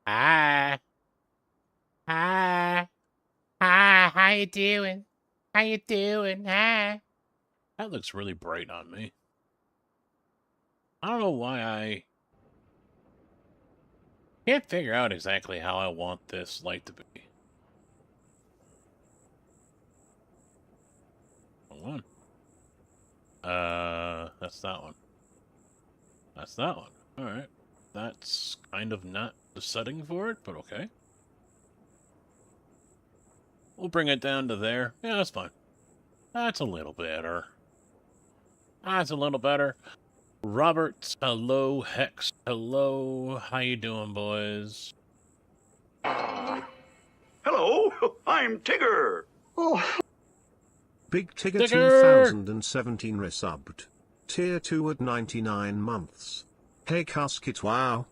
Hi. Hi. Hi. How you doing? How you doing? Hi. That looks really bright on me. I don't know why I can't figure out exactly how I want this light to be. Hold on. That's that one. That's that one. Alright. That's kind of not the setting for it, but okay. We'll bring it down to there. Yeah, that's fine. That's a little better. That's a little better. Robert, hello. Hex, hello. How you doing, boys? Hello, I'm Tigger. Oh, Big Tigger Tigger! 2017 resubbed. Tier 2 at 99 months. Hey Casket, wow.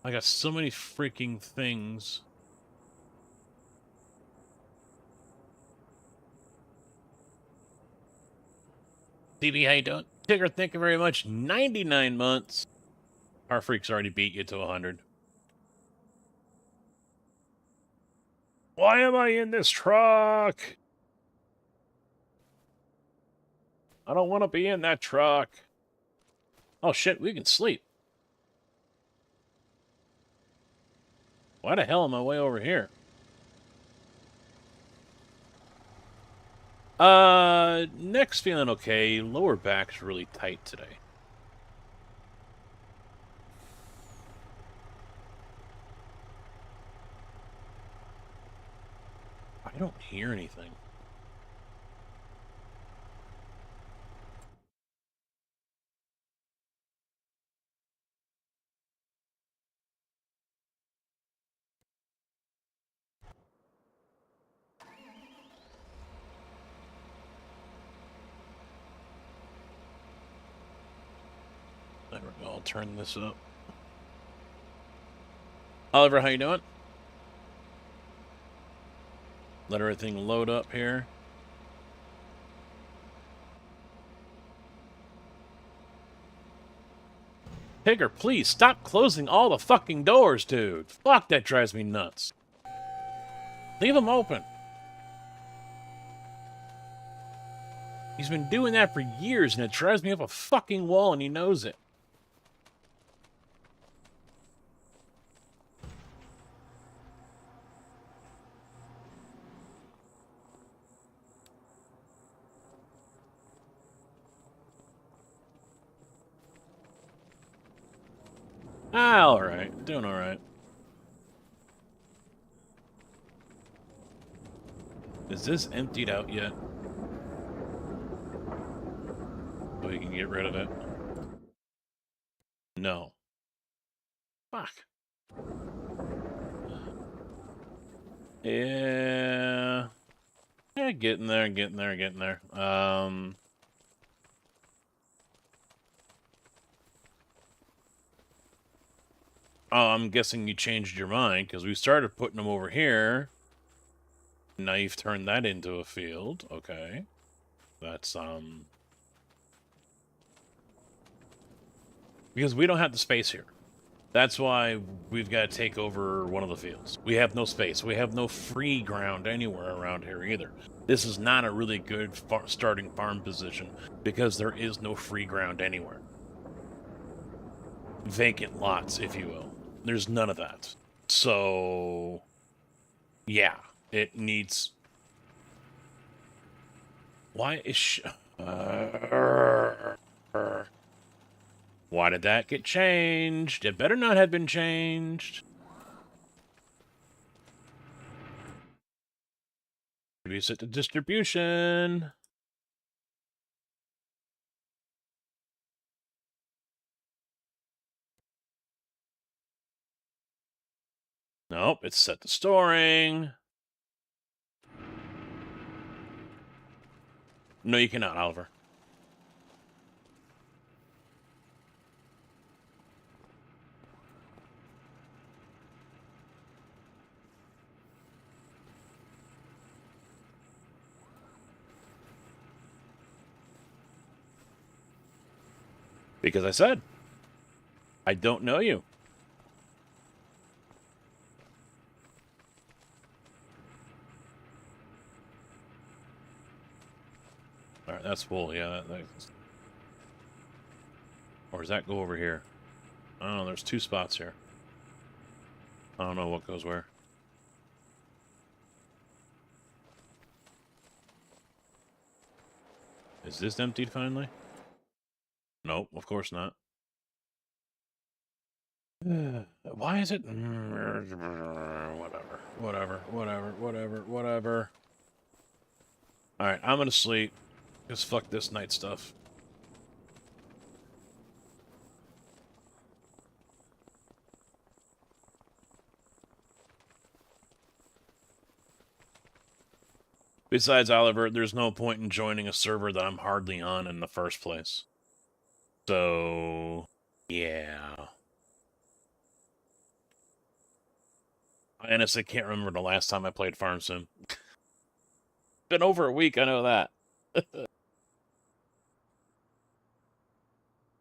I got so many freaking things. DB, how you doing? Tigger, thank you very much. 99 months. Our freaks already beat you to 100. Why am I in this truck? I don't want to be in that truck. Oh shit, we can sleep. Why the hell am I way over here? Neck's feeling okay. Lower back's really tight today. I don't hear anything. There we go. I'll turn this up. Oliver, how you doing? Let everything load up here. Tigger, please stop closing all the fucking doors, dude. Fuck, that drives me nuts. Leave them open. He's been doing that for years, and it drives me up a fucking wall, and he knows it. Ah, alright. Doing alright. Is this emptied out yet? So we can get rid of it? No. Fuck. Yeah. Yeah, getting there, getting there, getting there. Oh, I'm guessing you changed your mind, because we started putting them over here. Now you've turned that into a field. Okay. That's, because we don't have the space here. That's why we've got to take over one of the fields. We have no space. We have no free ground anywhere around here either. This is not a really good starting farm position because there is no free ground anywhere. Vacant lots, if you will. There's none of that. So, yeah, it needs... Why is... Why did that get changed? It better not have been changed. Maybe set the distribution. Nope, it's set to storing. No, you cannot, Oliver. Because I said, I don't know you. Alright, that's full, yeah. Or does that go over here? I don't know, there's 2 spots here. I don't know what goes where. Is this emptied finally? Nope, of course not. Why is it? Whatever. Alright, I'm gonna sleep. Just fuck this night stuff. Besides, Oliver, there's no point in joining a server that I'm hardly on in the first place. So, yeah. I honestly can't remember the last time I played Farm Sim. Been over a week, I know that.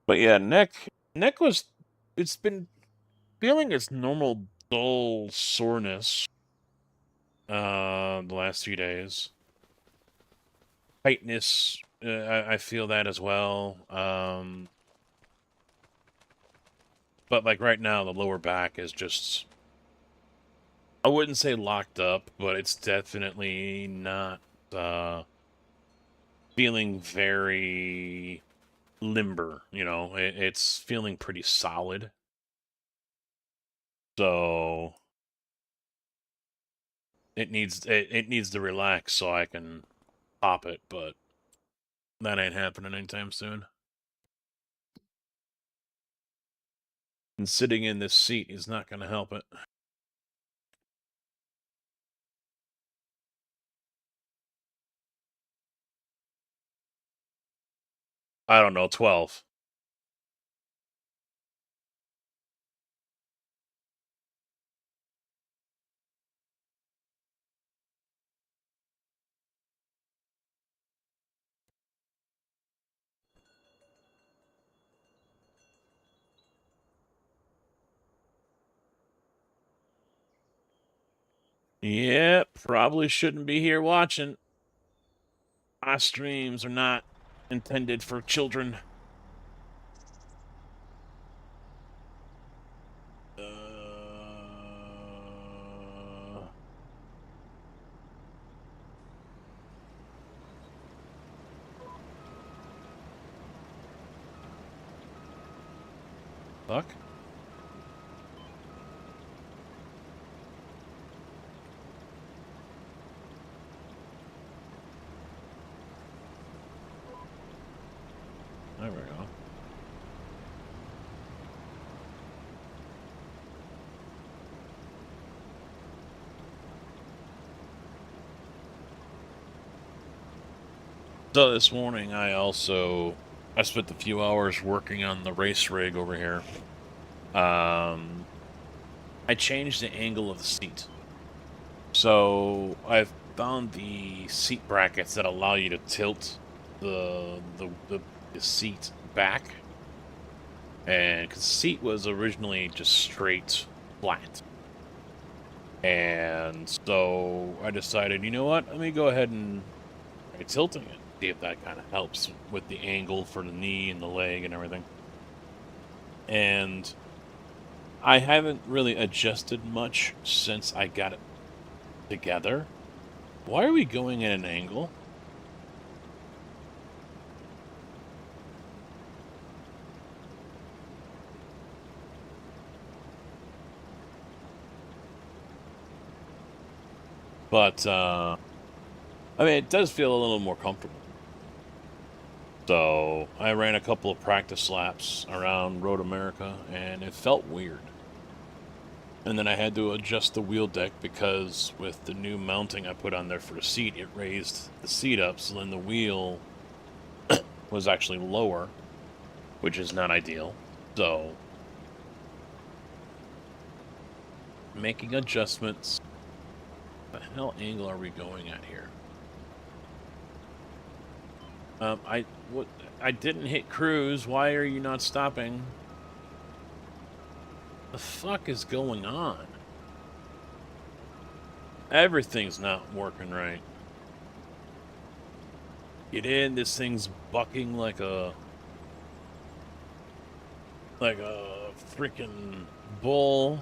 But yeah, neck was, it's been feeling its normal dull soreness the last few days. Tightness, I feel that as well. But like right now, the lower back is just, I wouldn't say locked up, but it's definitely not feeling very limber, you know. It's feeling pretty solid. So it needs to relax so I can pop it, but that ain't happening anytime soon. And sitting in this seat is not going to help it. I don't know, 12. Yeah, probably shouldn't be here watching. My streams are not intended for children. Fuck. There we go. So this morning I spent a few hours working on the race rig over here. I changed the angle of the seat. So I've found the seat brackets that allow you to tilt the seat back. And because the seat was originally just straight flat. And so I decided, you know what, let me go ahead and try tilting it. See if that kind of helps with the angle for the knee and the leg and everything. And I haven't really adjusted much since I got it together. Why are we going at an angle? But, I mean, it does feel a little more comfortable. So, I ran a couple of practice laps around Road America, and it felt weird. And then I had to adjust the wheel deck because with the new mounting I put on there for the seat, it raised the seat up, so then the wheel was actually lower, which is not ideal. So, making adjustments. What the hell angle are we going at here? I didn't hit cruise. Why are you not stopping? The fuck is going on? Everything's not working right. Get in, this thing's bucking like a freaking bull.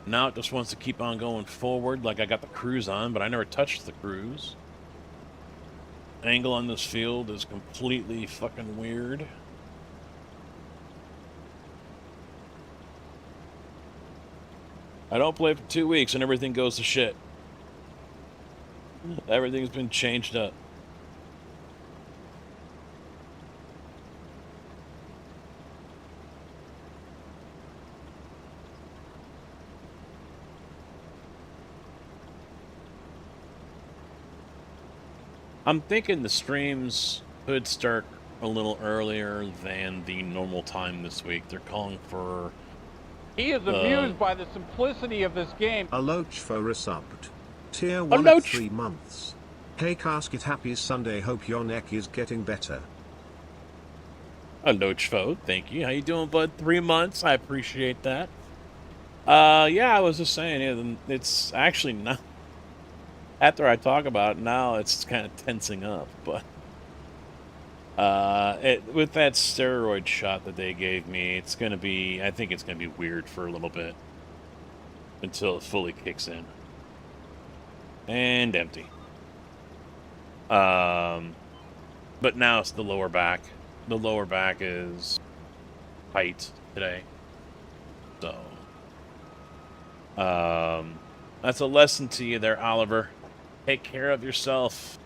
Now it just wants to keep on going forward like I got the cruise on, but I never touched the cruise. Angle on this field is completely fucking weird. I don't play for 2 weeks and everything goes to shit. Everything's been changed up. I'm thinking the streams could start a little earlier than the normal time this week. They're calling for... He is amused by the simplicity of this game. Alochfo resubbed. Tier 1 at 3 months. Hey Casket, happy Sunday, hope your neck is getting better. Alochfo, thank you. How you doing, bud? 3 months, I appreciate that. Yeah, I was just saying, it's actually not... After I talk about it now, it's kind of tensing up, but... with that steroid shot that they gave me, it's going to be... I think it's going to be weird for a little bit. Until it fully kicks in. And empty. But now it's the lower back. The lower back is tight today. So... that's a lesson to you there, Oliver. Take care of yourself.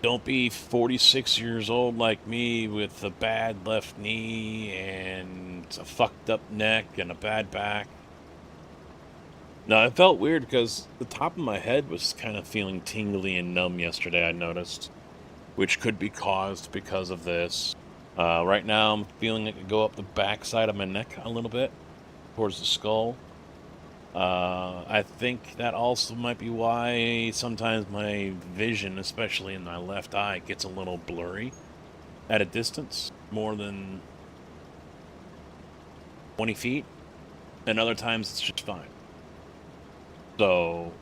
Don't be 46 years old like me with a bad left knee and a fucked up neck and a bad back. No, it felt weird because the top of my head was kind of feeling tingly and numb yesterday, I noticed. Which could be caused because of this. Right now I'm feeling it could go up the back side of my neck a little bit. Towards the skull. I think that also might be why sometimes my vision, especially in my left eye, gets a little blurry at a distance, more than 20 feet, and other times it's just fine. So,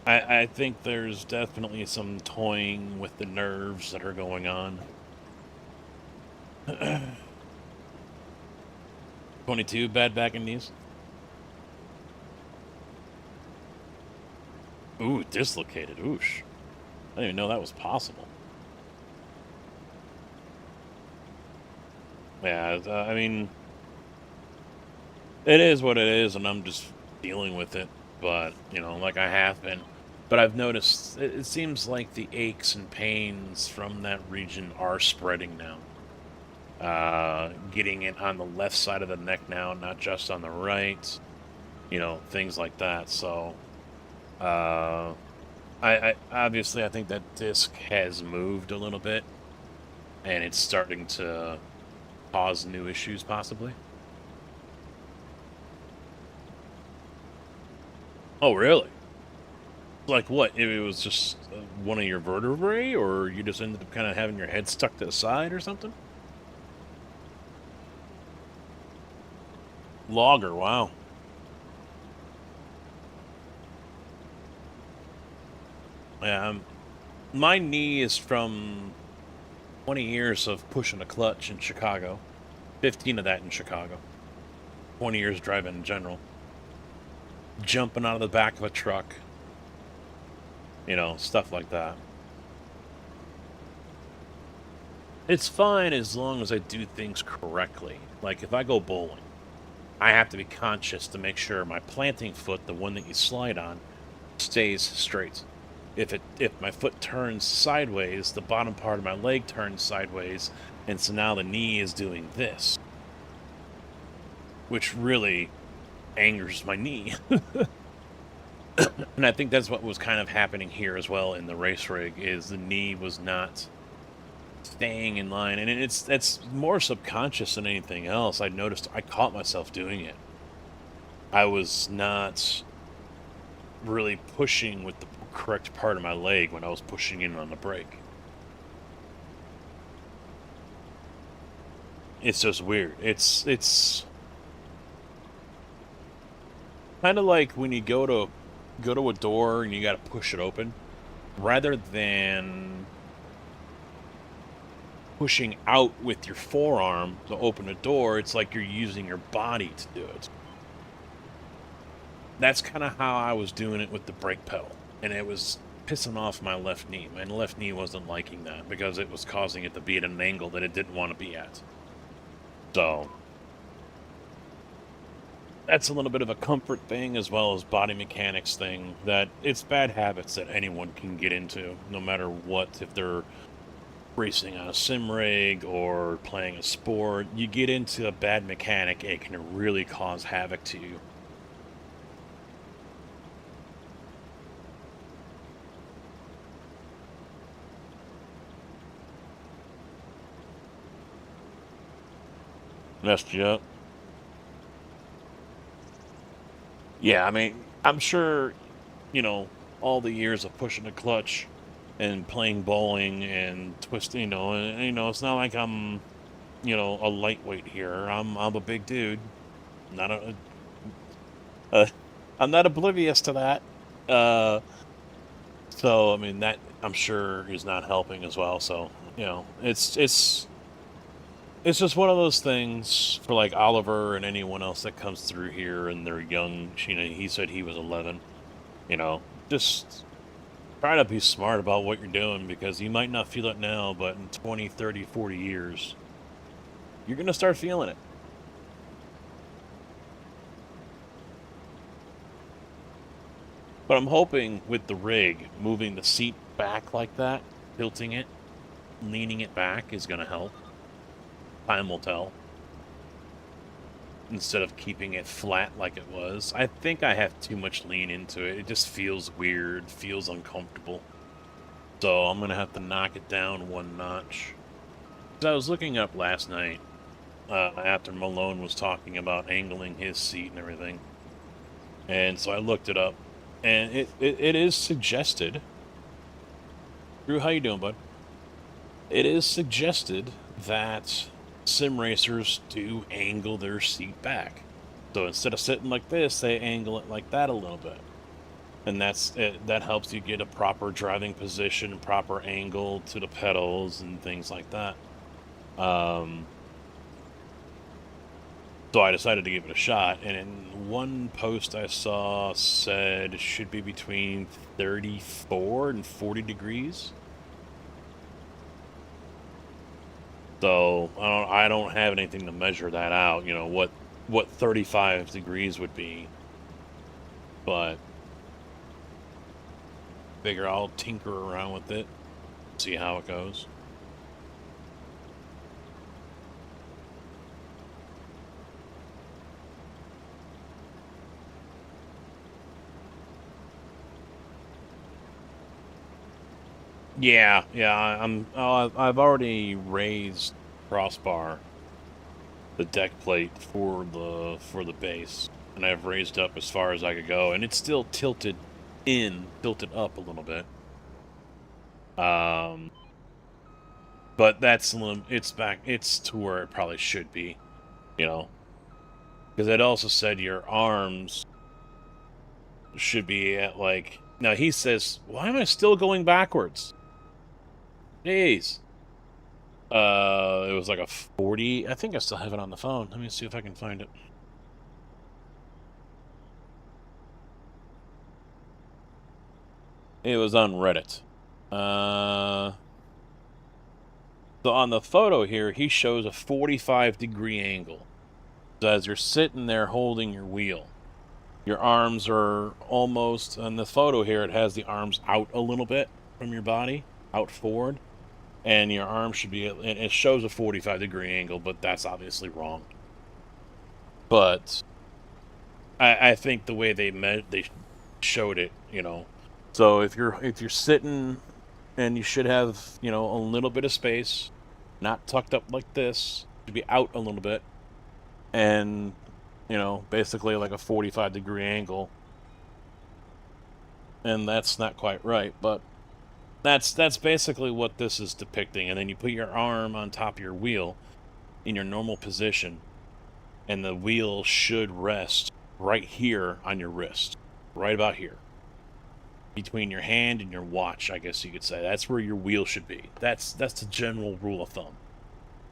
I think there's definitely some toying with the nerves that are going on. 22, bad back and knees. Ooh, dislocated. Oosh. I didn't even know that was possible. Yeah, I mean... It is what it is, and I'm just dealing with it. But, you know, like I have been. But I've noticed, it seems like the aches and pains from that region are spreading now. Getting it on the left side of the neck now, not just on the right. You know, things like that, so... I obviously I think that disc has moved a little bit, and it's starting to cause new issues, possibly. Oh, really? Like what? It was just one of your vertebrae, or you just ended up kind of having your head stuck to the side or something? Logger, wow. Yeah, my knee is from 20 years of pushing a clutch in Chicago. 15 of that in Chicago. 20 years driving in general. Jumping out of the back of a truck. You know, stuff like that. It's fine as long as I do things correctly. Like, if I go bowling, I have to be conscious to make sure my planting foot, the one that you slide on, stays straight. If my foot turns sideways, the bottom part of my leg turns sideways, and so now the knee is doing this. Which really angers my knee. And I think that's what was kind of happening here as well in the race rig, is the knee was not staying in line. And it's more subconscious than anything else. I noticed I caught myself doing it. I was not really pushing with the correct part of my leg when I was pushing in on the brake. It's just weird. It's kind of like when you go to a door and you got to push it open, rather than pushing out with your forearm to open a door. It's like you're using your body to do it. That's kind of how I was doing it with the brake pedal, and it was pissing off my left knee. My left knee wasn't liking that because it was causing it to be at an angle that it didn't want to be at. So that's a little bit of a comfort thing as well as body mechanics thing, that it's bad habits that anyone can get into, no matter what. If they're racing on a sim rig or playing a sport, you get into a bad mechanic, it can really cause havoc to you. Messed you up. Yeah, I mean, I'm sure, all the years of pushing the clutch and playing bowling and twisting, and, it's not like I'm, a lightweight here. I'm a big dude. Not I'm not oblivious to that. So I mean that I'm sure is not helping as well. So it's just one of those things for like Oliver and anyone else that comes through here and they're young. He said he was 11. Just try to be smart about what you're doing, because you might not feel it now, but in 20, 30, 40 years, you're going to start feeling it. But I'm hoping with the rig, moving the seat back like that, tilting it, leaning it back is going to help. Time will tell. Instead of keeping it flat like it was. I think I have too much lean into it. It just feels weird, feels uncomfortable. So I'm going to have to knock it down one notch. I was looking up last night, after Malone was talking about angling his seat and everything. And so I looked it up. And it is suggested. Drew, how you doing, bud? It is suggested that sim racers do angle their seat back. So instead of sitting like this, they angle it like that a little bit. And that helps you get a proper driving position, proper angle to the pedals and things like that. So I decided to give it a shot, and in one post I saw said it should be between 34 and 40 degrees. So I don't have anything to measure that out, what 35 degrees would be. But figure I'll tinker around with it, see how it goes. Yeah, I've already raised crossbar, the deck plate for the base, and I've raised up as far as I could go, and it's still tilted up a little bit. But it's to where it probably should be, because it also said your arms should be at like. Now he says, why am I still going backwards? Jeez. It was like a 40. I think I still have it on the phone. Let me see if I can find it. It was on Reddit. So on the photo here, he shows a 45-degree angle. So as you're sitting there holding your wheel, your arms are almost, on the photo here, it has the arms out a little bit from your body, out forward. And your arm should be, and it shows a 45-degree angle, but that's obviously wrong. But I think the way they showed it, So if you're sitting, and you should have, a little bit of space, not tucked up like this, to be out a little bit, and basically like a 45-degree angle. and that's not quite right, but that's basically what this is depicting. And then you put your arm on top of your wheel in your normal position, and the wheel should rest right here on your wrist, right about here, between your hand and your watch, I guess you could say. That's where your wheel should be. That's the general rule of thumb.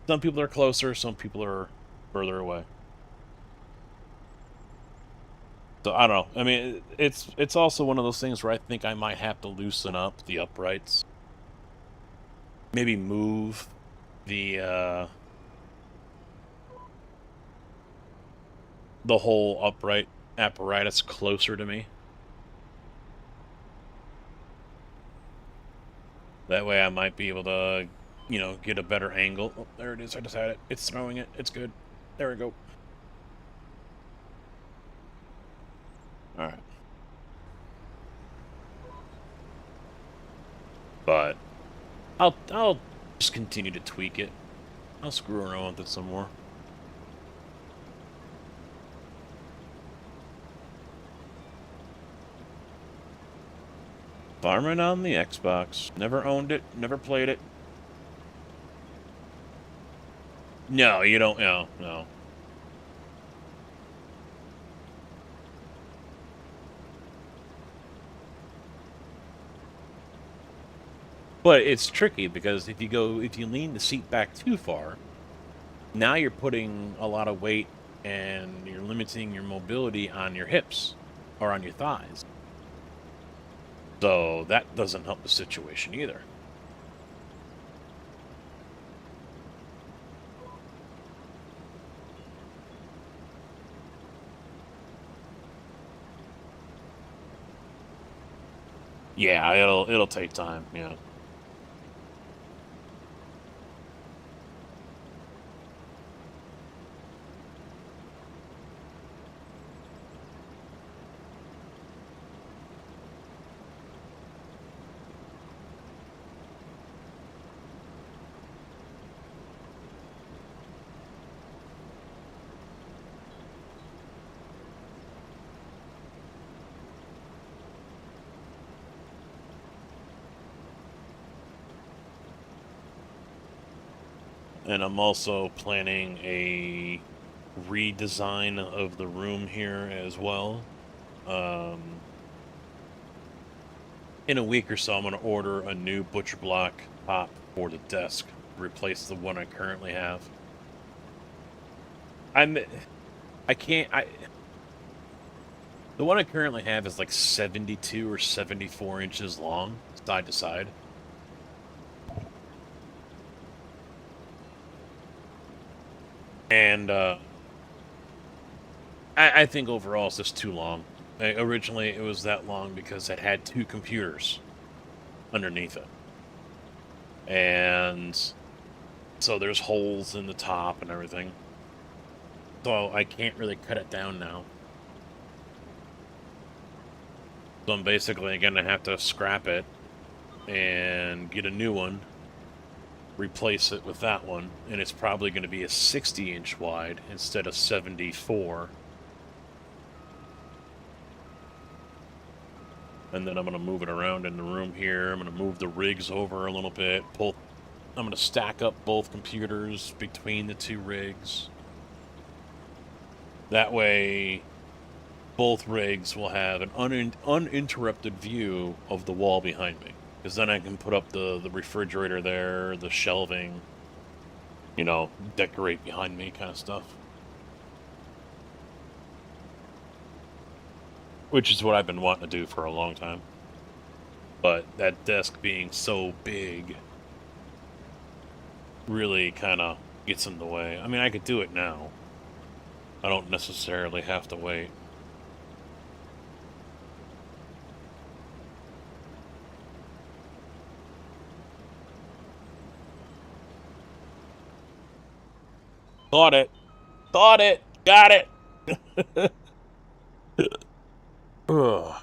Some people are closer, some people are further away. So I don't know. I mean, it's also one of those things where I think I might have to loosen up the uprights. Maybe move the whole upright apparatus closer to me. That way I might be able to, get a better angle. Oh, there it is. I just had it. It's throwing it. It's good. There we go. Alright. But I'll just continue to tweak it. I'll screw around with it some more. Farming on the Xbox. Never owned it. Never played it. No, you don't. No. But it's tricky because if you lean the seat back too far, now you're putting a lot of weight and you're limiting your mobility on your hips or on your thighs. So that doesn't help the situation either. Yeah, it'll take time, yeah. And I'm also planning a redesign of the room here as well. In a week or so, I'm going to order a new butcher block top for the desk, replace the one I currently have. The one I currently have is like 72 or 74 inches long, side to side. And I think overall it's just too long. Originally it was that long because it had 2 computers underneath it. And so there's holes in the top and everything. So I can't really cut it down now. So I'm basically going to have to scrap it and get a new one, replace it with that one, and it's probably going to be a 60-inch wide instead of 74. And then I'm going to move it around in the room here. I'm going to move the rigs over a little bit. I'm going to stack up both computers between the 2 rigs. That way, both rigs will have an uninterrupted view of the wall behind me. Because then I can put up the refrigerator there, the shelving, decorate behind me kind of stuff. Which is what I've been wanting to do for a long time. But that desk being so big really kind of gets in the way. I mean, I could do it now. I don't necessarily have to wait. Thought it. Got it. Ugh.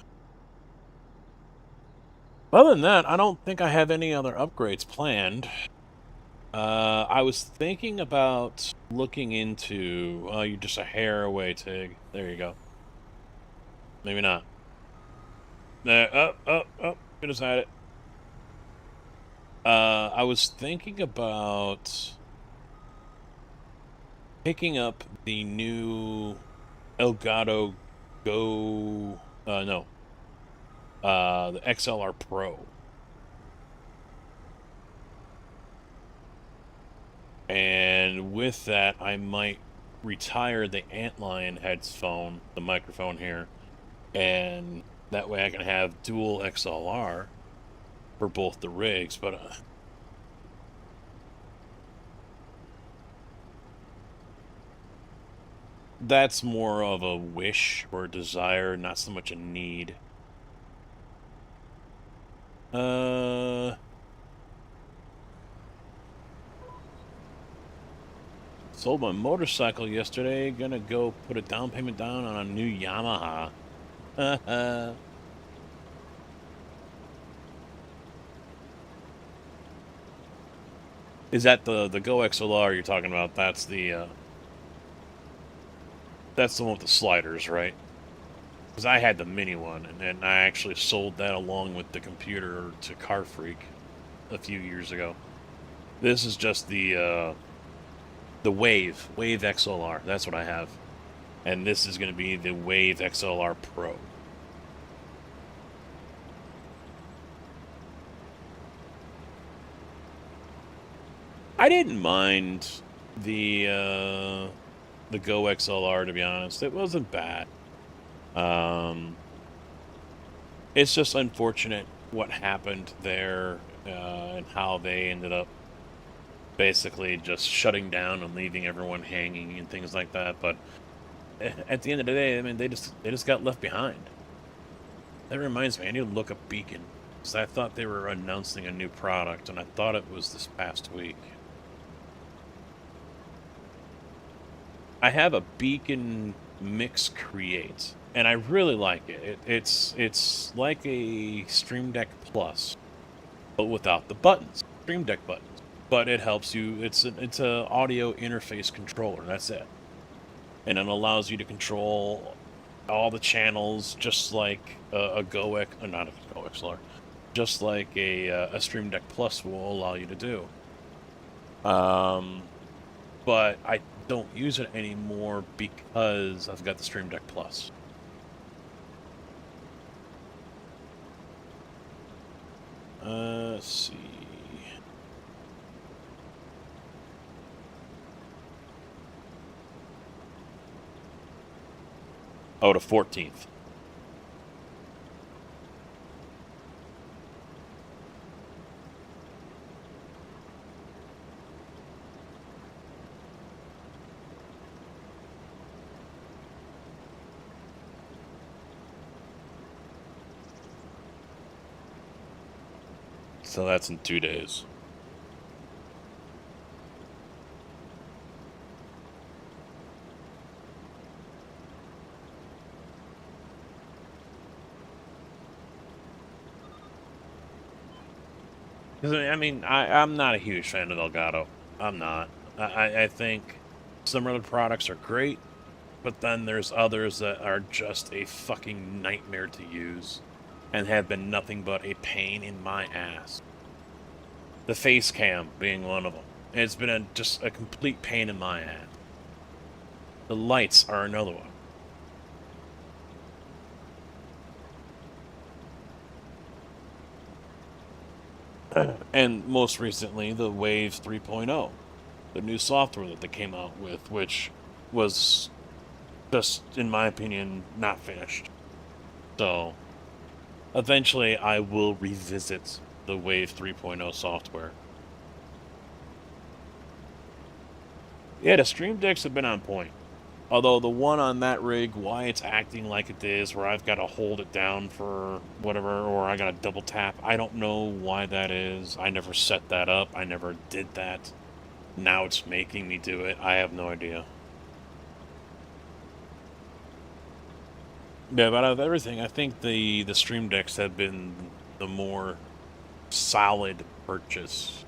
Other than that, I don't think I have any other upgrades planned. I was thinking about looking into... Oh, you're just a hair away, Tig. There you go. Maybe not. Should have had it. I was thinking about picking up the new Elgato Go. No. The XLR Pro. And with that, I might retire the Antlion headphone, the microphone here, and that way I can have dual XLR for both the rigs. But that's more of a wish or a desire, not so much a need. Sold my motorcycle yesterday. Gonna go put a down payment down on a new Yamaha. Is that the Go XLR you're talking about? That's the one with the sliders, right? Because I had the mini one, and then I actually sold that along with the computer to Car Freak a few years ago. This is just the Wave XLR. That's what I have, and this is going to be the Wave XLR Pro. I didn't mind the Go XLR, to be honest. It wasn't bad. It's just unfortunate what happened there and how they ended up basically just shutting down and leaving everyone hanging and things like that. But at the end of the day, I mean, they just got left behind. That reminds me, I need to look up Beacon, because I thought they were announcing a new product, and I thought it was this past week. I have a Beacon Mix Create, and I really like it. It's like a Stream Deck Plus, but without the buttons, Stream Deck buttons. But it helps you. It's a audio interface controller. That's it, and it allows you to control all the channels just like a not a Go XLR, just like a Stream Deck Plus will allow you to do. But I don't use it anymore because I've got the Stream Deck Plus. Let's see. Oh, the 14th. So that's in 2 days. I mean, I'm not a huge fan of Elgato. I'm not. I think some other products are great, but then there's others that are just a fucking nightmare to use and have been nothing but a pain in my ass. The face cam being one of them. It's been just a complete pain in my ass. The lights are another one. And most recently, the Wave 3.0, the new software that they came out with, which was just, in my opinion, not finished. So, eventually I will revisit the Wave 3.0 software. Yeah, the Stream Decks have been on point. Although the one on that rig, why it's acting like it is, where I've got to hold it down for whatever, or I got to double tap, I don't know why that is. I never set that up. I never did that. Now it's making me do it. I have no idea. Yeah, but out of everything, I think the Stream Decks have been the more solid purchase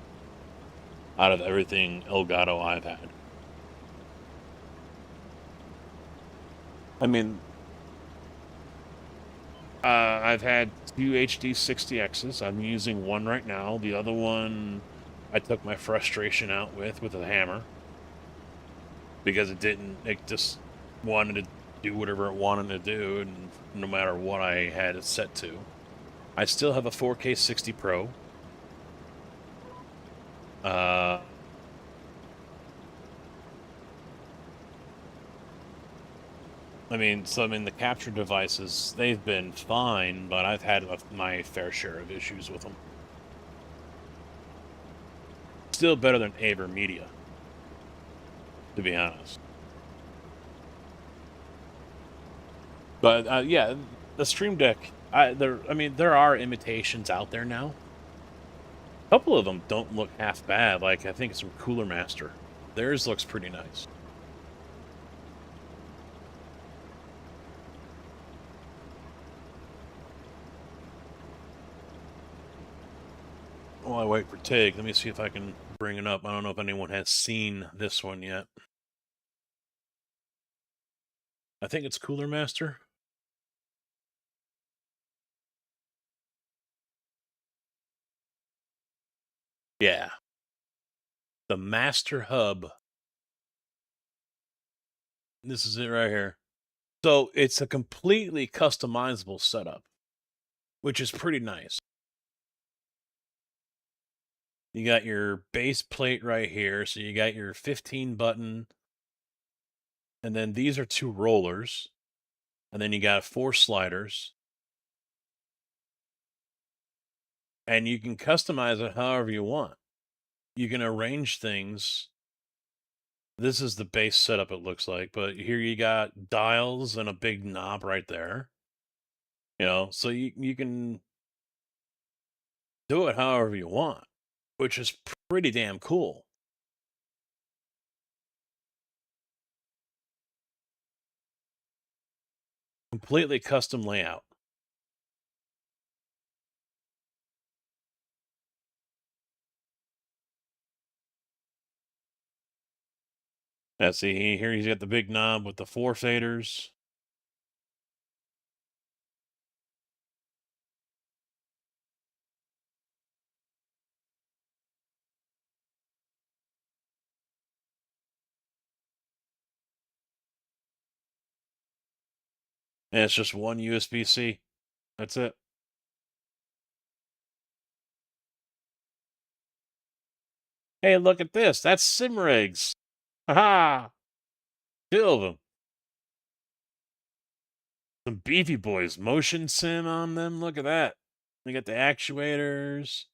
out of everything Elgato I've had. I mean, I've had two HD 60Xs. I'm using one right now. The other one, I took my frustration out with a hammer because it just wanted to do whatever it wanted to do, and no matter what I had it set to. I still have a 4K 60 Pro. I mean, the capture devices, they've been fine, but I've had my fair share of issues with them. Still better than AverMedia, to be honest. But yeah, the Stream Deck. There are imitations out there now. A couple of them don't look half bad. Like I think it's from Cooler Master. Theirs looks pretty nice. While I wait for Tig, let me see if I can bring it up. I don't know if anyone has seen this one yet. I think it's Cooler Master. Yeah. The Master Hub. This is it right here. So it's a completely customizable setup, which is pretty nice. You got your base plate right here. So you got your 15 button. And then these are two rollers. And then you got 4 sliders. And you can customize it however you want. You can arrange things. This is the base setup, it looks like. But here you got dials and a big knob right there. So you can do it however you want, which is pretty damn cool. Completely custom layout. Let's see, here he's got the big knob with the 4 faders. And it's just one USB-C. That's it. Hey, look at this. That's sim rigs. Haha. 2 of them. Some beefy boys. Motion sim on them. Look at that. We got the actuators.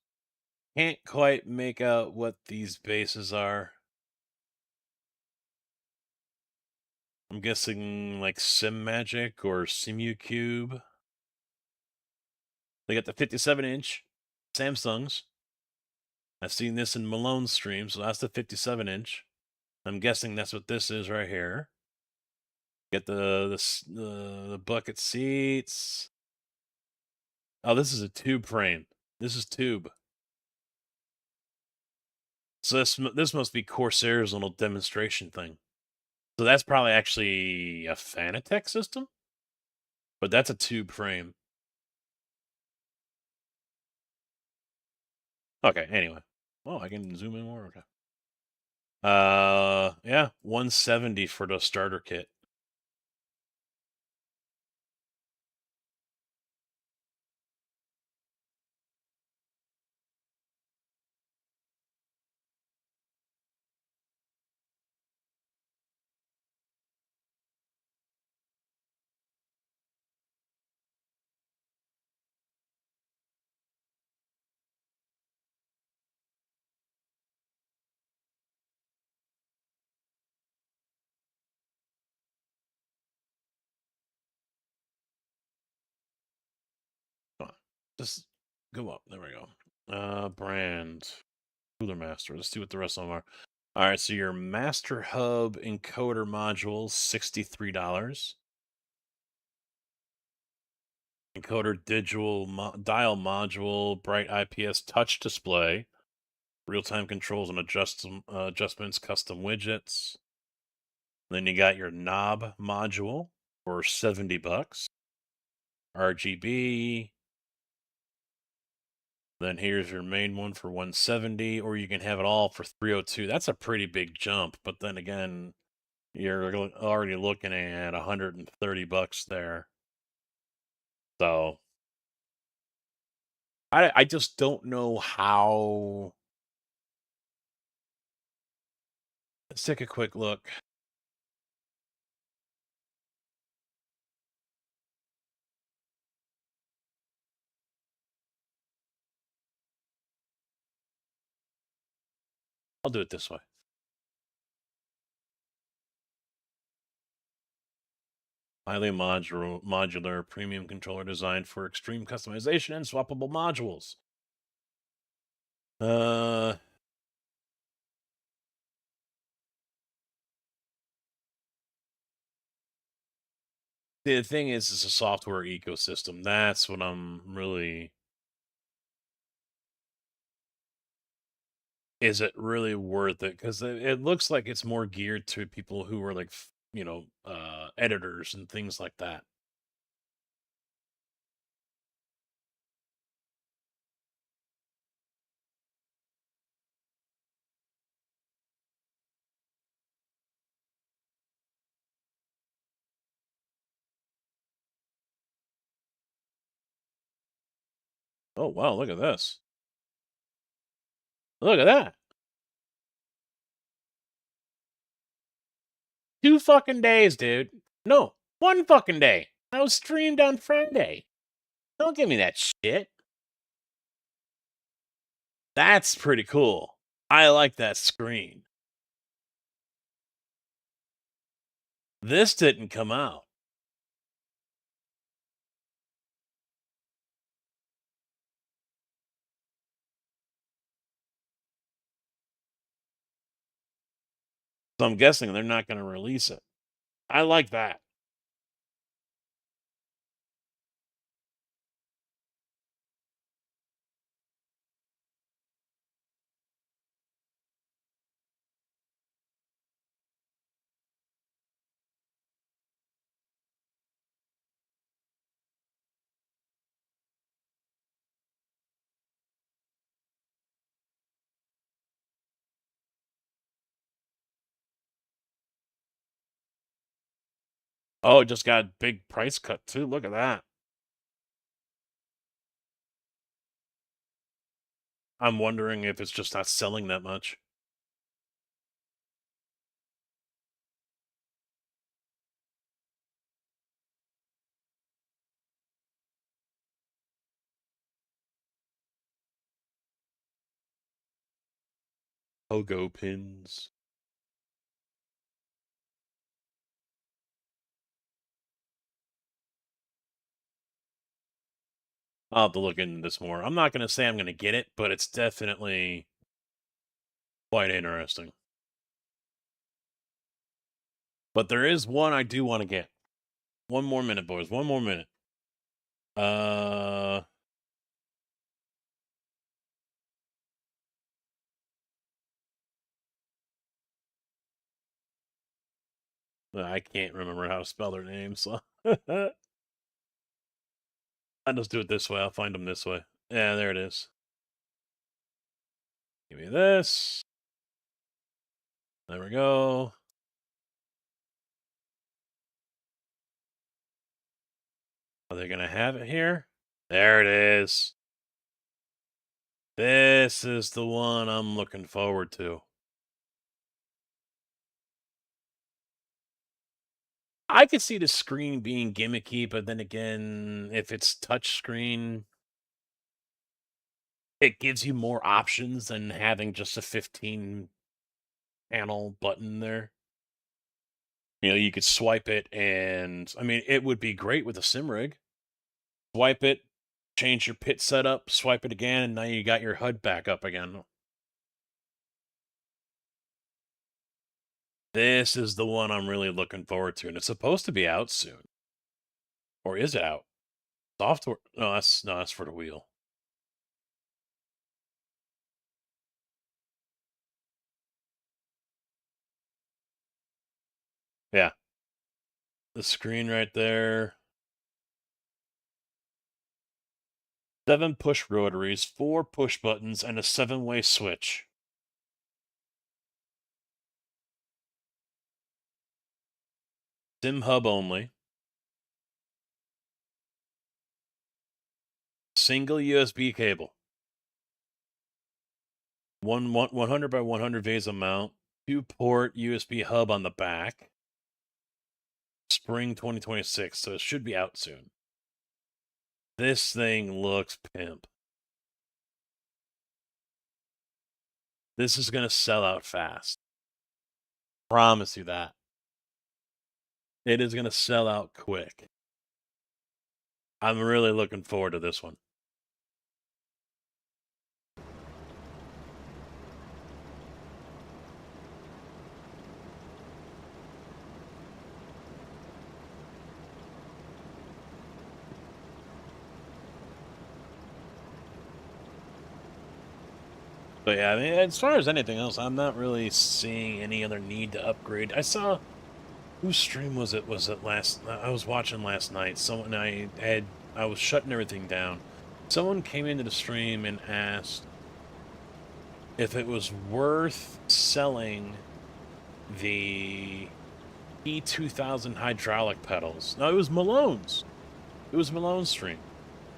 Can't quite make out what these bases are. I'm guessing like Sim Magic or SimuCube. They got the 57-inch Samsungs. I've seen this in Malone's stream, so that's the 57-inch. I'm guessing that's what this is right here. Get the bucket seats. Oh, this is a tube frame. This is tube. So this must be Corsair's little demonstration thing. So that's probably actually a Fanatec system, but that's a tube frame. Okay. Anyway, oh, I can zoom in more. Okay. Yeah, 170 for the starter kit. Come on, just go up. There we go. Brand Cooler Master. Let's see what the rest of them are. All right, so your Master Hub encoder module, $63. Encoder dial module, bright IPS touch display, real-time controls and adjustments, custom widgets. Then you got your knob module for $70. RGB. Then here's your main one for 170, or you can have it all for 302. That's a pretty big jump, but then again, you're already looking at $130 there. So I just don't know how. Let's take a quick look. I'll do it this way. Highly modular premium controller designed for extreme customization and swappable modules. The thing is, it's a software ecosystem. That's what I'm really. Is it really worth it? Because it looks like it's more geared to people who are like, editors and things like that. Oh, wow, look at this. Look at that. 2 fucking days, dude. No, 1 fucking day. I was streamed on Friday. Don't give me that shit. That's pretty cool. I like that screen. This didn't come out. So I'm guessing they're not going to release it. I like that. Oh, it just got a big price cut too. Look at that. I'm wondering if it's just not selling that much. Pogo pins. I'll have to look into this more. I'm not going to say I'm going to get it, but it's definitely quite interesting. But there is one I do want to get. 1 more minute, boys. 1 more minute. I can't remember how to spell their names, so I'll just do it this way. I'll find them this way. Yeah, there it is. Give me this. There we go. Are they going to have it here? There it is. This is the one I'm looking forward to. I could see the screen being gimmicky, but then again, if it's touchscreen, it gives you more options than having just a 15 panel button there. You could swipe it, and I mean, it would be great with a sim rig. Swipe it, change your pit setup, swipe it again, and now you got your HUD back up again. This is the one I'm really looking forward to, and it's supposed to be out soon. Or is it out? Software? No, that's for the wheel. Yeah. The screen right there. 7 push rotaries, 4 push buttons, and a 7-way switch. Sim hub only. Single USB cable. 100 by 100 VESA mount. 2-port USB hub on the back. Spring 2026, so it should be out soon. This thing looks pimp. This is going to sell out fast. Promise you that. It is going to sell out quick. I'm really looking forward to this one. But yeah, I mean, as far as anything else, I'm not really seeing any other need to upgrade. I saw, whose stream was it? Was it last? I was watching last night. Someone I was shutting everything down. Someone came into the stream and asked if it was worth selling the P2000 hydraulic pedals. No, it was Malone's. It was Malone's stream.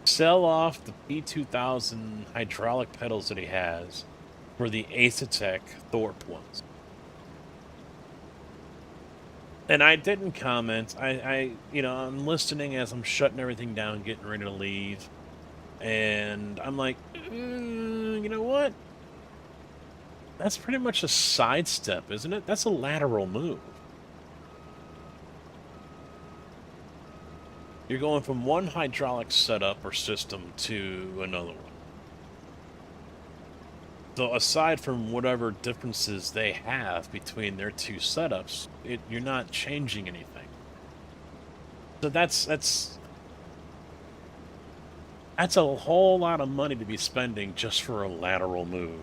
Sell off the P2000 hydraulic pedals that he has for the Asetek Thorpe ones. And I didn't comment. I'm listening as I'm shutting everything down, getting ready to leave. And I'm like, you know what? That's pretty much a sidestep, isn't it? That's a lateral move. You're going from one hydraulic setup or system to another one. So aside from whatever differences they have between their two setups, you're not changing anything. So that's a whole lot of money to be spending just for a lateral move.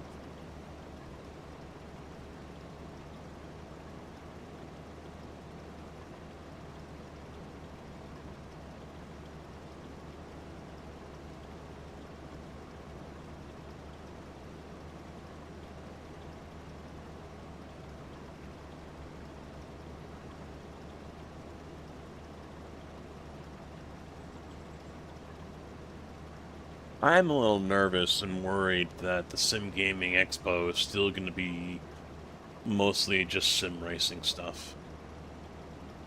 I'm a little nervous and worried that the Sim Gaming Expo is still going to be mostly just sim racing stuff.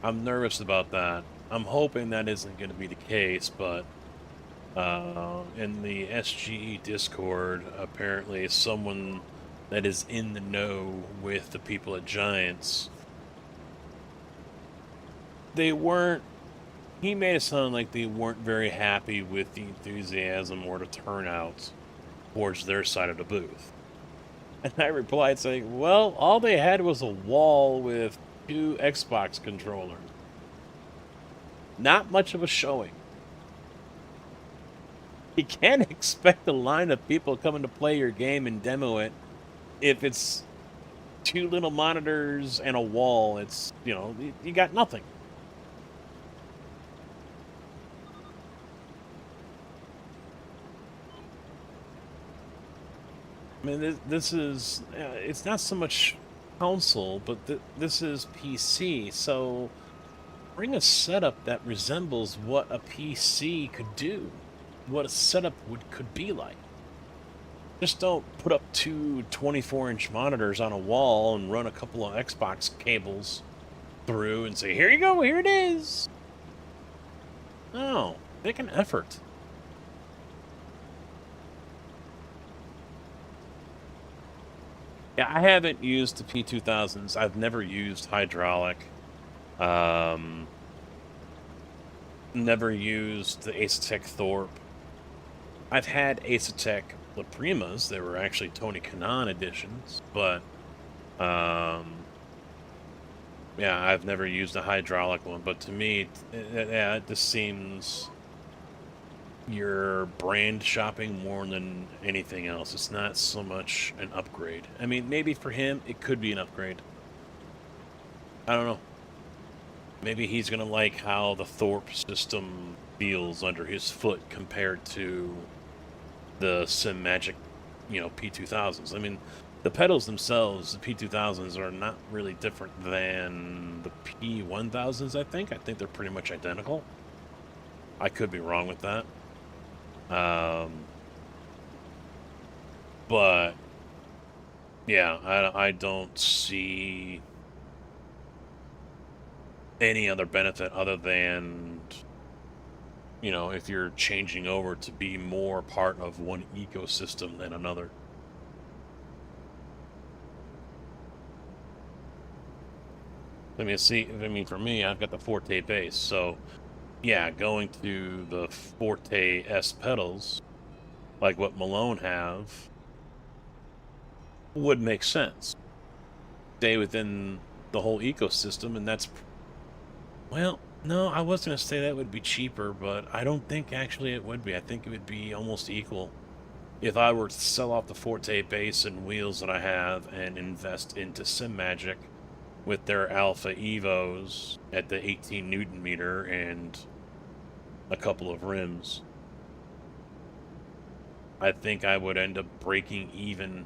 I'm nervous about that. I'm hoping that isn't going to be the case, but in the SGE Discord, apparently someone that is in the know with the people at Giants, he made it sound like they weren't very happy with the enthusiasm or the turnout towards their side of the booth. And I replied saying, well, all they had was a wall with 2 Xbox controllers. Not much of a showing. You can't expect a line of people coming to play your game and demo it if it's 2 little monitors and a wall. It's, you got nothing. I mean, this is, it's not so much console, but this is PC, so bring a setup that resembles what a PC could do, what a setup could be like. Just don't put up 2 24-inch monitors on a wall and run a couple of Xbox cables through and say, here you go, here it is. No, make an effort. Yeah, I haven't used the P2000s. I've never used hydraulic. Never used the Asetek Thorpe. I've had Asetek La Primas. They were actually Tony Kanaan editions, but yeah, I've never used a hydraulic one. But to me, it just seems you're brand shopping more than anything else. It's not so much an upgrade. I mean, maybe for him, it could be an upgrade. I don't know. Maybe he's going to like how the Thorpe system feels under his foot compared to the Sim Magic, P2000s. I mean, the pedals themselves, the P2000s, are not really different than the P1000s. I think they're pretty much identical. I could be wrong with that. But yeah, I don't see any other benefit other than, if you're changing over to be more part of one ecosystem than another. I mean, for me, I've got the Forte bass, so yeah, going to the Forte S pedals, like what Malone have, would make sense. Stay within the whole ecosystem, and well, no, I was going to say that would be cheaper, but I don't think actually it would be. I think it would be almost equal. If I were to sell off the Forte base and wheels that I have and invest into Sim Magic with their Alpha Evos at the 18 Newton meter and a couple of rims, I think I would end up breaking even.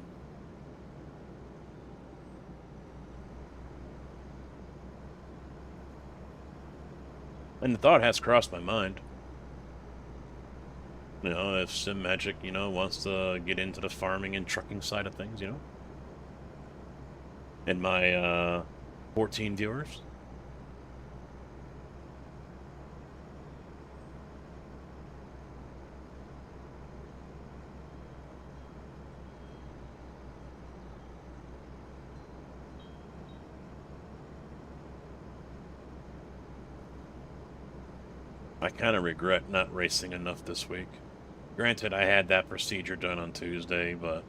And the thought has crossed my mind. If Sim Magic, wants to get into the farming and trucking side of things, and my 14 viewers. I kind of regret not racing enough this week. Granted, I had that procedure done on Tuesday, but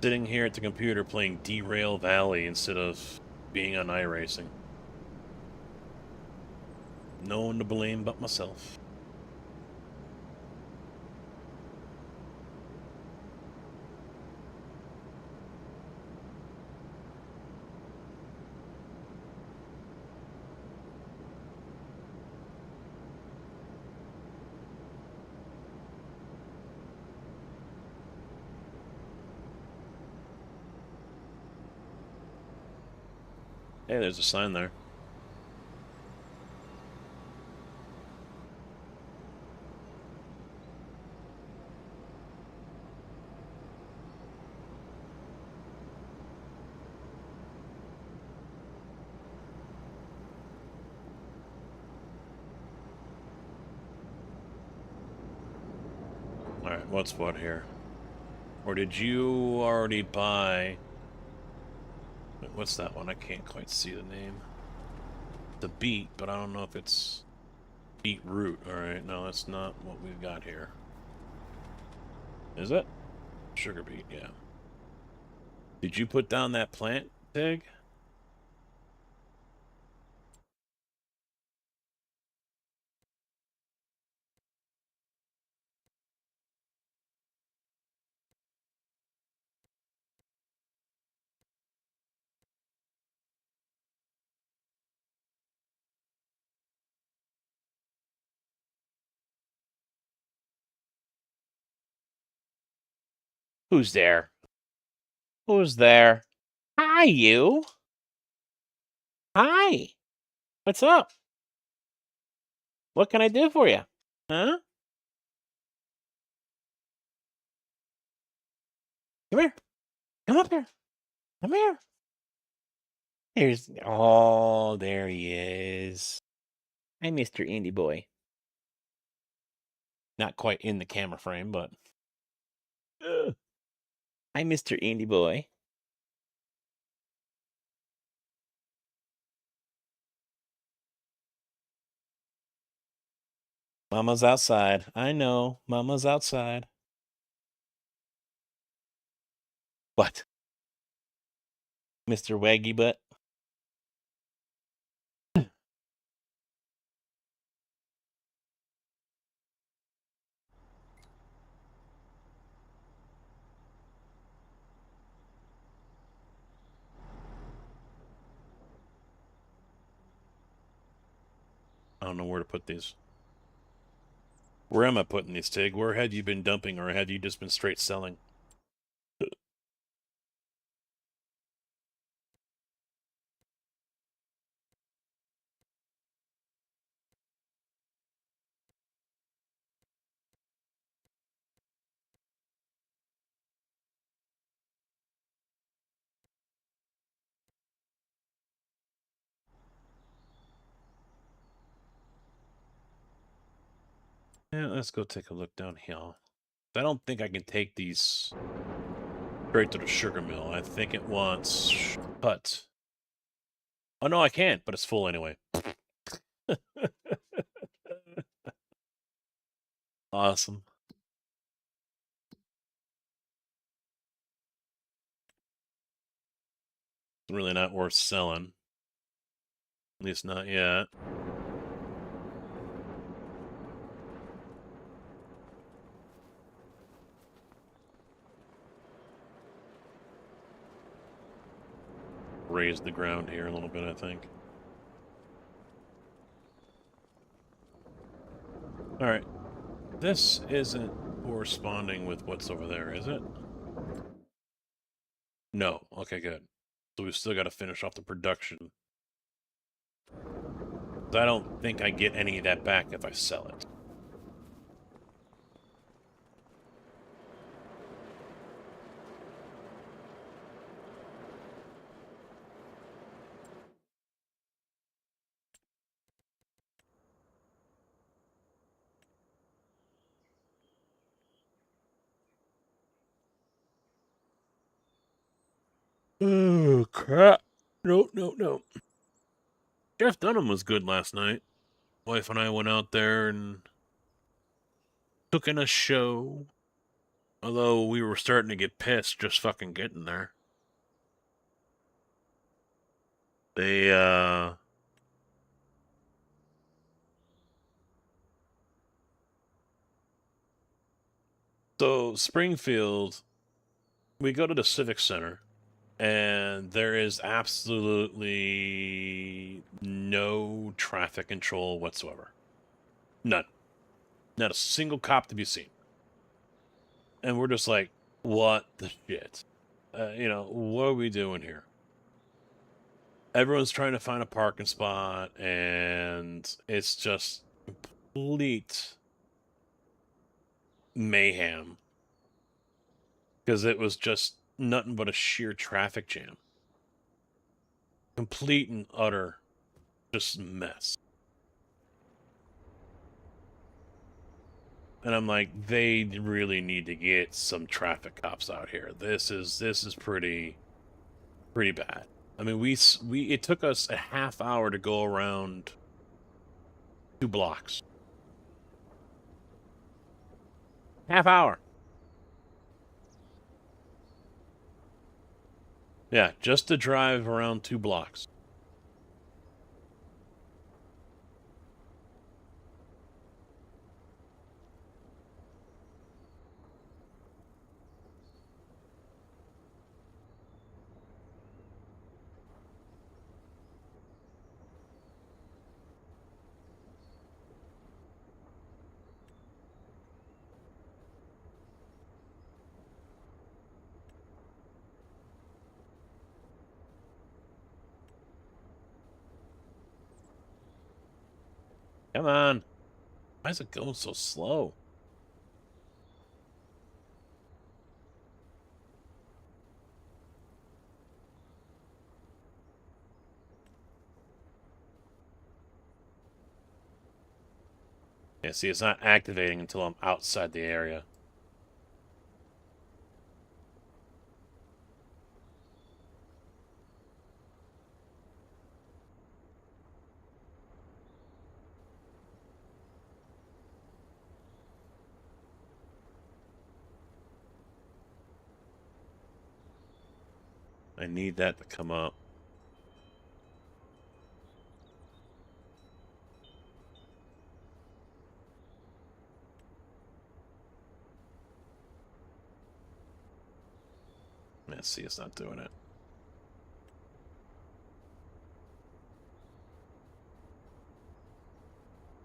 sitting here at the computer playing Derail Valley instead of being on iRacing. No one to blame but myself. Hey, there's a sign there. Alright, what's what here? Or did you already buy... What's that one? I can't quite see the name. The beet, but I don't know if it's beetroot. Alright, no, that's not what we've got here. Is it? Sugar beet, yeah. Did you put down that plant tag? Who's there? Who's there? Hi, you. Hi. What's up? What can I do for you? Huh? Come here. Come up here. Come here. There he is. Hi, Mr. Indie Boy. Not quite in the camera frame, but... Hi, Mr. Indie Boy. Mama's outside. I know. Mama's outside. What? Mr. Waggy Butt? don't know where to put these. Where am I putting these, Tig? Where had you been dumping, or had you just been straight selling? Yeah, let's go take a look down here. I don't think I can take these straight to the sugar mill. I think it wants cut. Oh, no, I can't, but it's full anyway. Awesome. It's really not worth selling. At least not yet. Raise the ground here a little bit, I think. Alright. This isn't corresponding with what's over there, is it? No. Okay, good. So we've still got to finish off the production. I don't think I get any of that back if I sell it. Oh, crap. No. Jeff Dunham was good last night. Wife and I went out there and took in a show. Although we were starting to get pissed just fucking getting there. They, So, Springfield, we go to the Civic Center, and there is absolutely no traffic control whatsoever. None. Not a single cop to be seen. And we're just like, what the shit? What are we doing here? Everyone's trying to find a parking spot, and it's just complete mayhem. Because it was just nothing but a sheer traffic jam. Complete and utter just mess. And I'm like, they really need to get some traffic cops out here. This is pretty bad. I mean, it took us a half hour to go around 2 blocks. Half hour. Yeah, just to drive around 2 blocks. Come on. Why is it going so slow? Yeah, see, it's not activating until I'm outside the area. I need that to come up. Let's see, it's not doing it.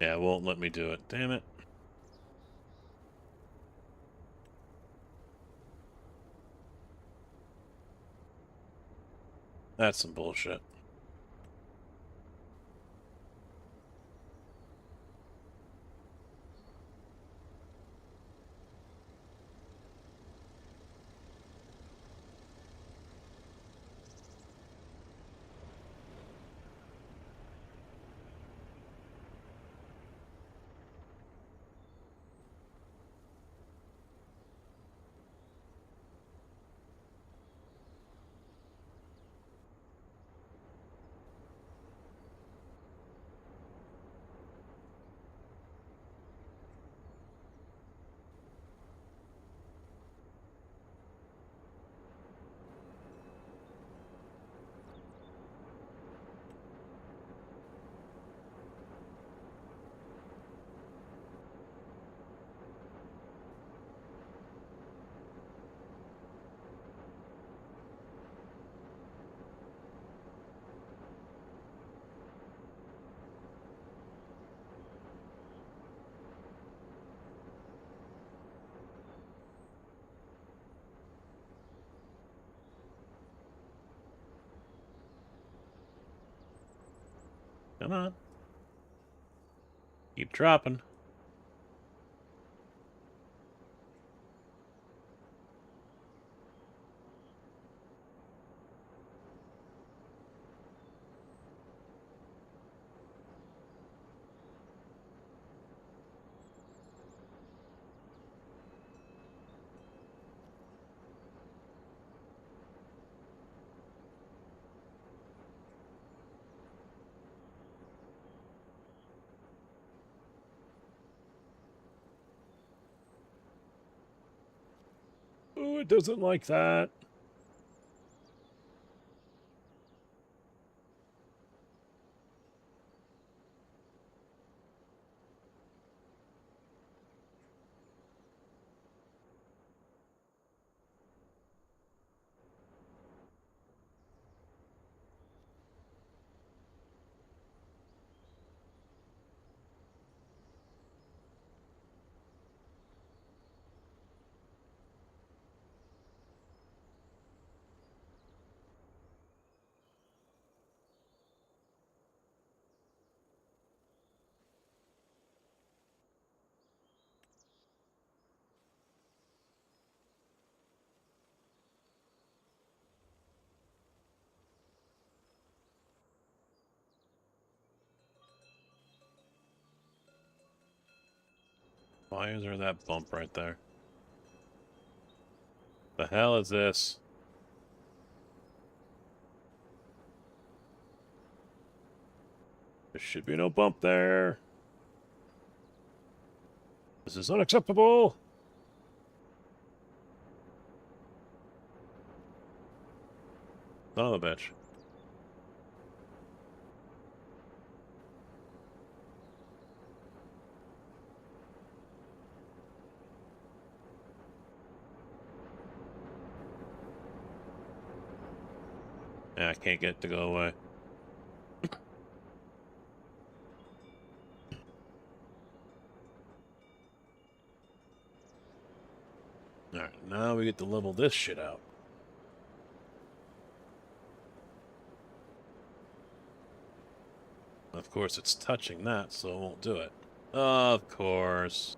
Yeah, it won't let me do it. Damn it. That's some bullshit. Come on. Keep dropping. Oh, it doesn't like that. Why is there that bump right there? The hell is this? There should be no bump there. This is unacceptable. Son of a bitch. Yeah, I can't get it to go away. Alright, now we get to level this shit out. Of course, it's touching that, so it won't do it. Of course.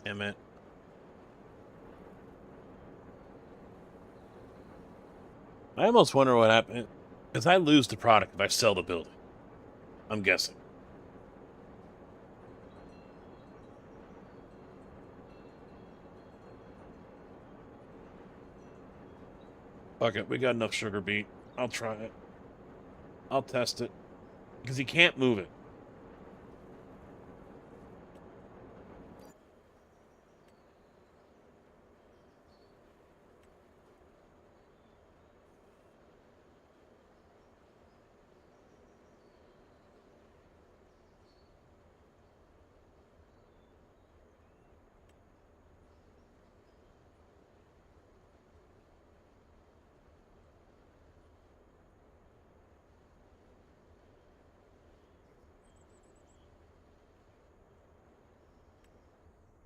Damn it. I almost wonder what happened. Because I lose the product if I sell the building. I'm guessing. Fuck it, we got enough sugar beet. I'll try it. I'll test it. Because he can't move it.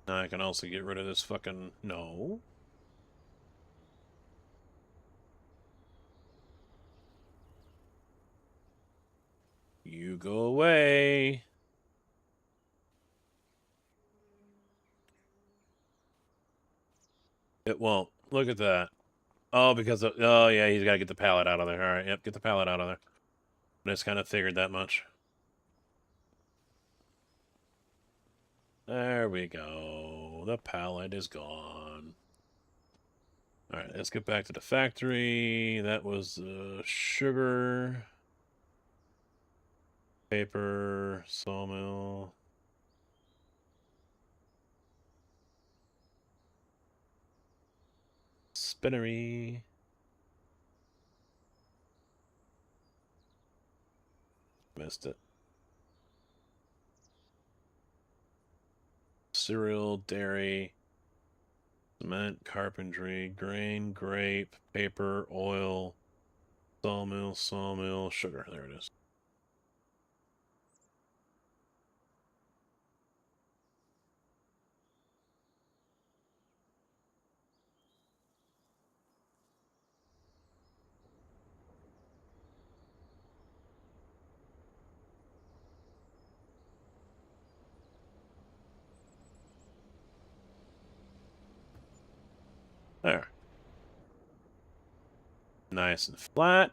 Now I can also get rid of this fucking... No. You go away. It won't. Look at that. Oh, because of... Oh, yeah, he's got to get the pallet out of there. All right, yep, get the pallet out of there. I just kind of figured that much. There we go. The pallet is gone. All right, let's get back to the factory. That was sugar, paper, sawmill. Spinnery. Missed it. Cereal, dairy, cement, carpentry, grain, grape, paper, oil, sawmill, sugar. There it is. There. Nice and flat.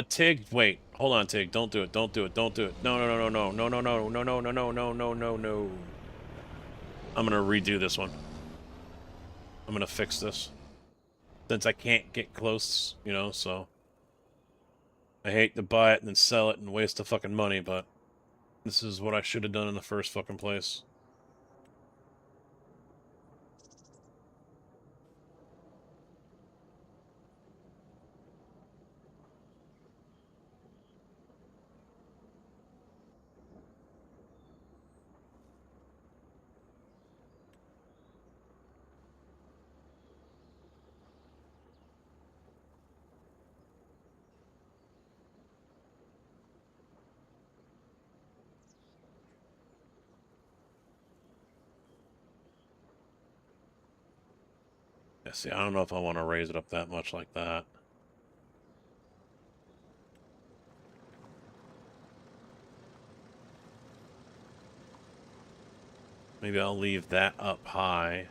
Tig, wait. Hold on, Tig. Don't do it. Don't do it. Don't do it. No, no, no, no, no, no, no, no, no, no, no, no, no, no, no. I'm gonna redo this one. I'm gonna fix this. Since I can't get close, you know, so... I hate to buy it and then sell it and waste the fucking money, but... This is what I should have done in the first fucking place. Yeah, see, I don't know if I want to raise it up that much like that. Maybe I'll leave that up high.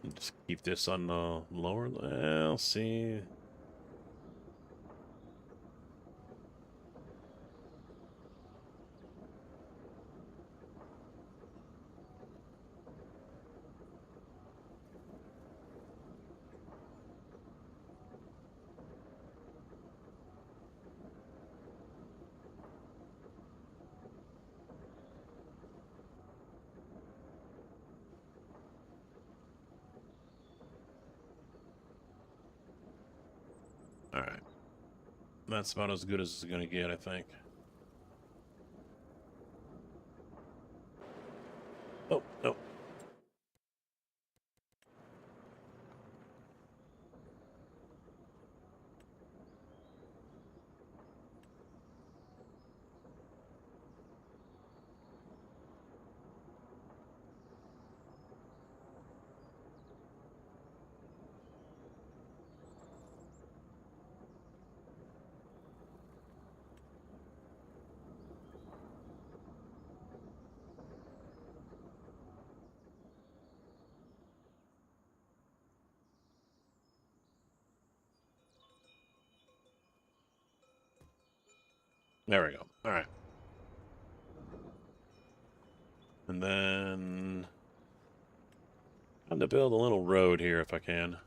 And just keep this on the lower... Well, see... Alright. That's about as good as it's gonna get, I think. Oh, no. There we go. Alright. And then... I'm to build a little road here if I can.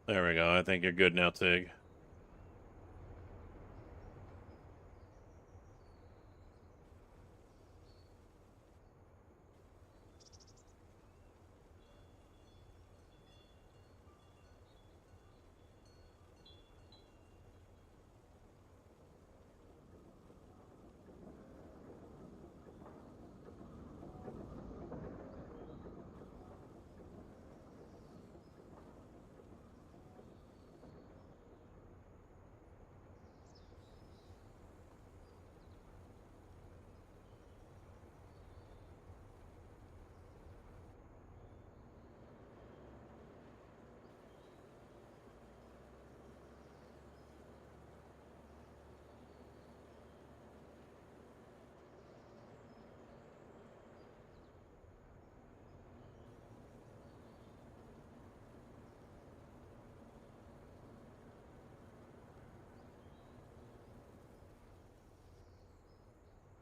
There we go. I think you're good now, Tig.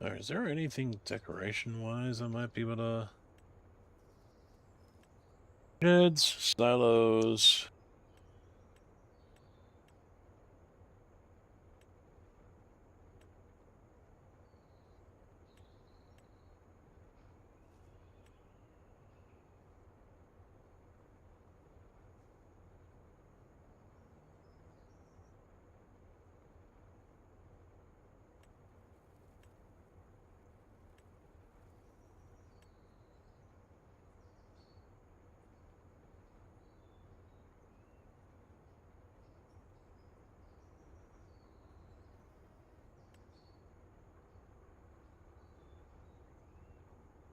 Alright, is there anything decoration-wise I might be able to... Sheds, silos...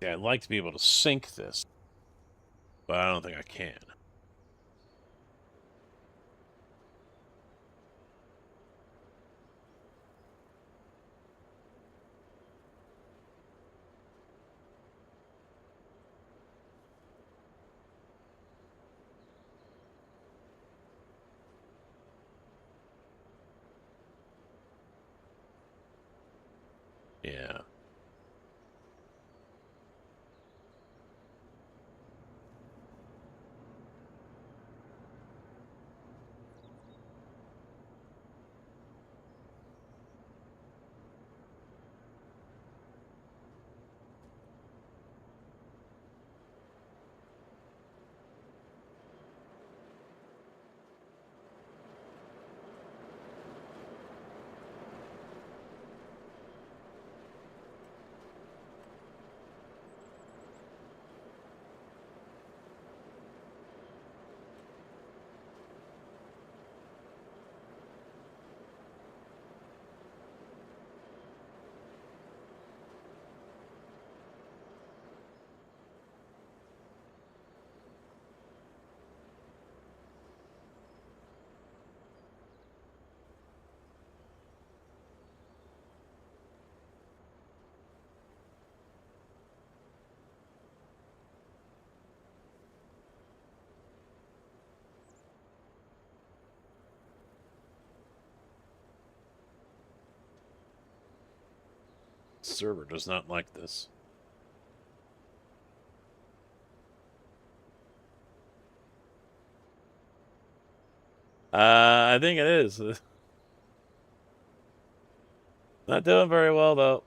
Yeah, I'd like to be able to sync this, but I don't think I can. Yeah. Server does not like this. I think it is. Not doing very well, though.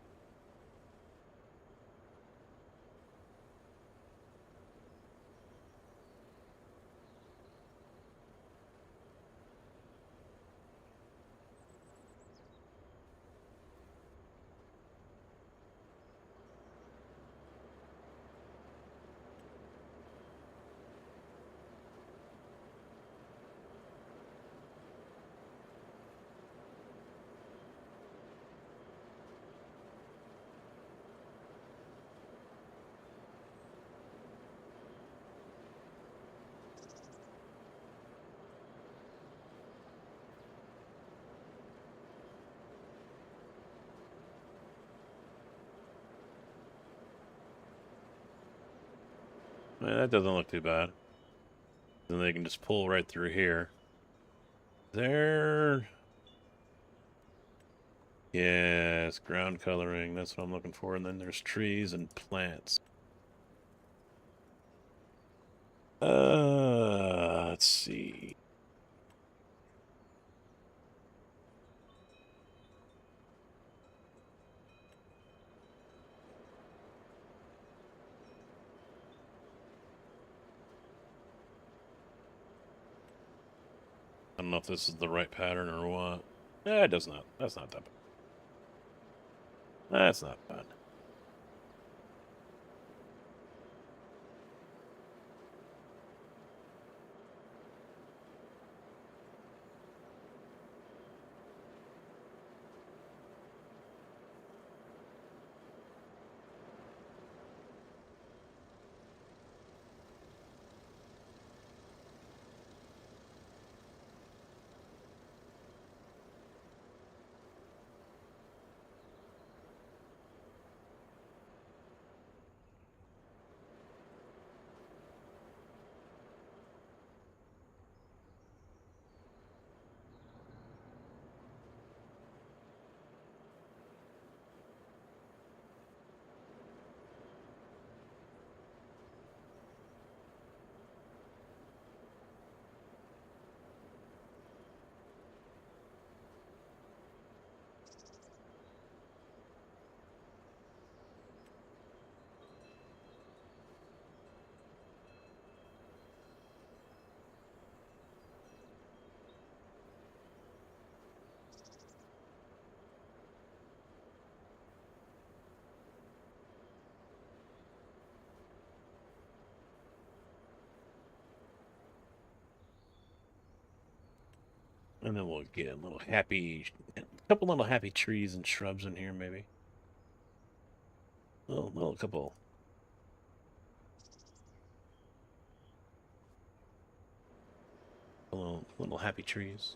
That doesn't look too bad. Then they can just pull right through here. There... Yeah, it's ground coloring. That's what I'm looking for. And then there's trees and plants. Let's see. I don't know if this is the right pattern or what. It does not. That's not that bad. That's not bad. And then we'll get a couple little happy trees and shrubs in here, maybe. Little couple. Little happy trees.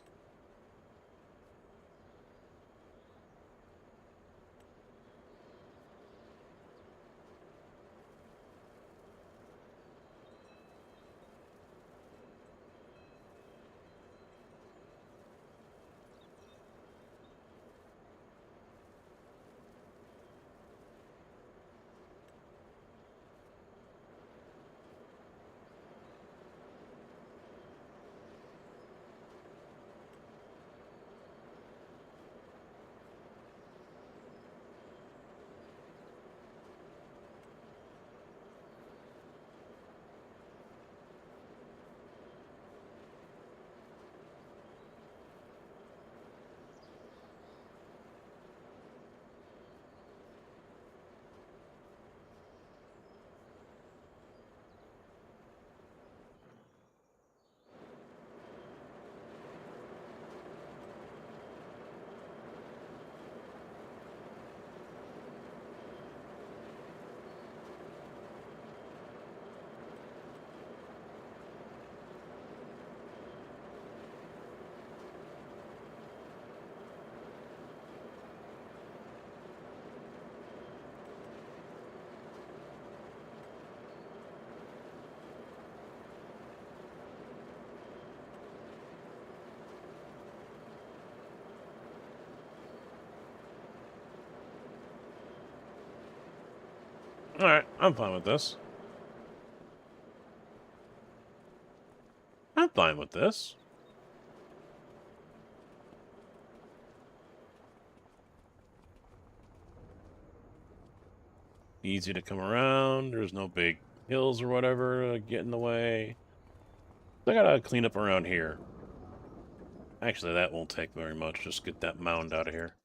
Alright, I'm fine with this. I'm fine with this. Easy to come around. There's no big hills or whatever get in the way. I gotta clean up around here. Actually, that won't take very much. Just get that mound out of here.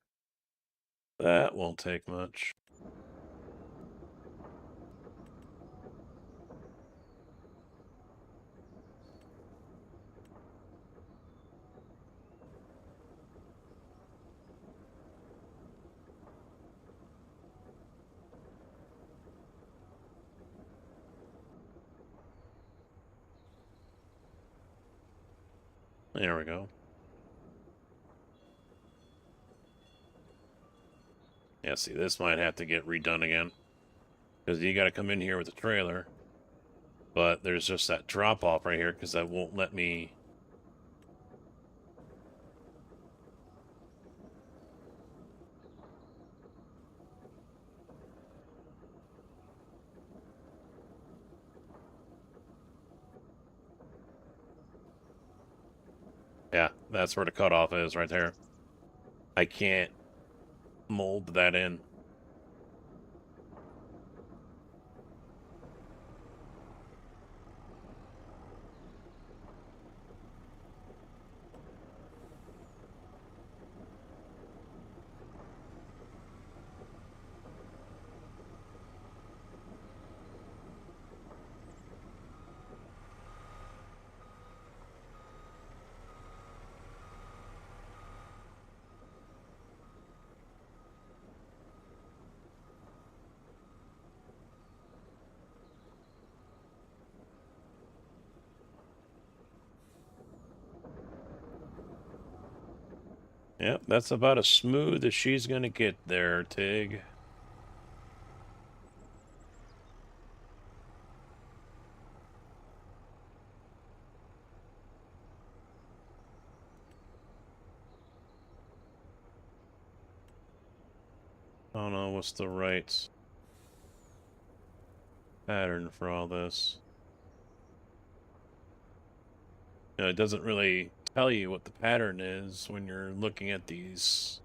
That won't take much. There we go. Yeah, see, this might have to get redone again. Because you gotta come in here with the trailer. But there's just that drop-off right here, because that won't let me... Yeah, that's where the cutoff is, right there. I can't mold that in. Yep, that's about as smooth as she's gonna get there, Tig. I don't know what's the right pattern for all this. You know, it doesn't really tell you what the pattern is when you're looking at these.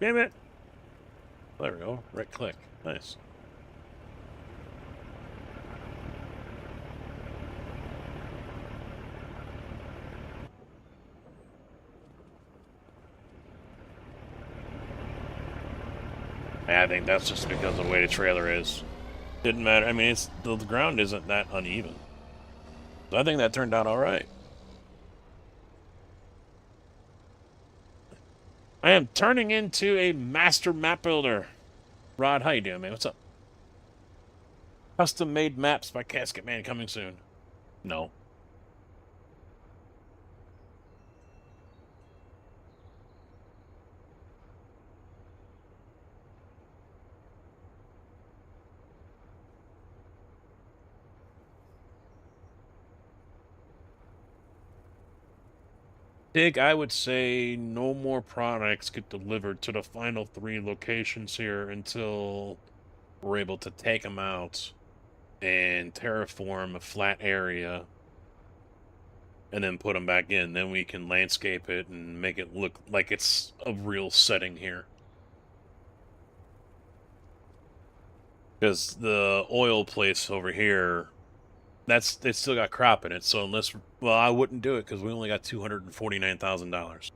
Damn it! There we go. Right click. Nice. I think that's just because of the way the trailer is. Didn't matter. I mean, it's the ground isn't that uneven. So I think that turned out all right. I am turning into a master map builder. Rod, how you doing, man? What's up? Custom-made maps by Casket Man coming soon. No. Dig, I would say no more products get delivered to the final 3 locations here until we're able to take them out and terraform a flat area and then put them back in. Then we can landscape it and make it look like it's a real setting here. Because the oil place over here, it's still got crop in it. So well, I wouldn't do it because we only got $249,000.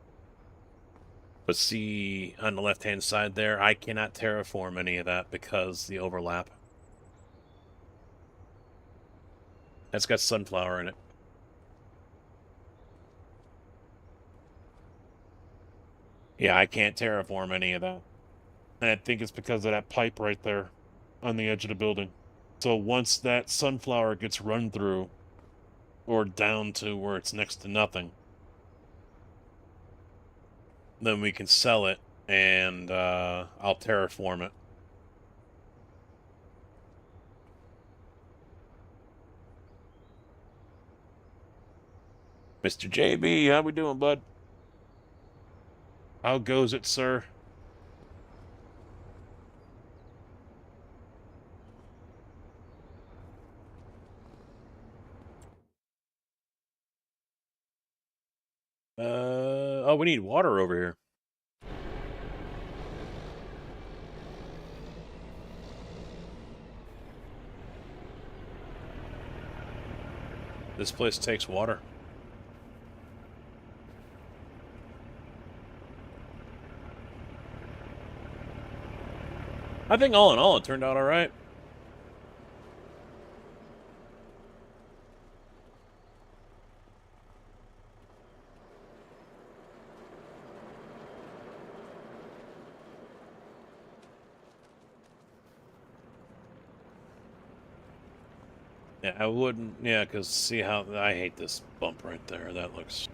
But see, on the left-hand side there, I cannot terraform any of that because the overlap. That's got sunflower in it. Yeah, I can't terraform any of that. And I think it's because of that pipe right there on the edge of the building. So once that sunflower gets run through, or down to where it's next to nothing, then we can sell it, and I'll terraform it. Mr. JB, how we doing, bud? How goes it, sir? Oh, we need water over here. This place takes water. I think all in all, it turned out all right. Yeah, I wouldn't. Yeah, because see how I hate this bump right there. That looks.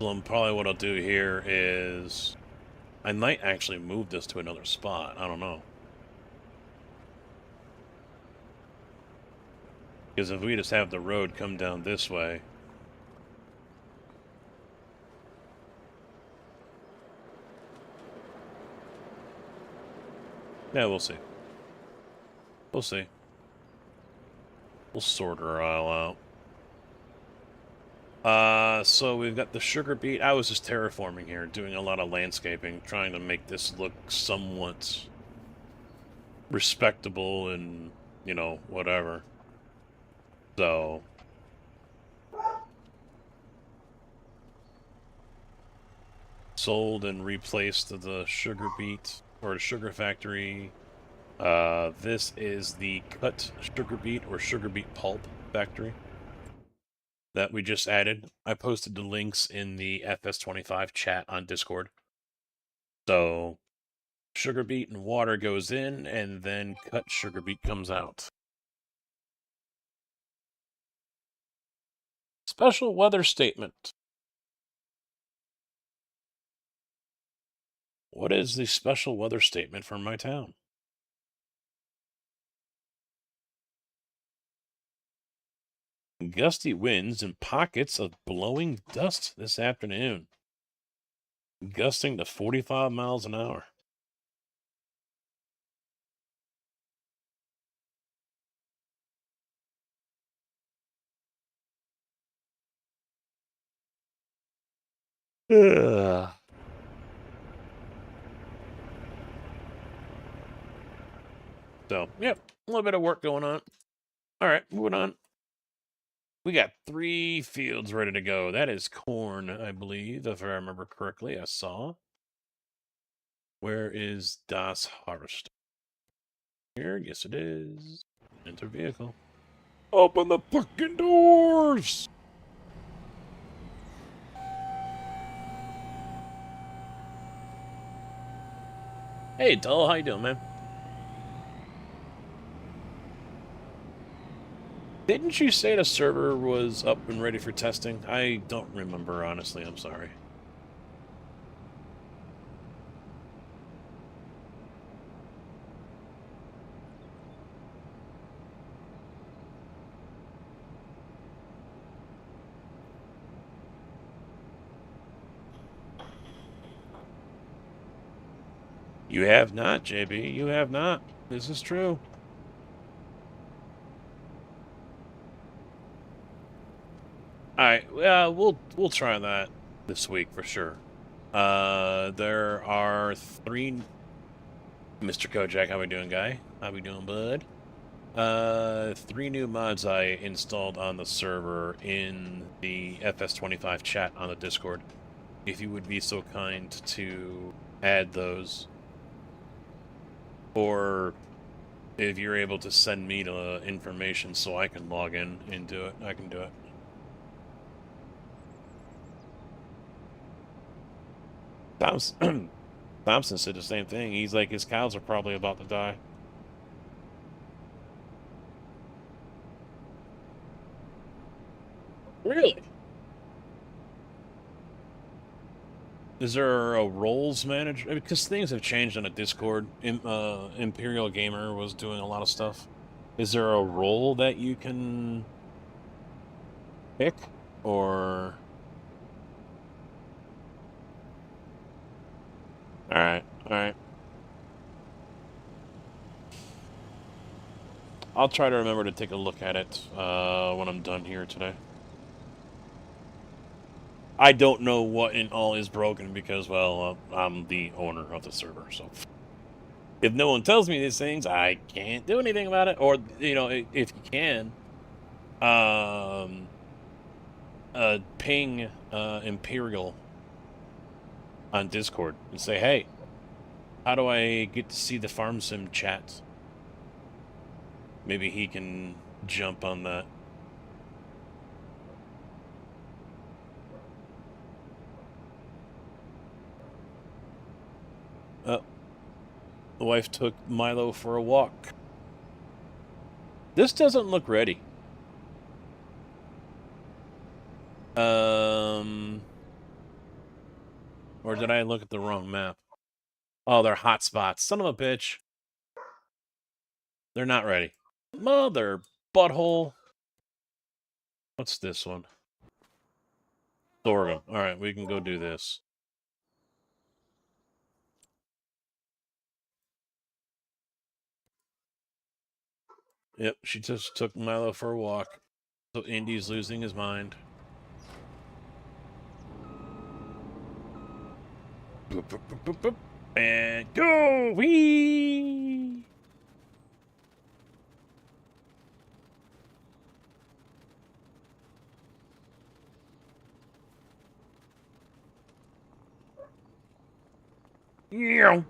Well, probably what I'll do here is I might actually move this to another spot. I don't know. Because if we just have the road come down this way. Yeah, we'll see. We'll see. We'll sort her all out. So we've got the sugar beet. I was just terraforming here, doing a lot of landscaping, trying to make this look somewhat respectable and, you know, whatever. So sold and replaced the sugar beet or sugar factory. This is the cut sugar beet or sugar beet pulp factory that we just added. I posted the links in the FS25 chat on Discord. So sugar beet and water goes in, and then cut sugar beet comes out. Special weather statement. What is the special weather statement for my town? Gusty winds and pockets of blowing dust this afternoon. Gusting to 45 miles an hour. Ugh. So, yep, a little bit of work going on. All right, moving on. We got 3 fields ready to go. That is corn, I believe, if I remember correctly. I saw. Where is Das Harvest? Here, yes it is. Enter vehicle. Open the fucking doors! Hey, Tull, how you doing, man? Didn't you say the server was up and ready for testing? I don't remember, honestly. I'm sorry. You have not, JB. You have not. This is true. All right, we'll try that this week for sure. There are 3. Mr. Kojak, how we doing, guy? How we doing, bud? 3 new mods I installed on the server in the FS25 chat on the Discord. If you would be so kind to add those, or if you're able to send me the information so I can log in and do it, I can do it. Thompson said the same thing. He's like, his cows are probably about to die. Really? Is there a roles manager? Because things have changed on the Discord. Imperial Gamer was doing a lot of stuff. Is there a role that you can pick? Or... Alright, alright. I'll try to remember to take a look at it when I'm done here today. I don't know what in all is broken because, well, I'm the owner of the server, so... If no one tells me these things, I can't do anything about it. Or, you know, if you can, ping Imperial on Discord and say, hey, how do I get to see the Farm Sim chat? Maybe he can jump on that. The wife took Milo for a walk. This doesn't look ready. Or did I look at the wrong map? Oh, they're hotspots. Son of a bitch. They're not ready. Mother butthole. What's this one? Sorghum. Alright, we can go do this. Yep, she just took Milo for a walk. So Indy's losing his mind. Boop, boop, boop, boop, boop. And go! Whee! Yeah.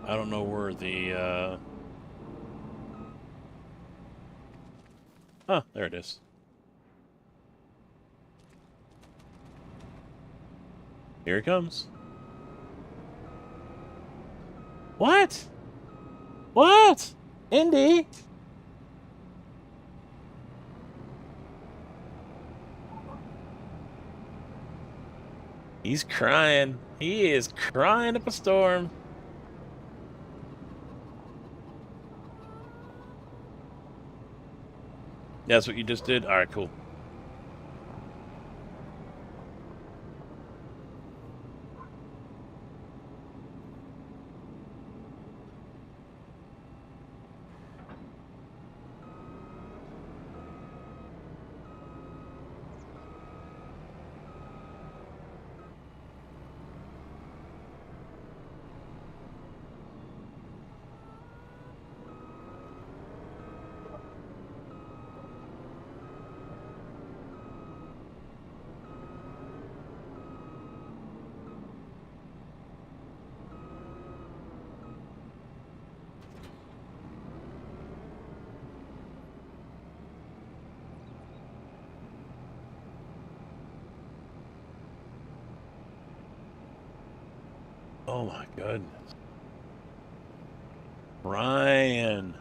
I don't know where the, Oh, there it is. Here it comes. What? What? Indy? He's crying. He is crying up a storm. That's what you just did? Alright, cool. Oh my goodness. Ryan.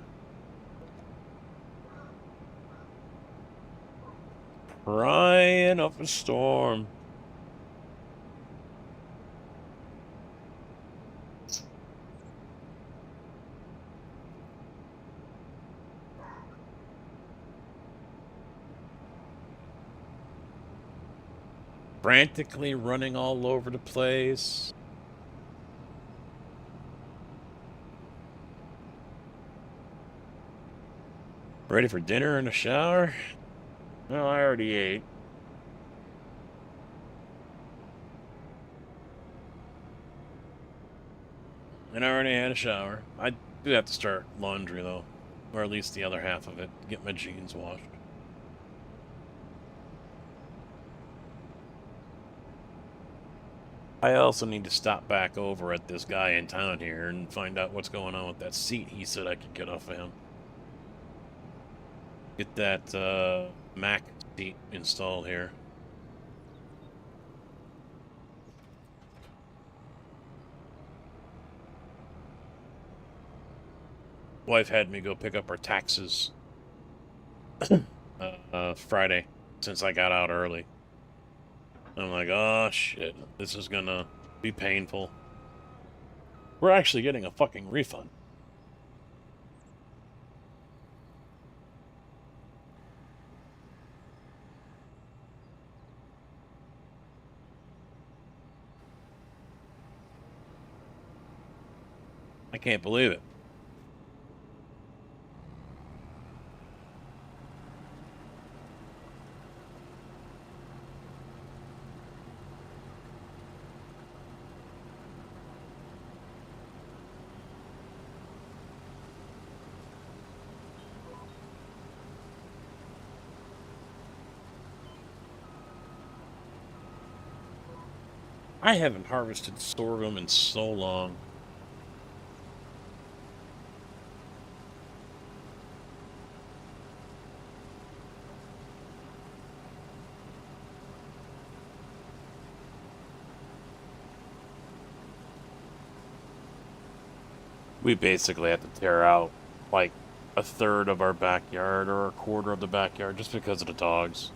Ryan up a storm. Frantically running all over the place. Ready for dinner and a shower? Well, I already ate. And I already had a shower. I do have to start laundry, though. Or at least the other half of it. Get my jeans washed. I also need to stop back over at this guy in town here and find out what's going on with that seat he said I could get off of him. Get that Mac seat installed here. Wife had me go pick up our taxes Friday since I got out early. I'm like, oh shit, this is gonna be painful. We're actually getting a fucking refund. I can't believe it. I haven't harvested sorghum in so long. We basically have to tear out like a third of our backyard or a quarter of the backyard just because of the dogs.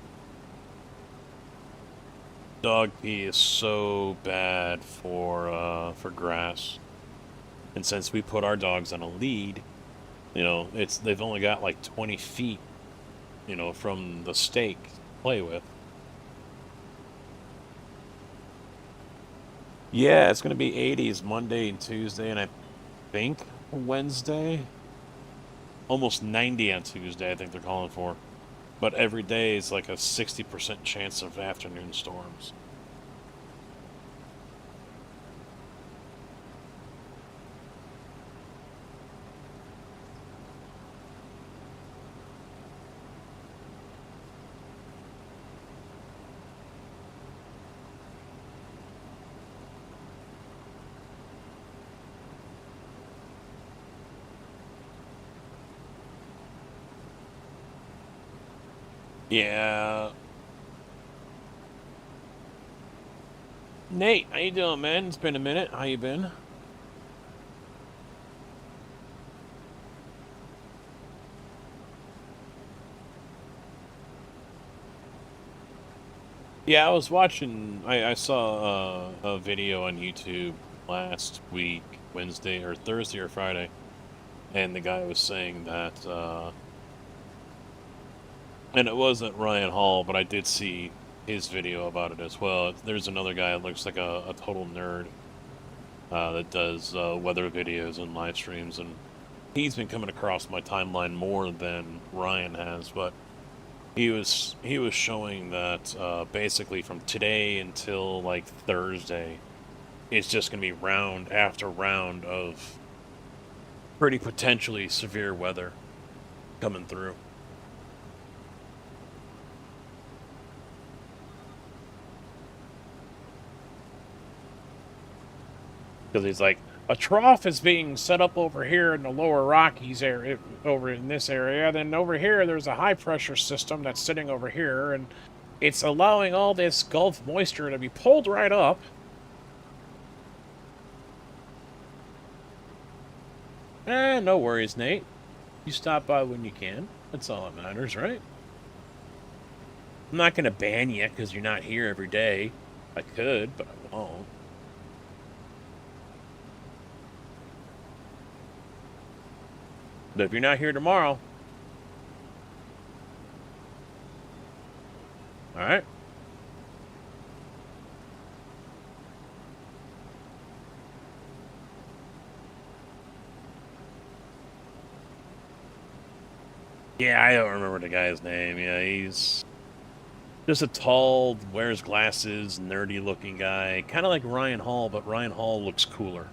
Dog pee is so bad for grass. And since we put our dogs on a lead, you know, they've only got like 20 feet, you know, from the stake to play with. Yeah, it's going to be 80s Monday and Tuesday, and I think Wednesday. Almost 90 on Tuesday, I think they're calling for. But every day is like a 60% chance of afternoon storms. Yeah. Nate, how you doing, man? It's been a minute. How you been? Yeah, I was watching. I saw a video on YouTube last week, Wednesday or Thursday or Friday, and the guy was saying that, and it wasn't Ryan Hall, but I did see his video about it as well. There's another guy that looks like a total nerd that does weather videos and live streams, and he's been coming across my timeline more than Ryan has, but he was showing that basically from today until like Thursday, it's just going to be round after round of pretty potentially severe weather coming through. Because he's like, a trough is being set up over here in the lower Rockies area, over in this area. Then over here, there's a high pressure system that's sitting over here, and it's allowing all this Gulf moisture to be pulled right up. No worries, Nate. You stop by when you can. That's all that matters, right? I'm not going to ban you because you're not here every day. I could, but I won't. But if you're not here tomorrow, all right? Yeah, I don't remember the guy's name. Yeah, he's just a tall, wears glasses, nerdy-looking guy. Kind of like Ryan Hall, but Ryan Hall looks cooler.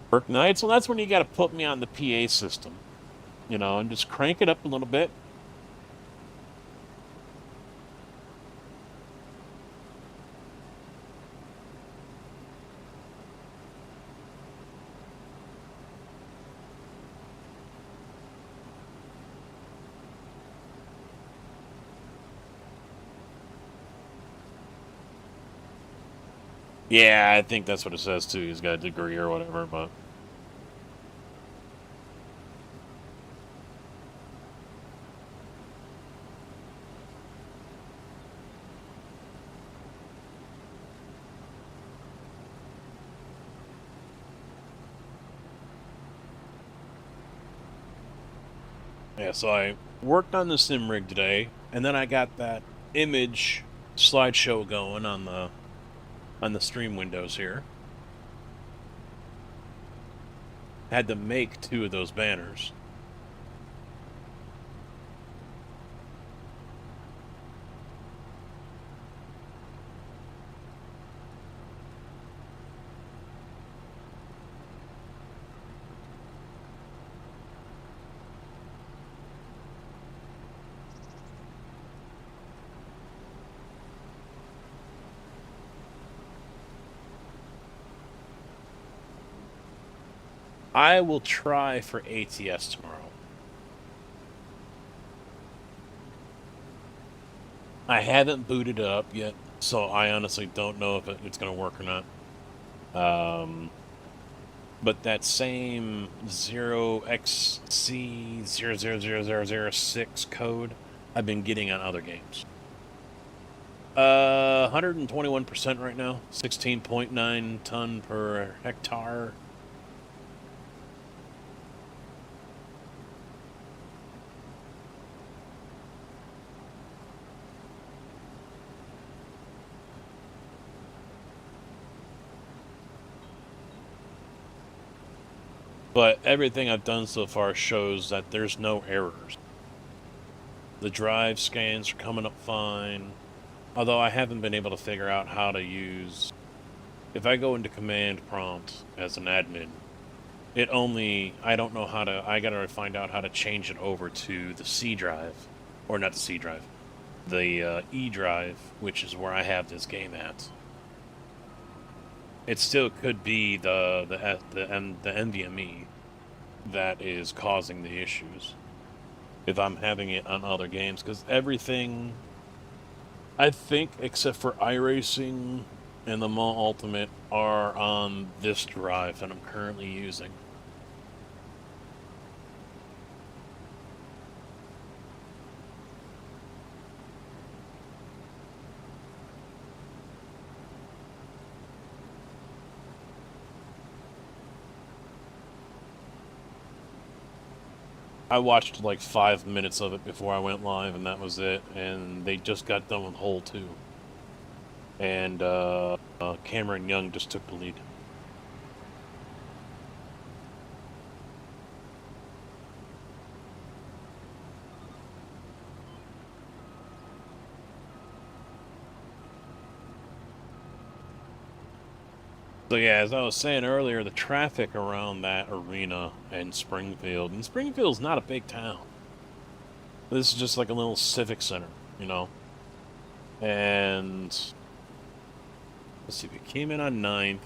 Work nights? Well, that's when you got to put me on the PA system, you know, and just crank it up a little bit. Yeah, I think that's what it says too. He's got a degree or whatever, but yeah. So I worked on the sim rig today, and then I got that image slideshow going on the stream windows here. Had to make 2 of those banners. I will try for ATS tomorrow. I haven't booted it up yet, so I honestly don't know if it's going to work or not. But that same 0xC000006 code I've been getting on other games. 121% right now, 16.9 ton per hectare. But everything I've done so far shows that there's no errors. The drive scans are coming up fine. Although I haven't been able to figure out how to use... If I go into command prompt as an admin, it only... I don't know how to... I gotta find out how to change it over to the C drive. Or not the C drive. The E drive, which is where I have this game at. It still could be the NVMe that is causing the issues if I'm having it on other games, because everything, I think, except for iRacing and the Mall Ultimate, are on this drive that I'm currently using. I watched like 5 minutes of it before I went live, and that was it. And they just got done with Hole 2. And Cameron Young just took the lead. So yeah, as I was saying earlier, the traffic around that arena and Springfield's not a big town. This is just like a little civic center, you know? And let's see, we came in on 9th.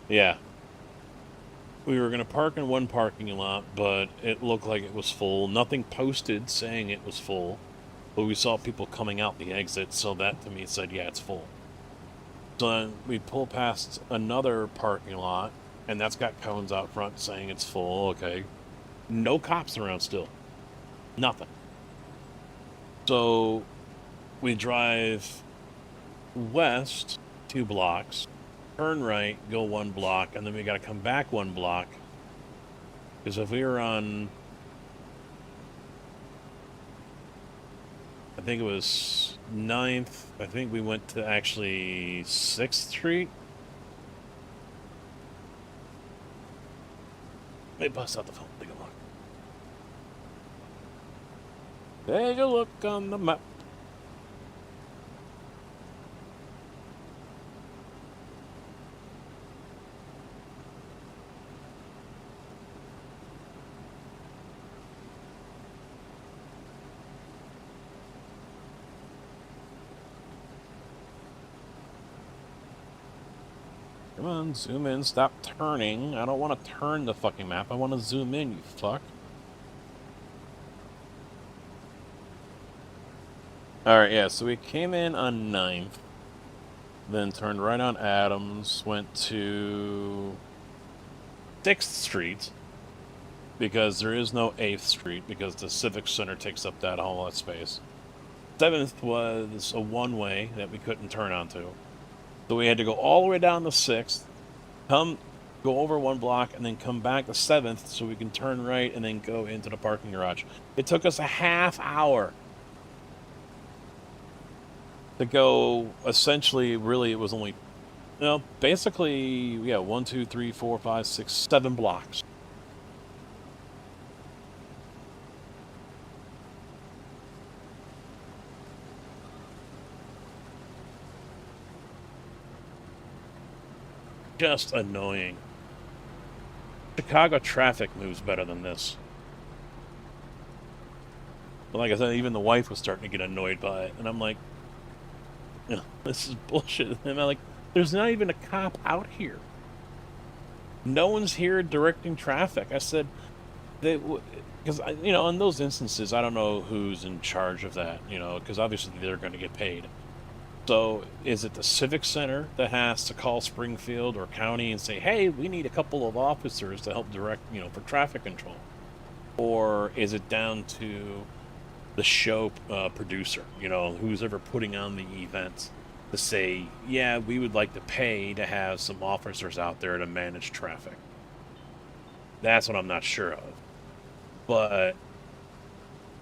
Yeah. we were going to park in one parking lot, but it looked like it was full. Nothing posted saying it was full, but we saw people coming out the exit, so that to me said, yeah, it's full. So then we pull past another parking lot, and that's got cones out front saying it's full. Okay. No cops around still. Nothing. So we drive west 2 blocks, turn right, go 1 block, and then we got to come back 1 block. Because if we were on, I think it was 9th, I think we went to actually 6th Street. Let me bust out the phone, take a look. Take a look on the map. Come on, zoom in, stop turning. I don't want to turn the fucking map. I want to zoom in, you fuck. Alright, yeah, so we came in on 9th, then turned right on Adams, went to 6th Street, because there is no 8th Street, because the Civic Center takes up that whole lot of space. 7th was a one-way that we couldn't turn onto. So we had to go all the way down to 6th, go over 1 block, and then come back to 7th so we can turn right and then go into the parking garage. It took us a half hour to go, essentially, really, it was only, basically, yeah, 1, 2, 3, 4, 5, 6, 7 blocks. Just annoying. Chicago traffic moves better than this. But like I said, even the wife was starting to get annoyed by it, and I'm like, this is bullshit. And I'm like, there's not even a cop out here. No one's here directing traffic. I said, because, in those instances, I don't know who's in charge of that, because obviously they're going to get paid. So is it the Civic Center that has to call Springfield or county and say, hey, we need a couple of officers to help direct, for traffic control? Or is it down to the show producer, who's ever putting on the event, to say, yeah, we would like to pay to have some officers out there to manage traffic? That's what I'm not sure of. But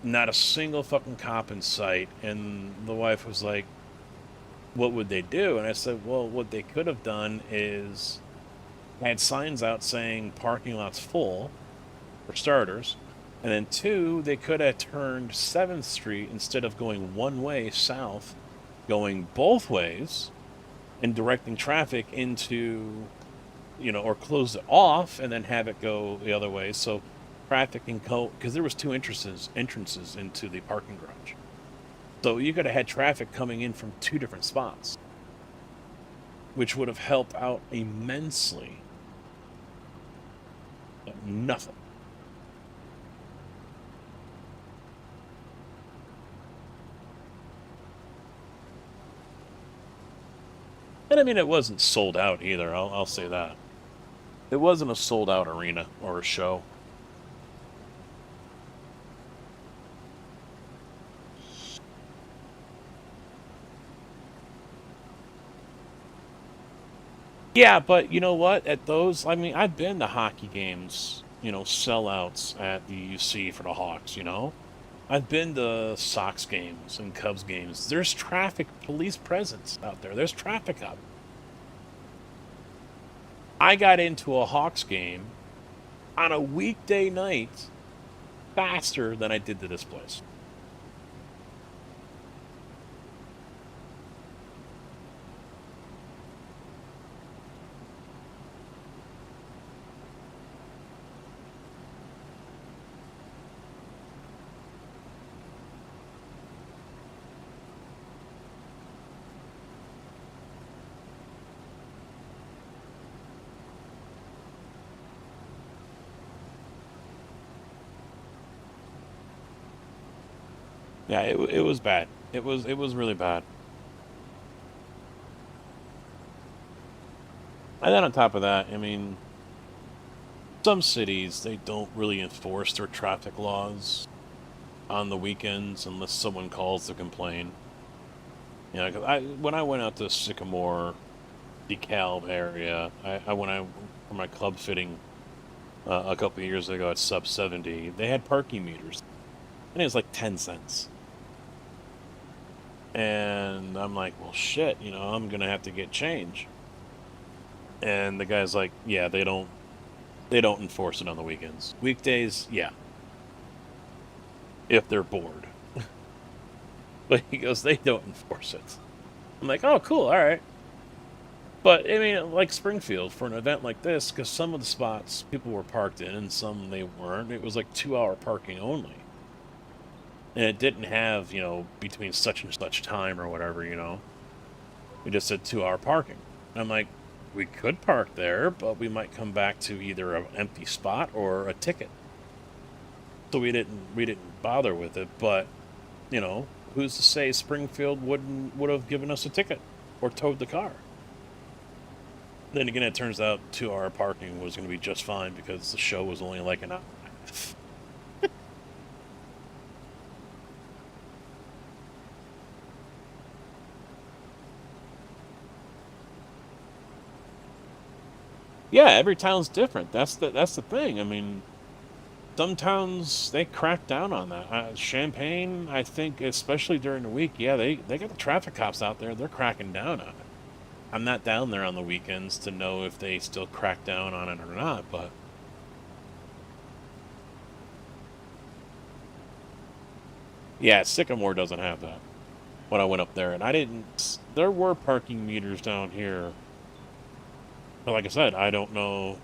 not a single fucking cop in sight. And the wife was like, what would they do? And I said, well, what they could have done is had signs out saying parking lot's full, for starters. And then 2, they could have turned 7th Street instead of going one way south, going both ways and directing traffic into, or close it off and then have it go the other way. So traffic can go, because there was 2 entrances into the parking garage. So you could have had traffic coming in from 2 different spots, which would have helped out immensely. But nothing. And I mean, it wasn't sold out either, I'll say that. It wasn't a sold out arena or a show. Yeah, but you know what? At those, I've been to hockey games, sellouts at the UC for the Hawks, I've been to Sox games and Cubs games. There's traffic, police presence out there. There's traffic out. I got into a Hawks game on a weekday night faster than I did to this place. Yeah, it was bad. It was really bad. And then on top of that, I mean, some cities they don't really enforce their traffic laws on the weekends unless someone calls to complain. You know, 'cause when I went out to Sycamore, DeKalb area, when I for my club fitting a couple of years ago at Sub 70, they had parking meters, and it was like 10 cents. And I'm like, well, shit, you know, I'm gonna have to get change. And the guy's like, yeah, they don't enforce it on the weekends. Weekdays, yeah, if they're bored. But he goes, they don't enforce it. I'm like, oh, cool, all right. But I mean, like Springfield for an event like this, because some of the spots people were parked in and some they weren't. It was like 2 hour parking only, and it didn't have between such and such time or whatever. It just said 2 hour parking. I'm like, we could park there, but we might come back to either an empty spot or a ticket. So we didn't bother with it. But who's to say Springfield would have given us a ticket or towed the car? Then again, it turns out 2 hour parking was going to be just fine because the show was only like an hour and a half. Yeah, every town's different. That's the thing. I mean, some towns they crack down on that. Champaign, I think, especially during the week, yeah, they got the traffic cops out there. They're cracking down on it. I'm not down there on the weekends to know if they still crack down on it or not, but yeah, Sycamore doesn't have that. When I went up there, and I didn't. There were parking meters down here, but like I said, I don't know.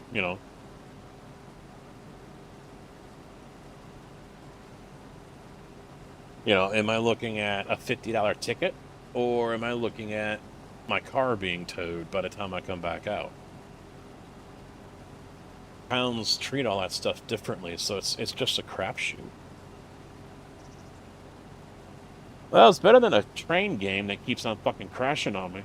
Am I looking at a $50 ticket, or am I looking at my car being towed by the time I come back out? Towns treat all that stuff differently, so it's just a crapshoot. Well, it's better than a train game that keeps on fucking crashing on me.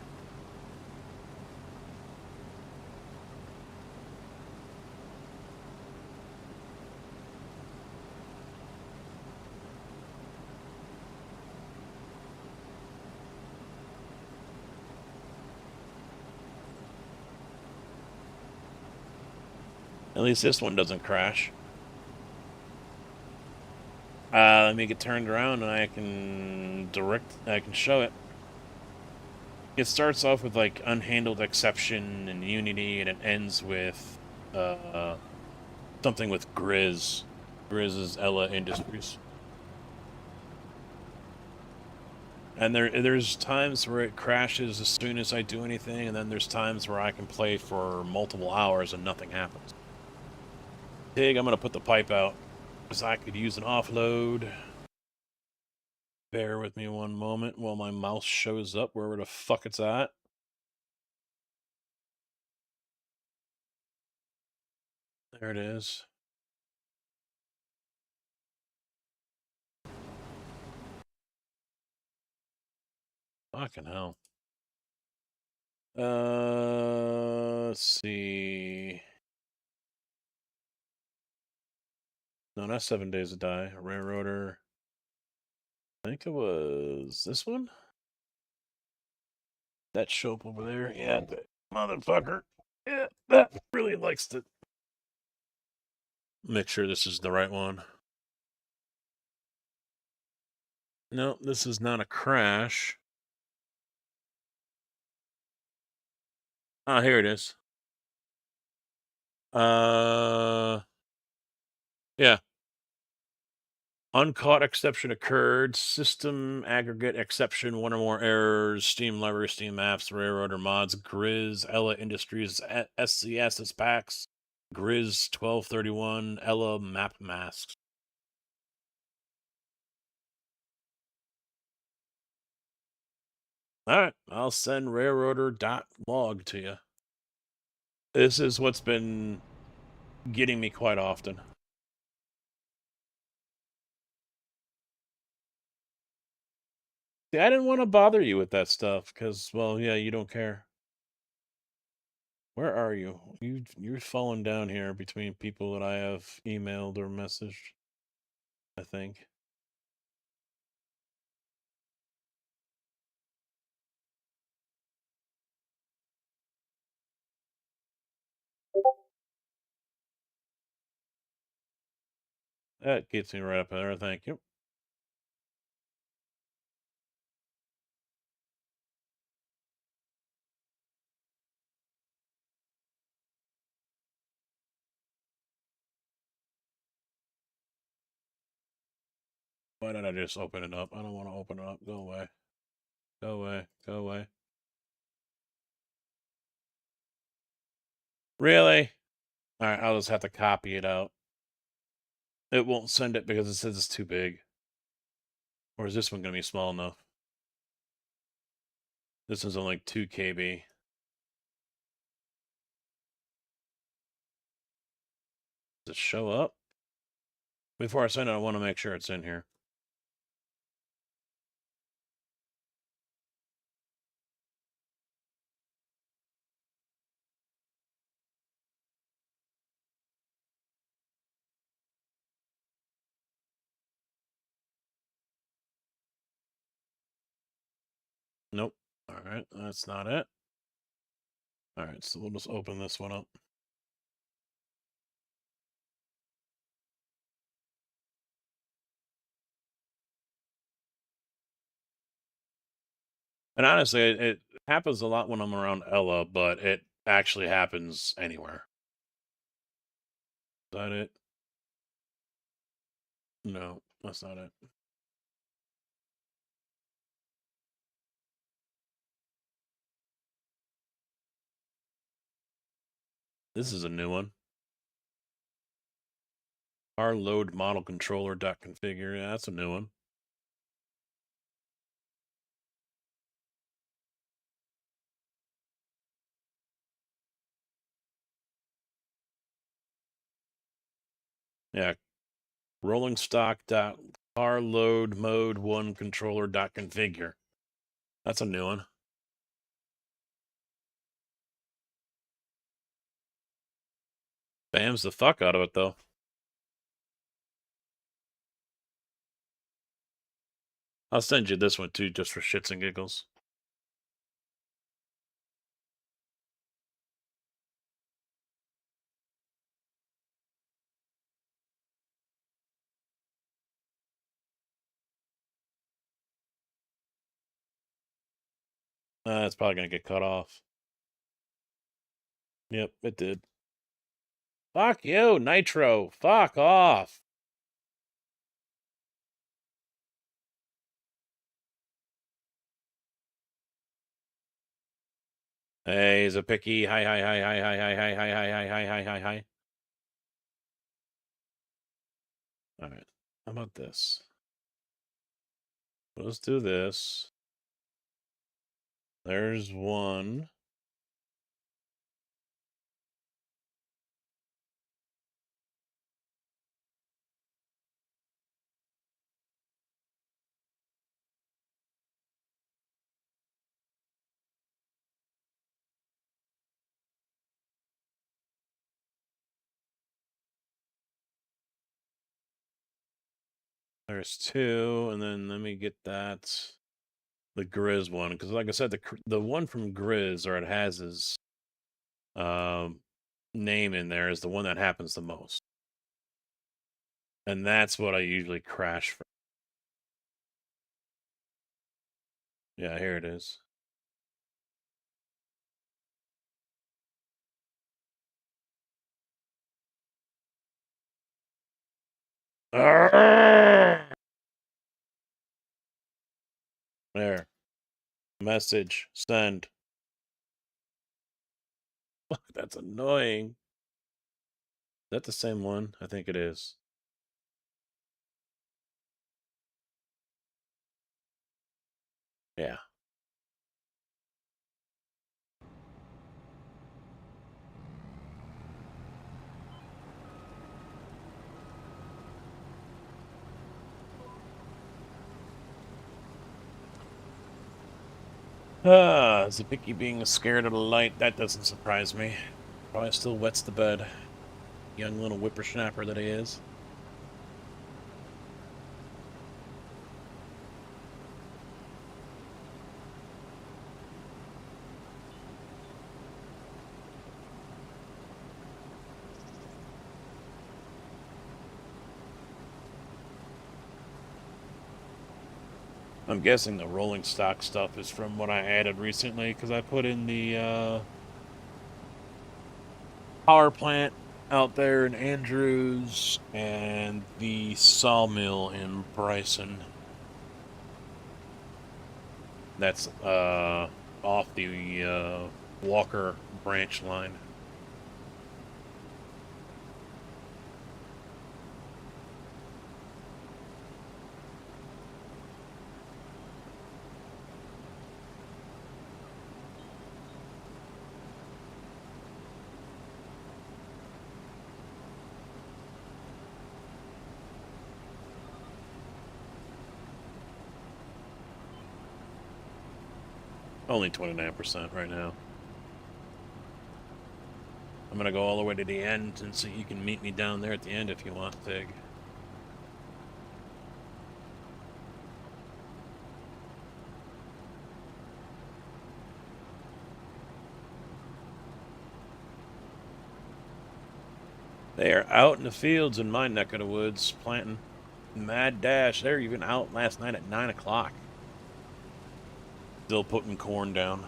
At least this one doesn't crash. Let me get turned around and I can show it. It starts off with like unhandled exception and unity, and it ends with something with Grizz. Grizz is Ella Industries. And there's times where it crashes as soon as I do anything, and then there's times where I can play for multiple hours and nothing happens. Pig, I'm gonna put the pipe out because I could use an offload. Bear with me one moment while my mouse shows up wherever the fuck it's at. There it is. Fucking hell. Let's see. No, not 7 Days to Die. Railroader. I think it was this one. That show up over there. Yeah, that motherfucker. Yeah, that really likes to. Make sure this is the right one. No, this is not a crash. Ah, here it is. Yeah. Uncaught exception occurred. System aggregate exception. One or more errors. Steam library, Steam apps, railroader mods, Grizz, Ella Industries, SCS is packs, Grizz 1231, Ella map masks. All right, I'll send railroader.log to you. This is what's been getting me quite often. See, I didn't want to bother you with that stuff because, well, yeah, you don't care. Where are you? You're falling down here between people that I have emailed or messaged, I think. That gets me right up there, thank you. Why did I just open it up? I don't want to open it up. Go away. Go away. Go away. Really? Alright, I'll just have to copy it out. It won't send it because it says it's too big. Or is this one going to be small enough? This one's only 2 KB. Does it show up? Before I send it, I want to make sure it's in here. Nope. Alright, that's not it. Alright, so we'll just open this one up. And honestly, it happens a lot when I'm around Ella, but it actually happens anywhere. Is that it? No, that's not it. This is a new one. Our load model controller .configure. Yeah, that's a new one. Yeah, rolling stock car load mode 1 controller .configure. That's a new one. Spams the fuck out of it though. I'll send you this one too, just for shits and giggles. It's probably gonna get cut off. Yep, it did. Fuck you, Nitro. Fuck off. Hey, is a picky. Hi, hi, hi, hi, hi, hi, hi, hi, hi, hi, hi, hi, hi. All right. How about this? Let's do this. There's one. There's two, and then let me get that. The Grizz one, because like I said, the one from Grizz, or it has his name in there, is the one that happens the most. And that's what I usually crash from. Yeah, here it is. There. Message. Send. Fuck, that's annoying. Is that the same one? I think it is. Yeah. Zabiki being scared of the light, that doesn't surprise me. Probably still wets the bed. Young little whippersnapper that he is. I'm guessing the rolling stock stuff is from what I added recently, because I put in the power plant out there in Andrews and the sawmill in Bryson. That's off the Walker branch line. Only 29% right now. I'm gonna go all the way to the end, and so you can meet me down there at the end if you want, Tig. They are out in the fields in my neck of the woods, planting. Mad dash. They're even out last night at 9 o'clock. Still putting corn down.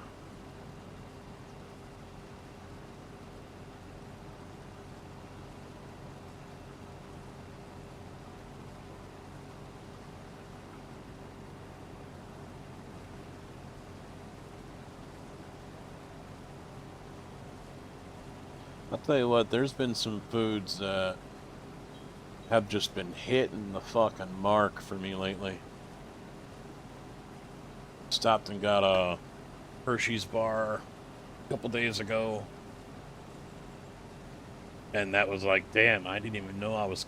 I'll tell you what, there's been some foods that have just been hitting the fucking mark for me lately. Stopped and got a Hershey's bar a couple days ago. And that was like, damn, I didn't even know I was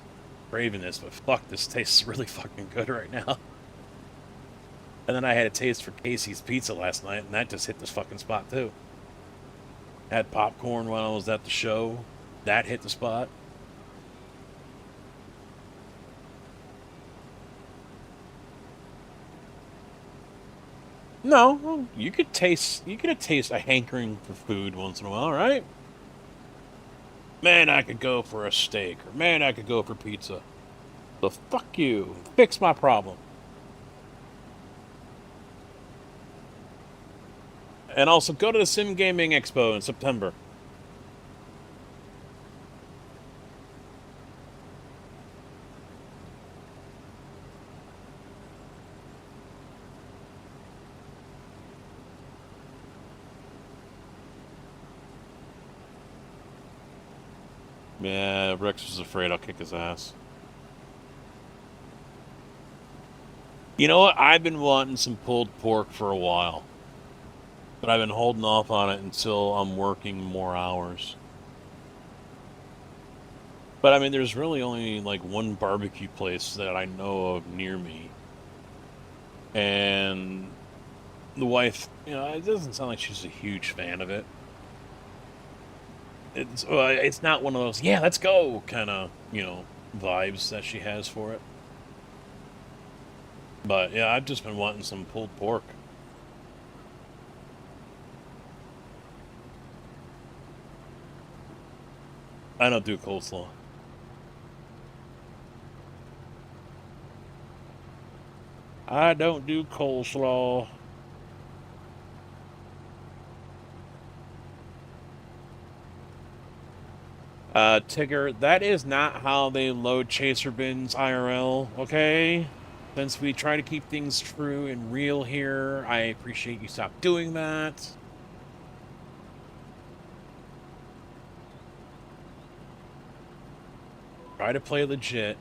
craving this, but fuck, this tastes really fucking good right now. And then I had a taste for Casey's Pizza last night, and that just hit this fucking spot too. Had popcorn while I was at the show. That hit the spot. No, you could taste a hankering for food once in a while, right? Man, I could go for a steak, or man, I could go for pizza. So fuck you. Fix my problem. And also go to the Sim Gaming Expo in September. Yeah, Rex was afraid I'll kick his ass. You know what? I've been wanting some pulled pork for a while. But I've been holding off on it until I'm working more hours. But I mean, there's really only like one barbecue place that I know of near me. And the wife, it doesn't sound like she's a huge fan of it. It's not one of those, yeah, let's go kind of, vibes that she has for it. But yeah, I've just been wanting some pulled pork. I don't do coleslaw. I don't do coleslaw. Tigger, that is not how they load chaser bins IRL, okay? Since we try to keep things true and real here, I appreciate you stop doing that. Try to play legit.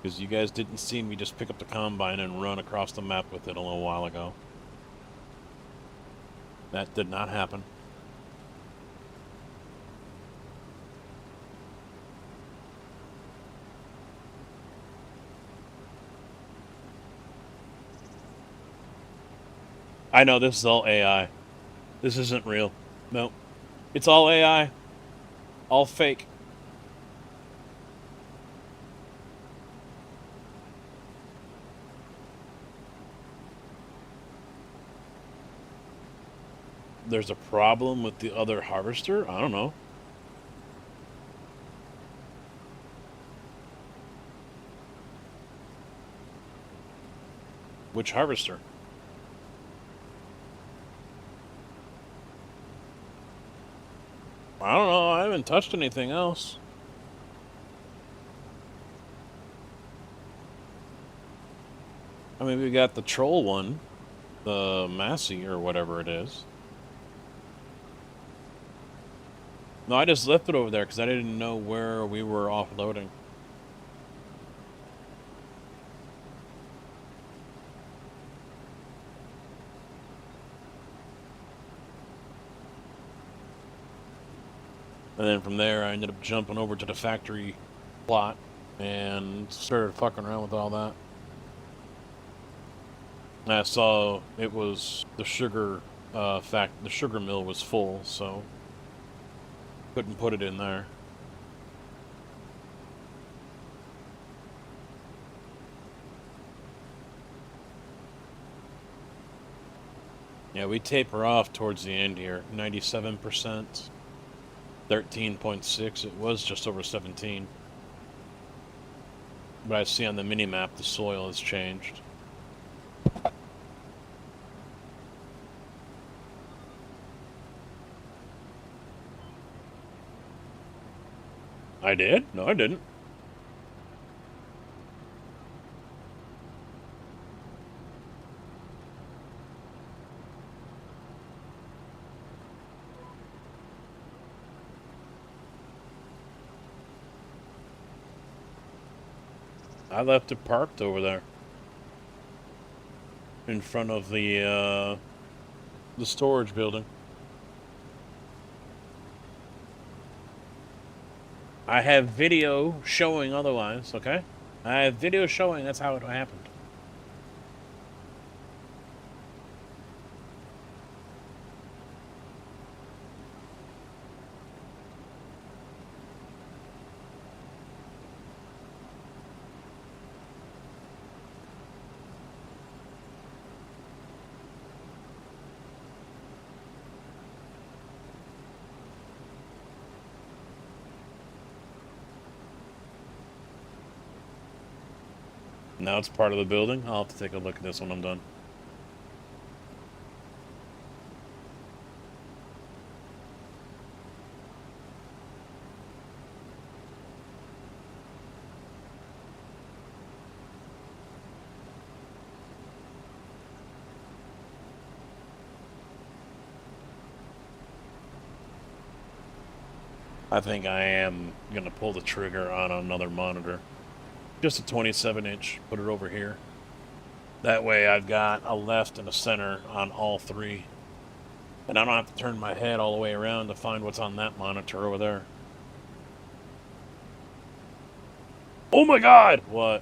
Because you guys didn't see me just pick up the combine and run across the map with it a little while ago. That did not happen. I know this is all AI. This isn't real. No. It's all AI. All fake. There's a problem with the other harvester? I don't know. Which harvester? I don't know. I haven't touched anything else. I mean, we got the troll one. The Massey or whatever it is. No, I just left it over there because I didn't know where we were offloading. And then from there, I ended up jumping over to the factory plot and started fucking around with all that. And I saw it was the sugar the sugar mill was full, so couldn't put it in there. Yeah, we taper off towards the end here. 97%. 13.6. It was just over 17. But I see on the mini-map the soil has changed. I did? No, I didn't. I left it parked over there. In front of the storage building. I have video showing otherwise, okay? I have video showing that's how it happened. Now it's part of the building. I'll have to take a look at this when I'm done. I think I am going to pull the trigger on another monitor. Just a 27-inch. Put it over here. That way I've got a left and a center on all three. And I don't have to turn my head all the way around to find what's on that monitor over there. Oh my god! What?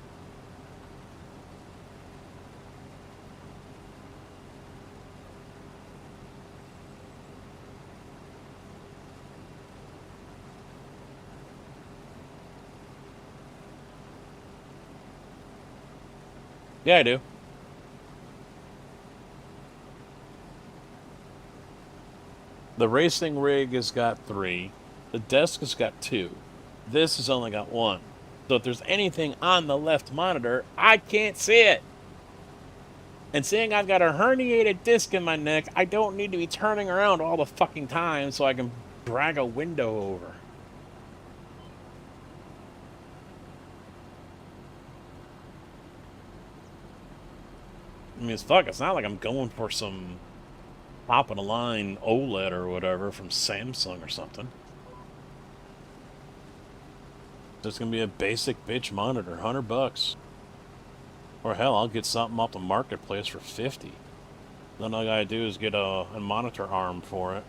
Yeah, I do. The racing rig has got 3. The desk has got 2. This has only got 1. So if there's anything on the left monitor, I can't see it. And seeing I've got a herniated disc in my neck, I don't need to be turning around all the fucking time so I can drag a window over. I mean, it's not like I'm going for some top-of-the-line OLED or whatever from Samsung or something. It's gonna be a basic bitch monitor, $100. Or hell, I'll get something off the marketplace for 50. Then all I gotta do is get a monitor arm for it.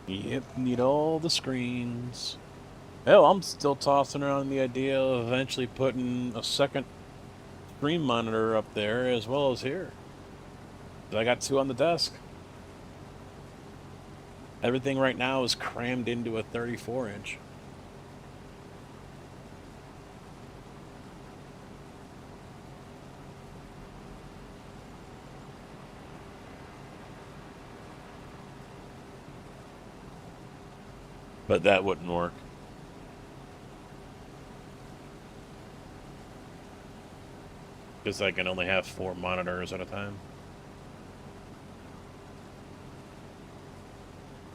Yep, need all the screens. Hell, I'm still tossing around the idea of eventually putting a second screen monitor up there as well as here. I got two on the desk. Everything right now is crammed into a 34-inch. But that wouldn't work. Because I can only have 4 monitors at a time.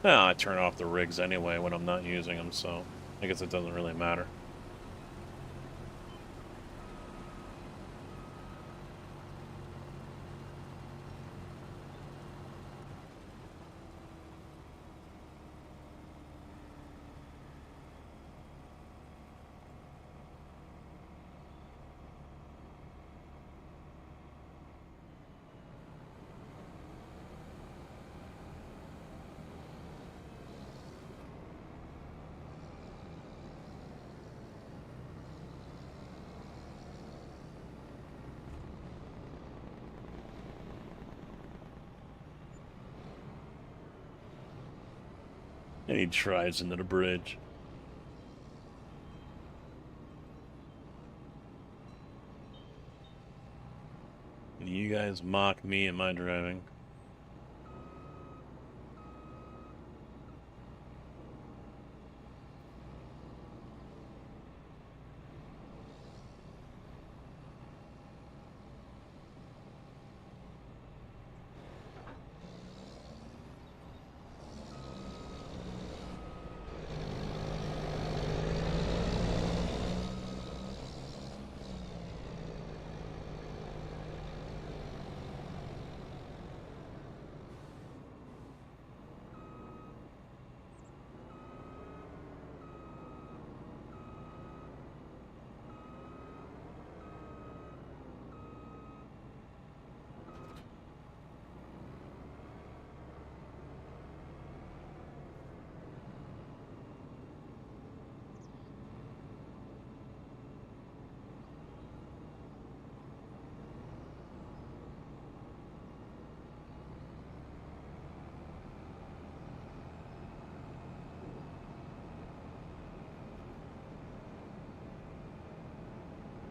No, I turn off the rigs anyway when I'm not using them, so I guess it doesn't really matter. And he drives into the bridge. And you guys mock me in my driving.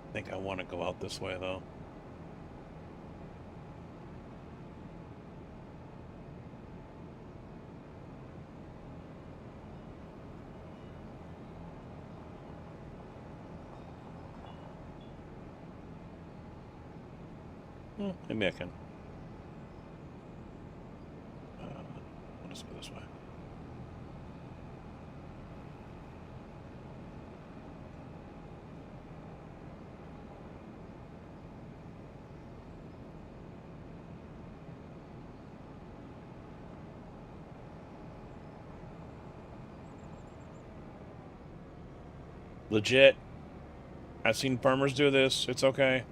I think I want to go out this way, though. Maybe I can. I'll just go this way. Legit. I've seen farmers do this. It's okay.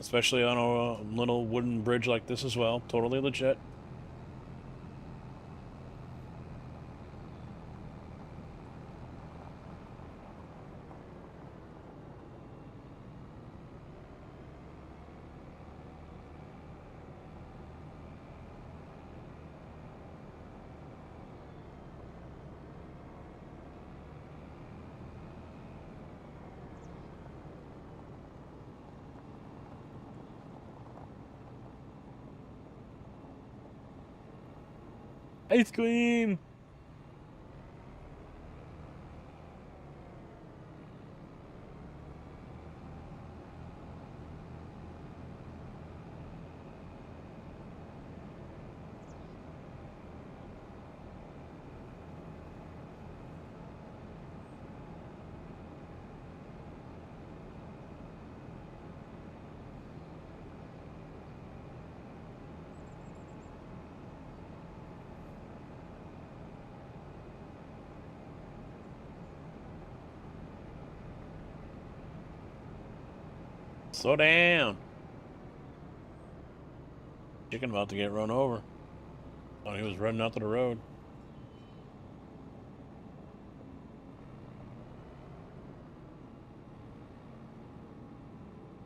Especially on a little wooden bridge like this as well. Totally legit. Ice cream! Slow down. Chicken about to get run over. Oh, he was running out to the road.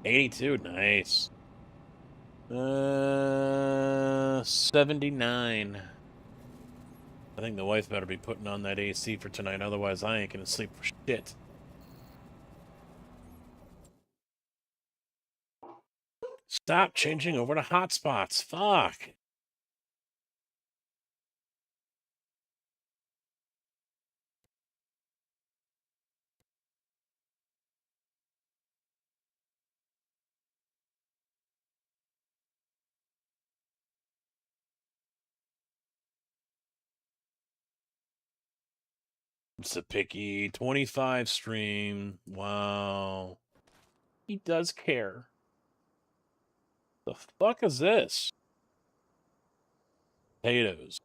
$82, nice. 79. I think the wife better be putting on that AC for tonight, otherwise I ain't gonna sleep for shit. Stop changing over to hotspots. Fuck. It's a picky 25 stream. Wow. He does care. The fuck is this? Potatoes.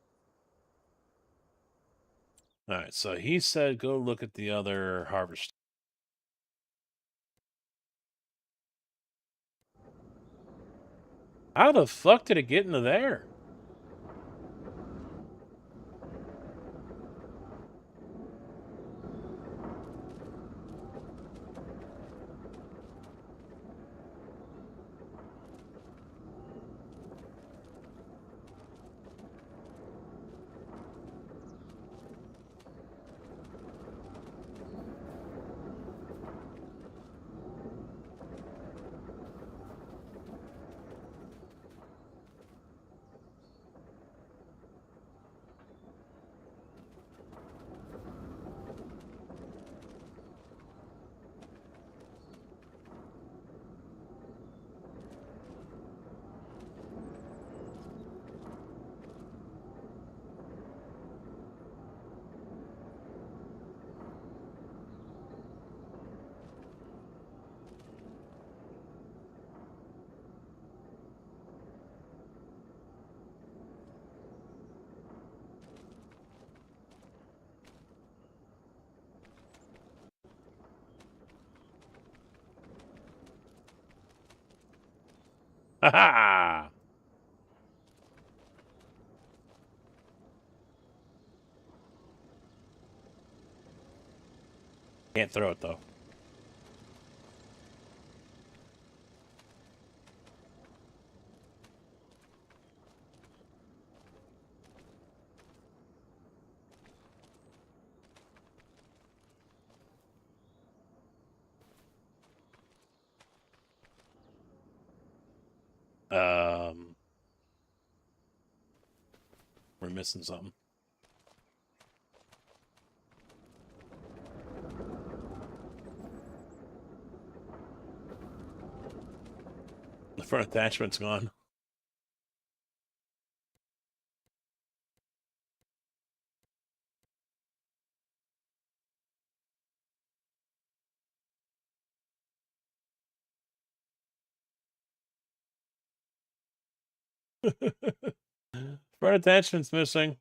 Alright, so he said go look at the other harvest. How the fuck did it get into there? Ha ha! Can't throw it though. We're missing something. The front attachment's gone. Front attachment's missing.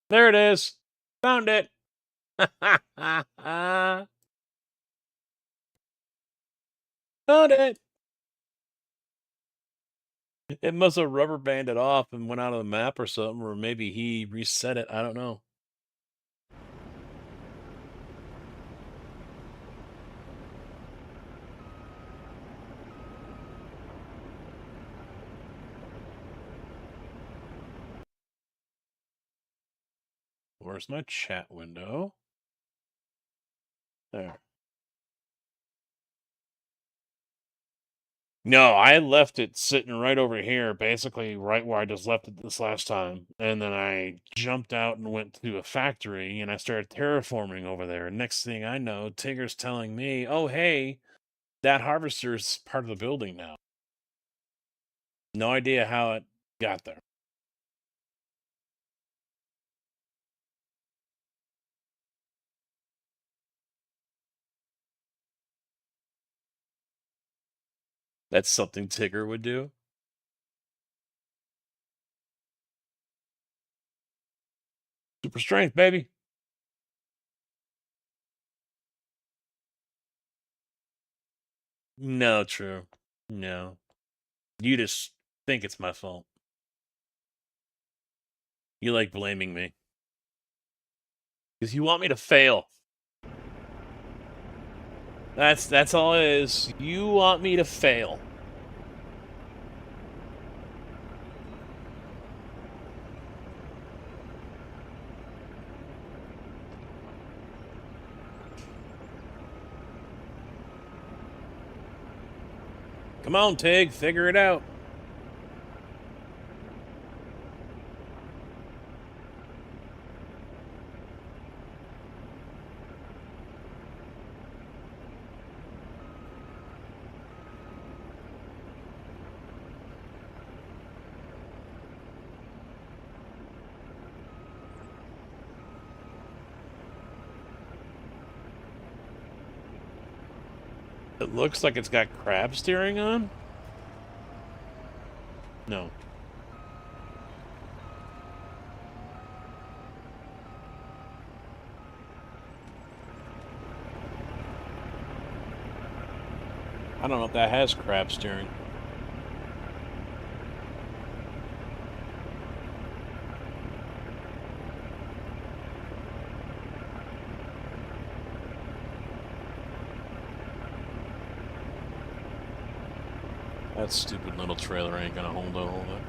There it is. Found it. Found it. It must have rubber banded off and went out of the map or something, or maybe he reset it. I don't know. Where's my chat window? There. No, I left it sitting right over here, basically right where I just left it this last time. And then I jumped out and went to a factory and I started terraforming over there. Next thing I know, Tigger's telling me, oh, hey, that harvester's part of the building now. No idea how it got there. That's something Tigger would do. Super strength, baby. No, true. No. You just think it's my fault. You like blaming me. Because you want me to fail. That's all it is. You want me to fail. Come on, Tig, figure it out. It looks like it's got crab steering on. No. I don't know if that has crab steering. That stupid little trailer ain't gonna hold it.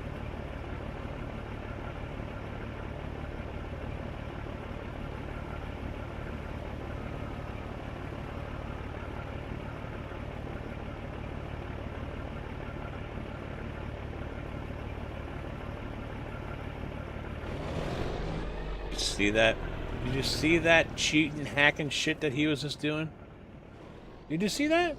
See that? Did you see that cheating, hacking shit that he was just doing? Did you see that?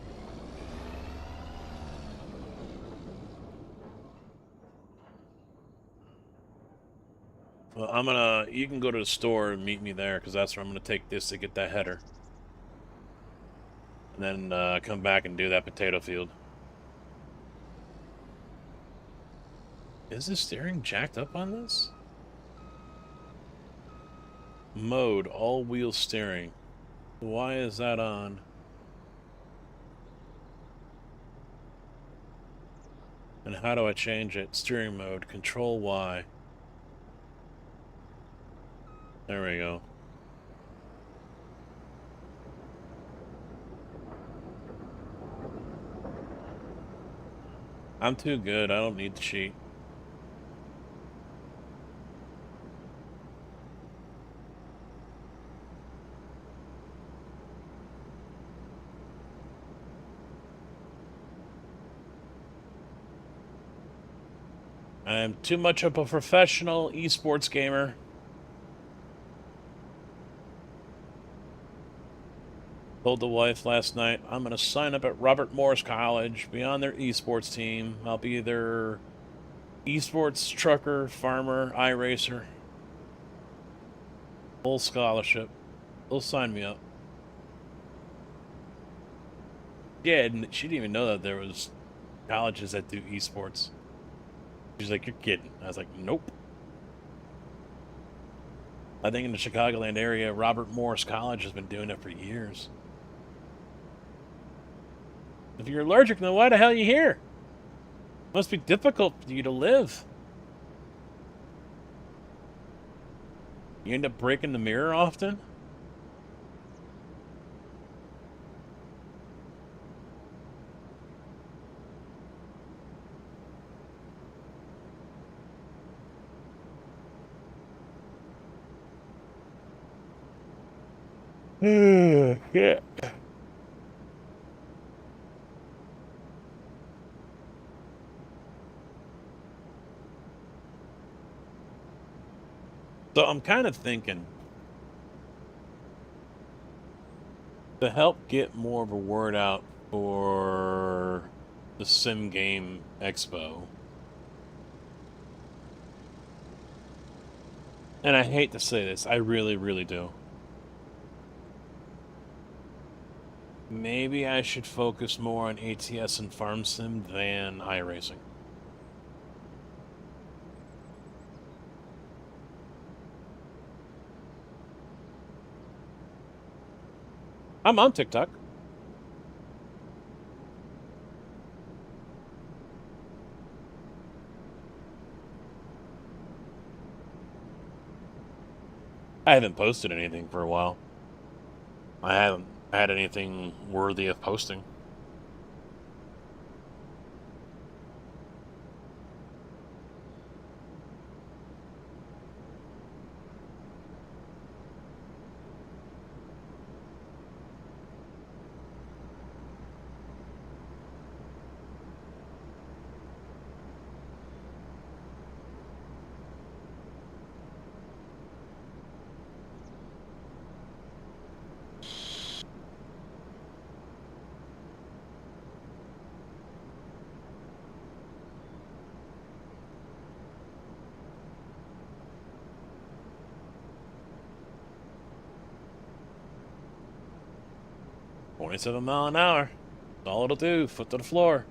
Well, you can go to the store and meet me there, because that's where I'm gonna take this to get that header. And then come back and do that potato field. Is the steering jacked up on this? Mode, all-wheel steering. Why is that on? And how do I change it? Steering mode, Control Y. There we go. I'm too good, I don't need to cheat. I'm too much of a professional esports gamer. Told the wife last night, I'm going to sign up at Robert Morris College, be on their esports team. I'll be their esports trucker, farmer, iRacer. Full scholarship. They'll sign me up. Yeah, and she didn't even know that there was colleges that do esports. She's like, you're kidding. I was like, nope. I think in the Chicagoland area, Robert Morris College has been doing it for years. If you're allergic, then why the hell are you here? It must be difficult for you to live. You end up breaking the mirror often? Yeah. So I'm kind of thinking to help get more of a word out for the Sim Game Expo. And I hate to say this, I really, really do. Maybe I should focus more on ATS and Farm Sim than iRacing. I'm on TikTok. I haven't posted anything for a while. I haven't had anything worthy of posting. $27 an hour. That's all it'll do. Foot to the floor.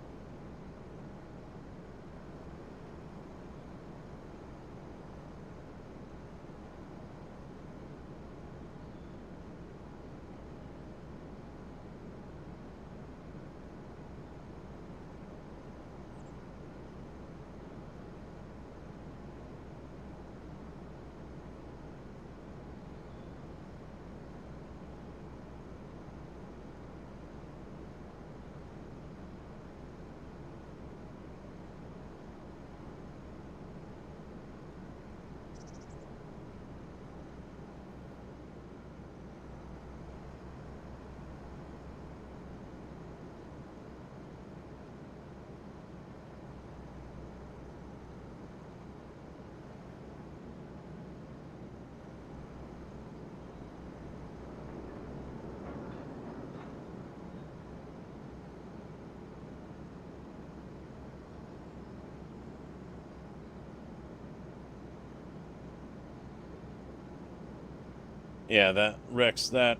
Yeah, that Rex, that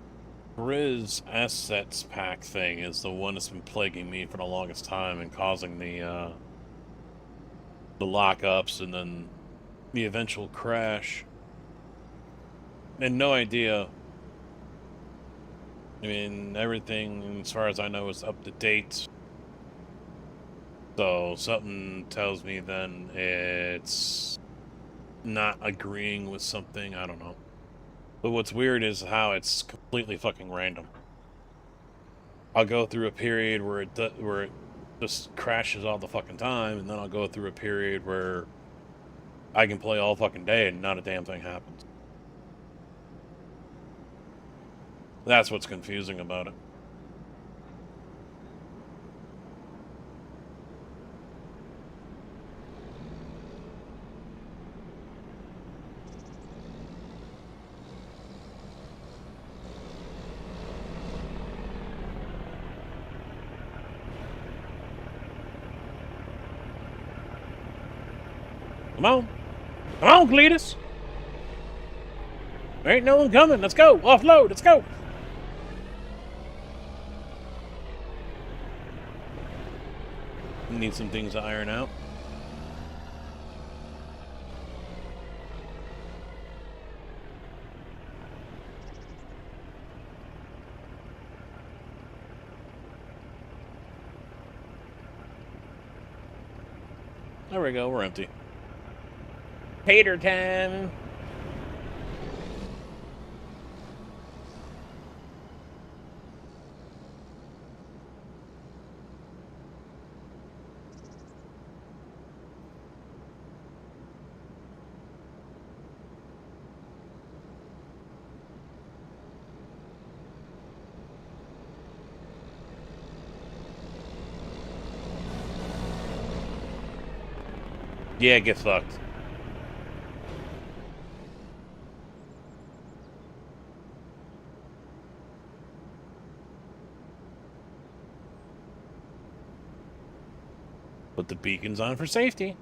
Grizz Assets Pack thing is the one that's been plaguing me for the longest time and causing the lockups and then the eventual crash. And no idea. I mean, everything, as far as I know, is up to date. So something tells me then it's not agreeing with something. I don't know. But what's weird is how it's completely fucking random. I'll go through a period where it just crashes all the fucking time, and then I'll go through a period where I can play all fucking day and not a damn thing happens. That's what's confusing about it. Come on. Come on, Cletus. There ain't no one coming. Let's go. Offload. Let's go. Need some things to iron out. There we go. We're empty. Tater time. Yeah, get fucked. Put the beacons on for safety.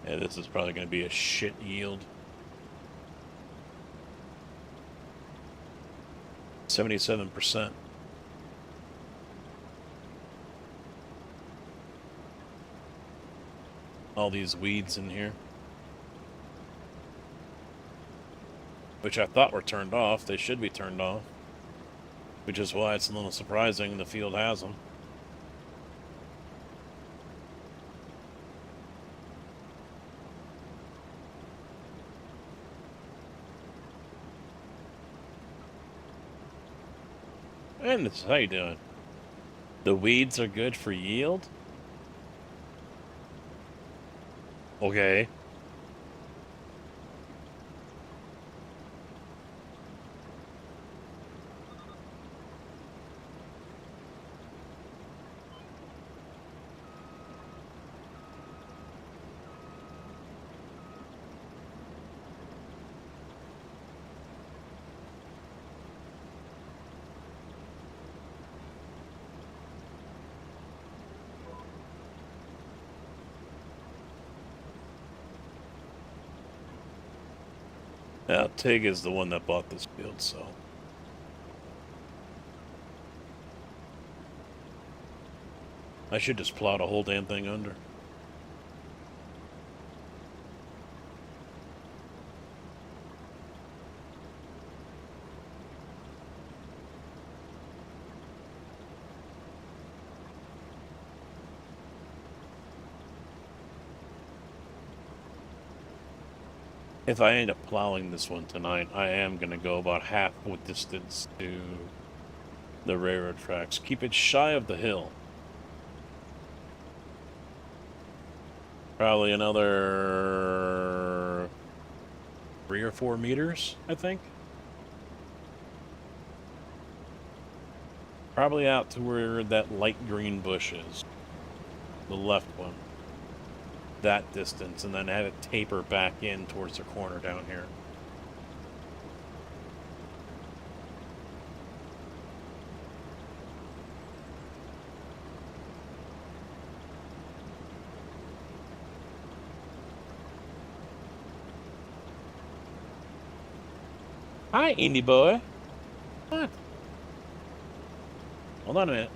Yeah, this is probably going to be a shit yield. 77%. All these weeds in here. Which I thought were turned off. They should be turned off. Which is why it's a little surprising the field has them. And how you doing? The weeds are good for yield? Okay. Now, Tig is the one that bought this field, so... I should just plow the whole damn thing under. If I end up plowing this one tonight, I am going to go about half the distance to the railroad tracks. Keep it shy of the hill. Probably another 3 or 4 meters, I think. Probably out to where that light green bush is. The left one. That distance, and then have it taper back in towards the corner down here. Hi, Indy boy. What? Hold on a minute.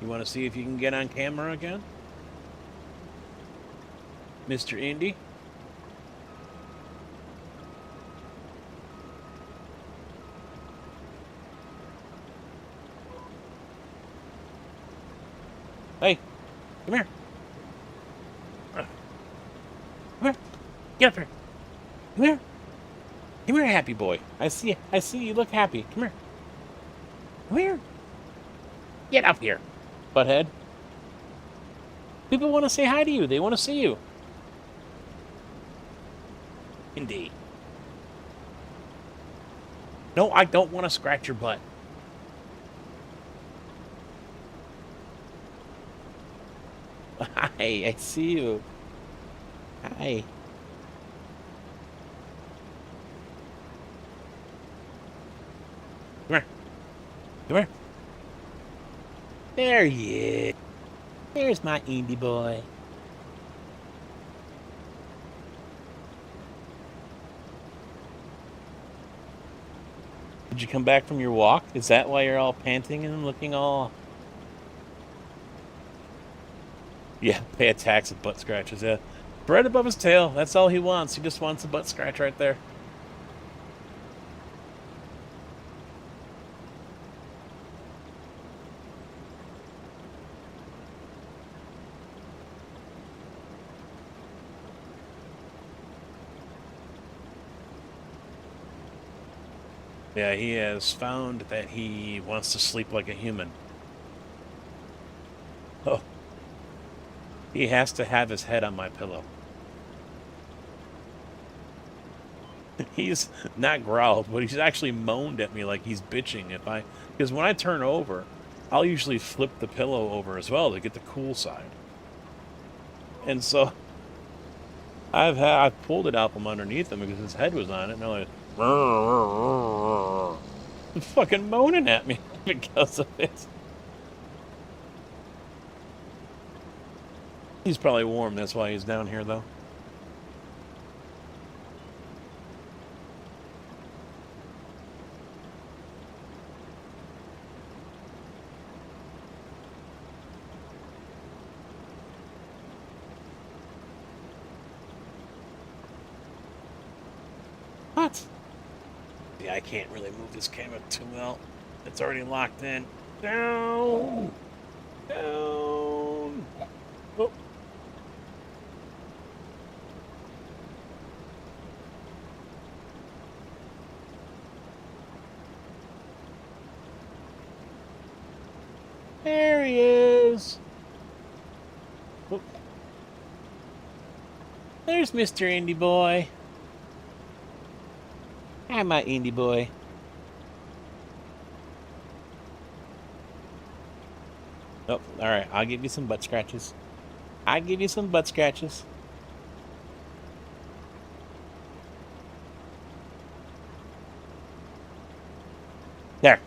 You want to see if you can get on camera again? Mr. Indy? Hey, come here. Come here. Get up here. Come here. Come here, happy boy. I see you look happy. Come here. Come here. Get up here, butthead. People want to say hi to you. They want to see you. Indeed. No, I don't want to scratch your butt. Hi, I see you. Hi. Come here. Come here. There he is. There's my Indy boy. Did you come back from your walk? Is that why you're all panting and looking all... Yeah, pay a tax of butt scratches, yeah. Right above his tail, that's all he wants. He just wants a butt scratch right there. Yeah, he has found that he wants to sleep like a human. Oh. He has to have his head on my pillow. He's not growled, but he's actually moaned at me like he's bitching if I... Because when I turn over, I'll usually flip the pillow over as well to get the cool side. And so... I've pulled it out from underneath him because his head was on it, and I'm like... fucking moaning at me because of it. He's probably warm. That's why he's down here, though. What? Yeah, I can't really move this camera too well. It's already locked in. Down! Down! Oh. There he is! Oh. There's Mr. Indy Boy. Hi, my Indy Boy. Oh, alright, I'll give you some butt scratches. I'll give you some butt scratches. There.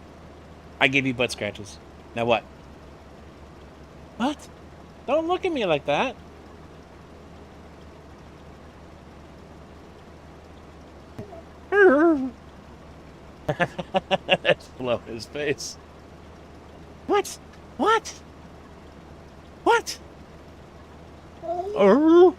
I gave you butt scratches. Now what? What? Don't look at me like that. That's below his face. What? What? What? Oh.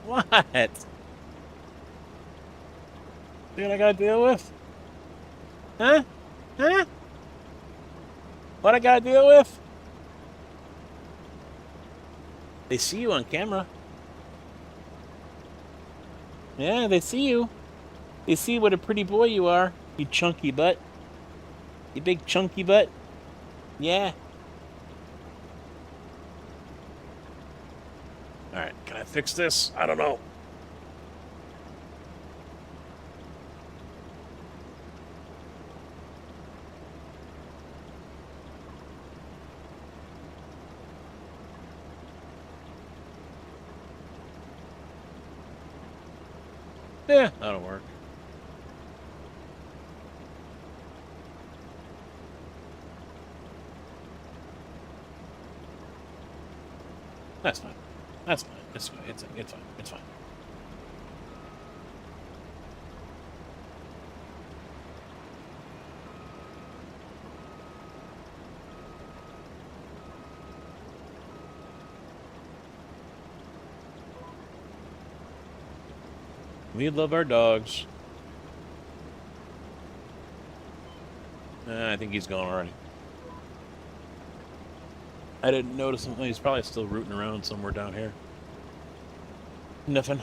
What? See what I gotta deal with? Huh? Huh? What I gotta deal with? They see you on camera. Yeah, they see you. They see what a pretty boy you are, you chunky butt. You big chunky butt. Yeah. Alright, can I fix this? I don't know. Yeah, that'll work. That's fine. That's fine. It's fine. It's fine. It's fine. We love our dogs. I think he's gone already. I didn't notice him. He's probably still rooting around somewhere down here. Nothing.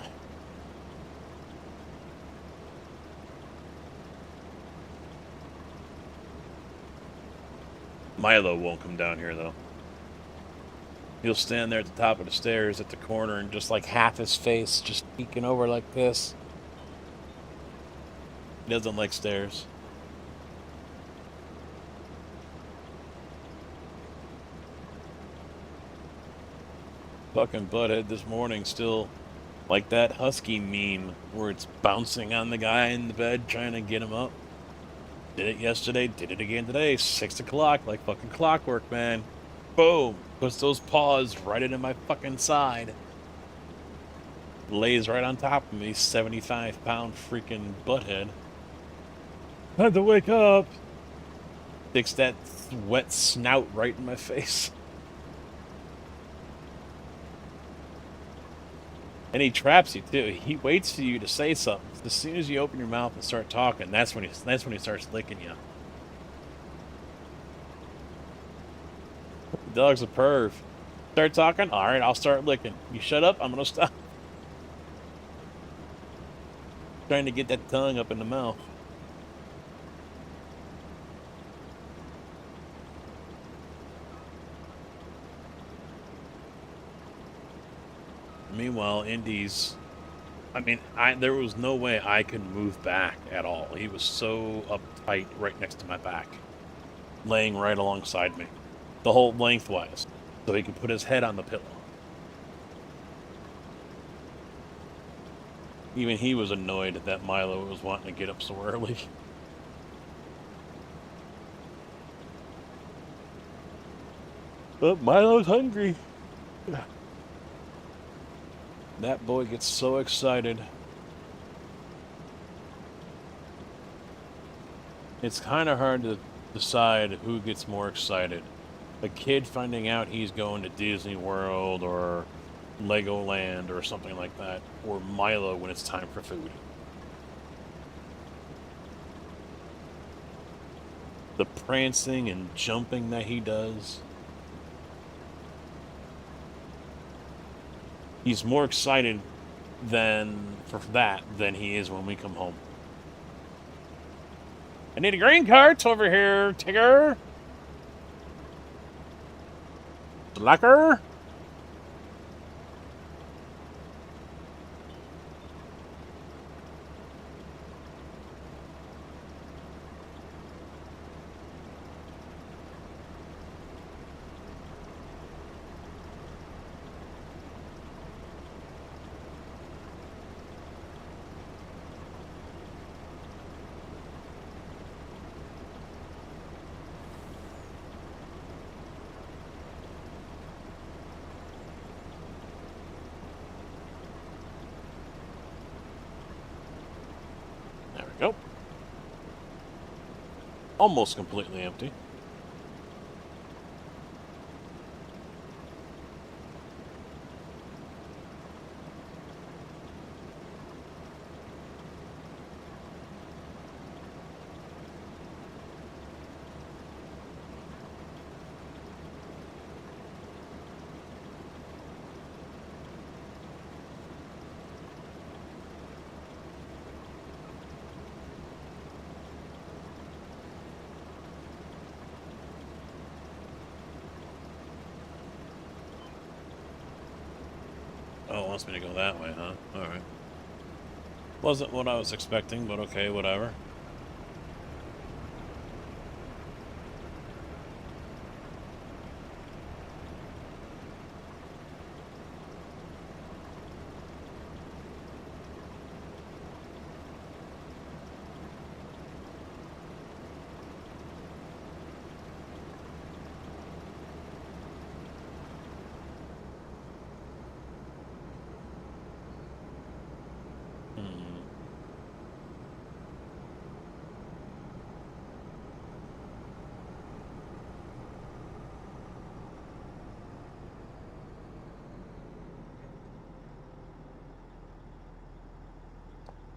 Milo won't come down here, though. He'll stand there at the top of the stairs at the corner and just like half his face just peeking over like this. He doesn't like stairs. Fucking butthead this morning still like that husky meme where it's bouncing on the guy in the bed trying to get him up. Did it yesterday, did it again today. 6 o'clock, like fucking clockwork, man. Boom! Puts those paws right into my fucking side. Lays right on top of me, 75-pound freaking butthead. Had to wake up. Sticks that wet snout right in my face. And he traps you too. He waits for you to say something. As soon as you open your mouth and start talking, that's when he starts licking you. The dog's a perv. Start talking? Alright, I'll start licking. You shut up, I'm gonna stop. Trying to get that tongue up in the mouth. Meanwhile, Indy's... I mean, there was no way I could move back at all. He was so uptight right next to my back. Laying right alongside me. The whole lengthwise. So he could put his head on the pillow. Even he was annoyed that Milo was wanting to get up so early. But Milo's hungry. That boy gets so excited. It's kind of hard to decide who gets more excited. A kid finding out he's going to Disney World or Legoland or something like that, or Milo when it's time for food. The prancing and jumping that he does. He's more excited for that than he is when we come home. I need a green cart over here, Tigger. Slacker. There we go. Almost completely empty. Oh, it wants me to go that way, huh? Alright. Wasn't what I was expecting, but okay, whatever.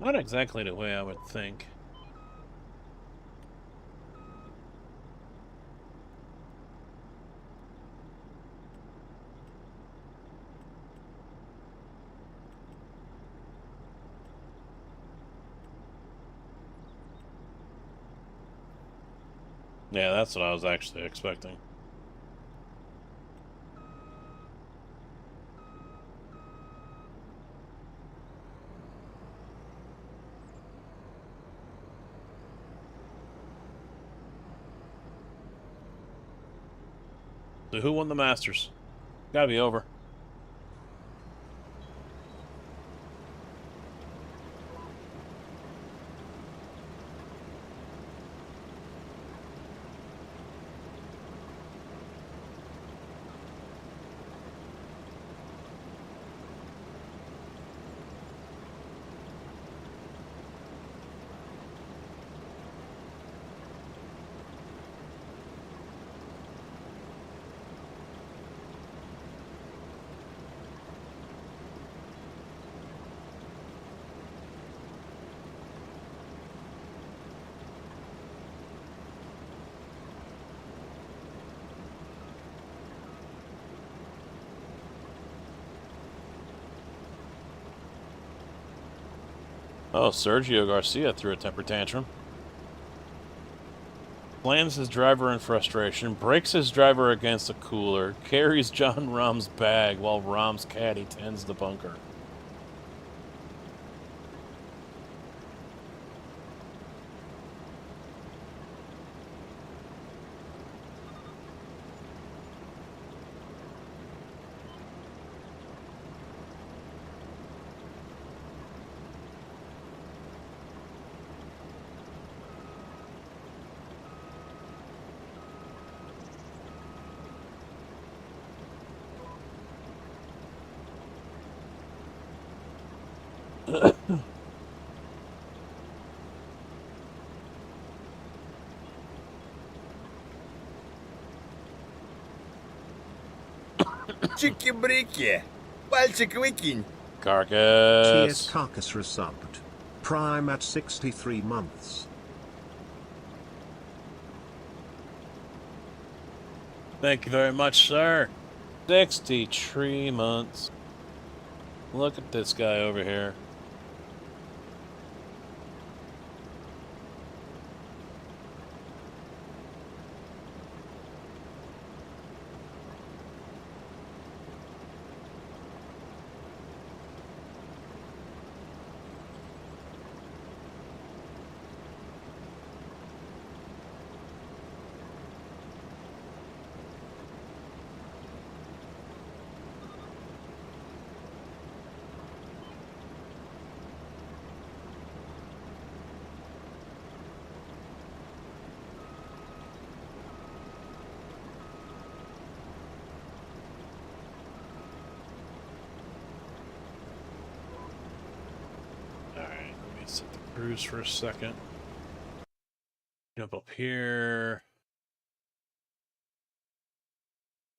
Not exactly the way I would think. Yeah, that's what I was actually expecting. So who won the Masters? Gotta be over. Oh, Sergio Garcia threw a temper tantrum. Slams his driver in frustration, breaks his driver against a cooler, carries John Rahm's bag while Rahm's caddy tends the bunker. Чики-брики. Пальчик выкинь. TS Carcass. Carcass resubbed. Prime at 63 months. Thank you very much, sir. 63 months. Look at this guy over here. Alright, let me set the cruise for a second. Jump up here.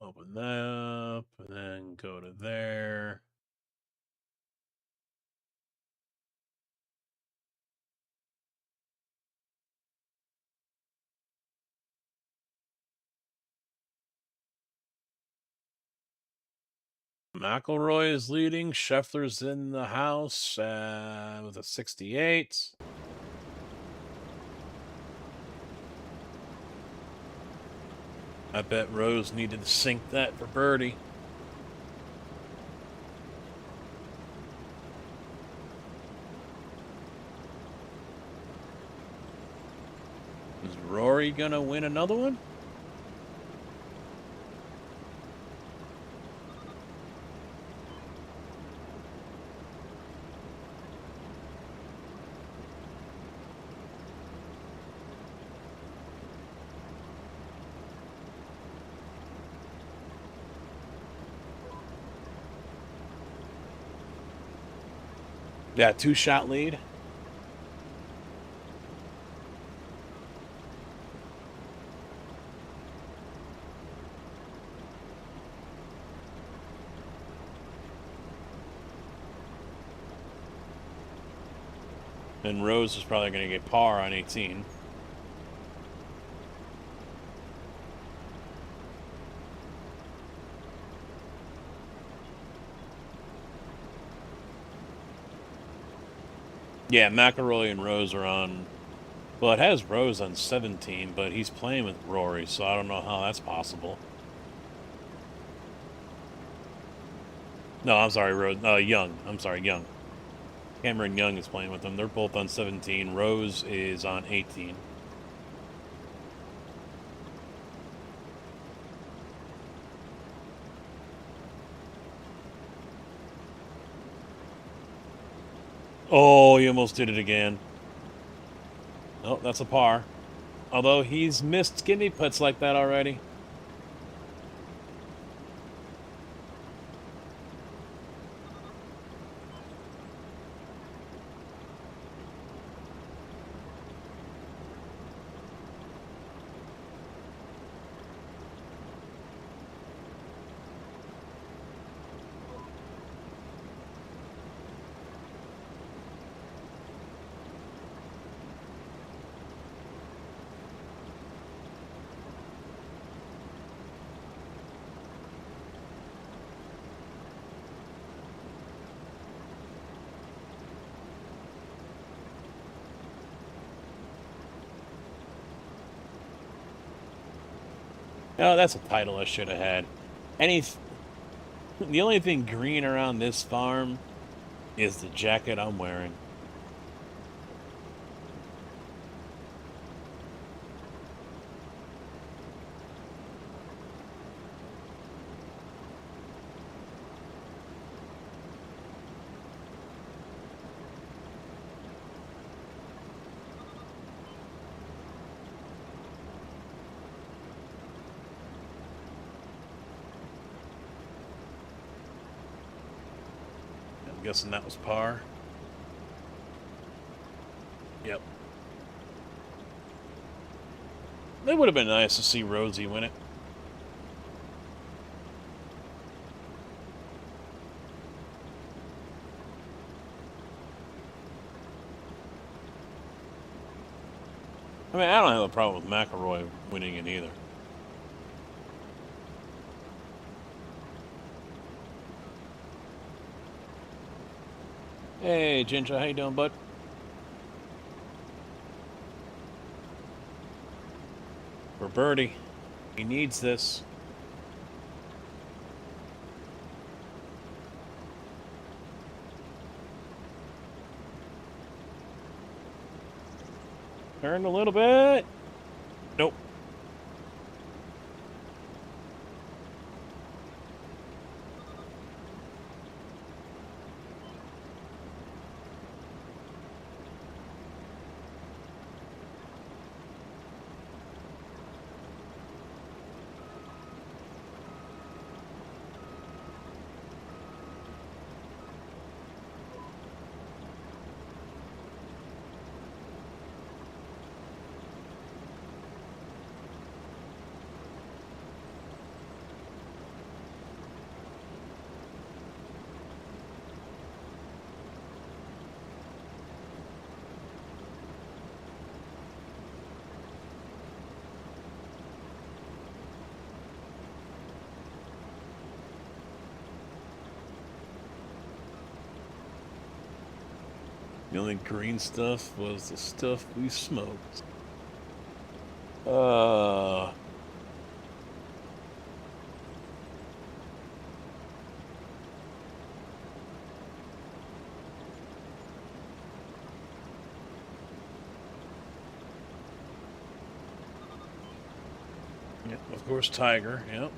Open that up, and then go to there. McElroy is leading. Scheffler's in the house with a 68. I bet Rose needed to sink that for birdie. Is Rory gonna win another one? Yeah, 2-shot lead. And Rose is probably going to get par on 18. Yeah, McElroy and Rose are on. Well, it has Rose on 17, but he's playing with Rory, so I don't know how that's possible. No, I'm sorry, Rose. Young. I'm sorry, Young. Cameron Young is playing with them. They're both on 17. Rose is on 18. Oh, he almost did it again. Oh, that's a par. Although he's missed skinny putts like that already. Oh, that's a title I should have had. The only thing green around this farm is the jacket I'm wearing. I'm guessing that was par. Yep. It would have been nice to see Rosie win it. I mean, I don't have a problem with McElroy winning it either. Hey, Ginger, how you doing, bud? For birdie. He needs this. Turn a little bit. Nope. The only green stuff was the stuff we smoked. Yep, of course, Tiger. Yep.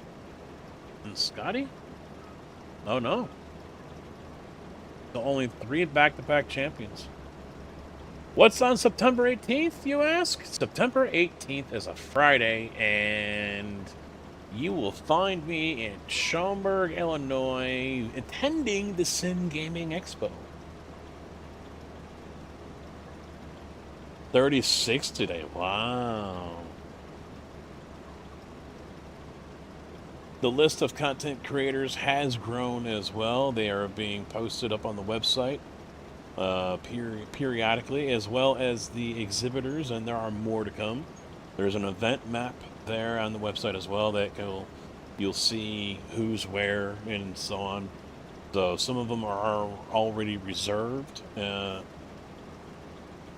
And Scotty? Oh, no. The only 3 back-to-back champions. What's on September 18th, you ask? September 18th is a Friday, and you will find me in Schaumburg, Illinois, attending the Sim Gaming Expo. 36 today. Wow. The list of content creators has grown as well. They are being posted up on the website periodically, as well as the exhibitors, and there are more to come. There's an event map there on the website as well that you'll see who's where and so on. So some of them are already reserved.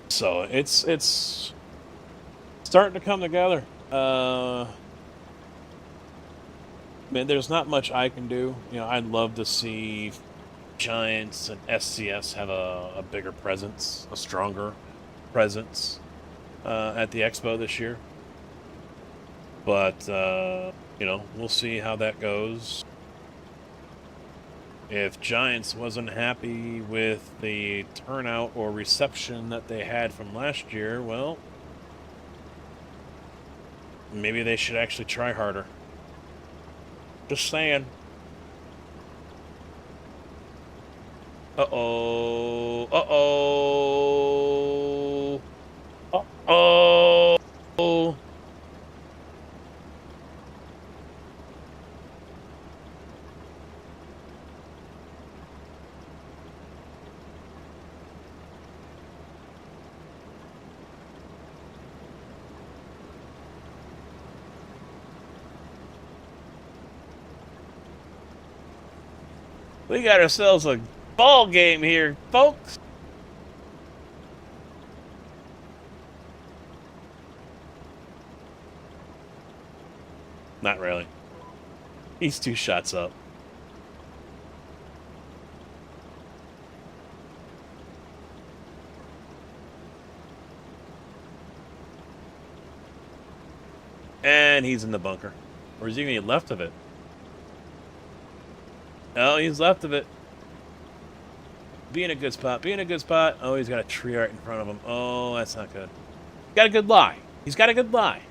So it's starting to come together. Man, there's not much I can do. You know, I'd love to see Giants and SCS have a bigger presence, a stronger presence at the Expo this year. But, you know, we'll see how that goes. If Giants wasn't happy with the turnout or reception that they had from last year, well, maybe they should actually try harder. Just saying. Uh-oh. Uh-oh. Uh-oh. We got ourselves a ball game here, folks. Not really. He's 2 shots up. And he's in the bunker. Or is he going to be left of it? Oh, he's left of it. Be in a good spot. Be in a good spot. Oh, he's got a tree right in front of him. Oh, that's not good. Got a good lie. He's got a good lie.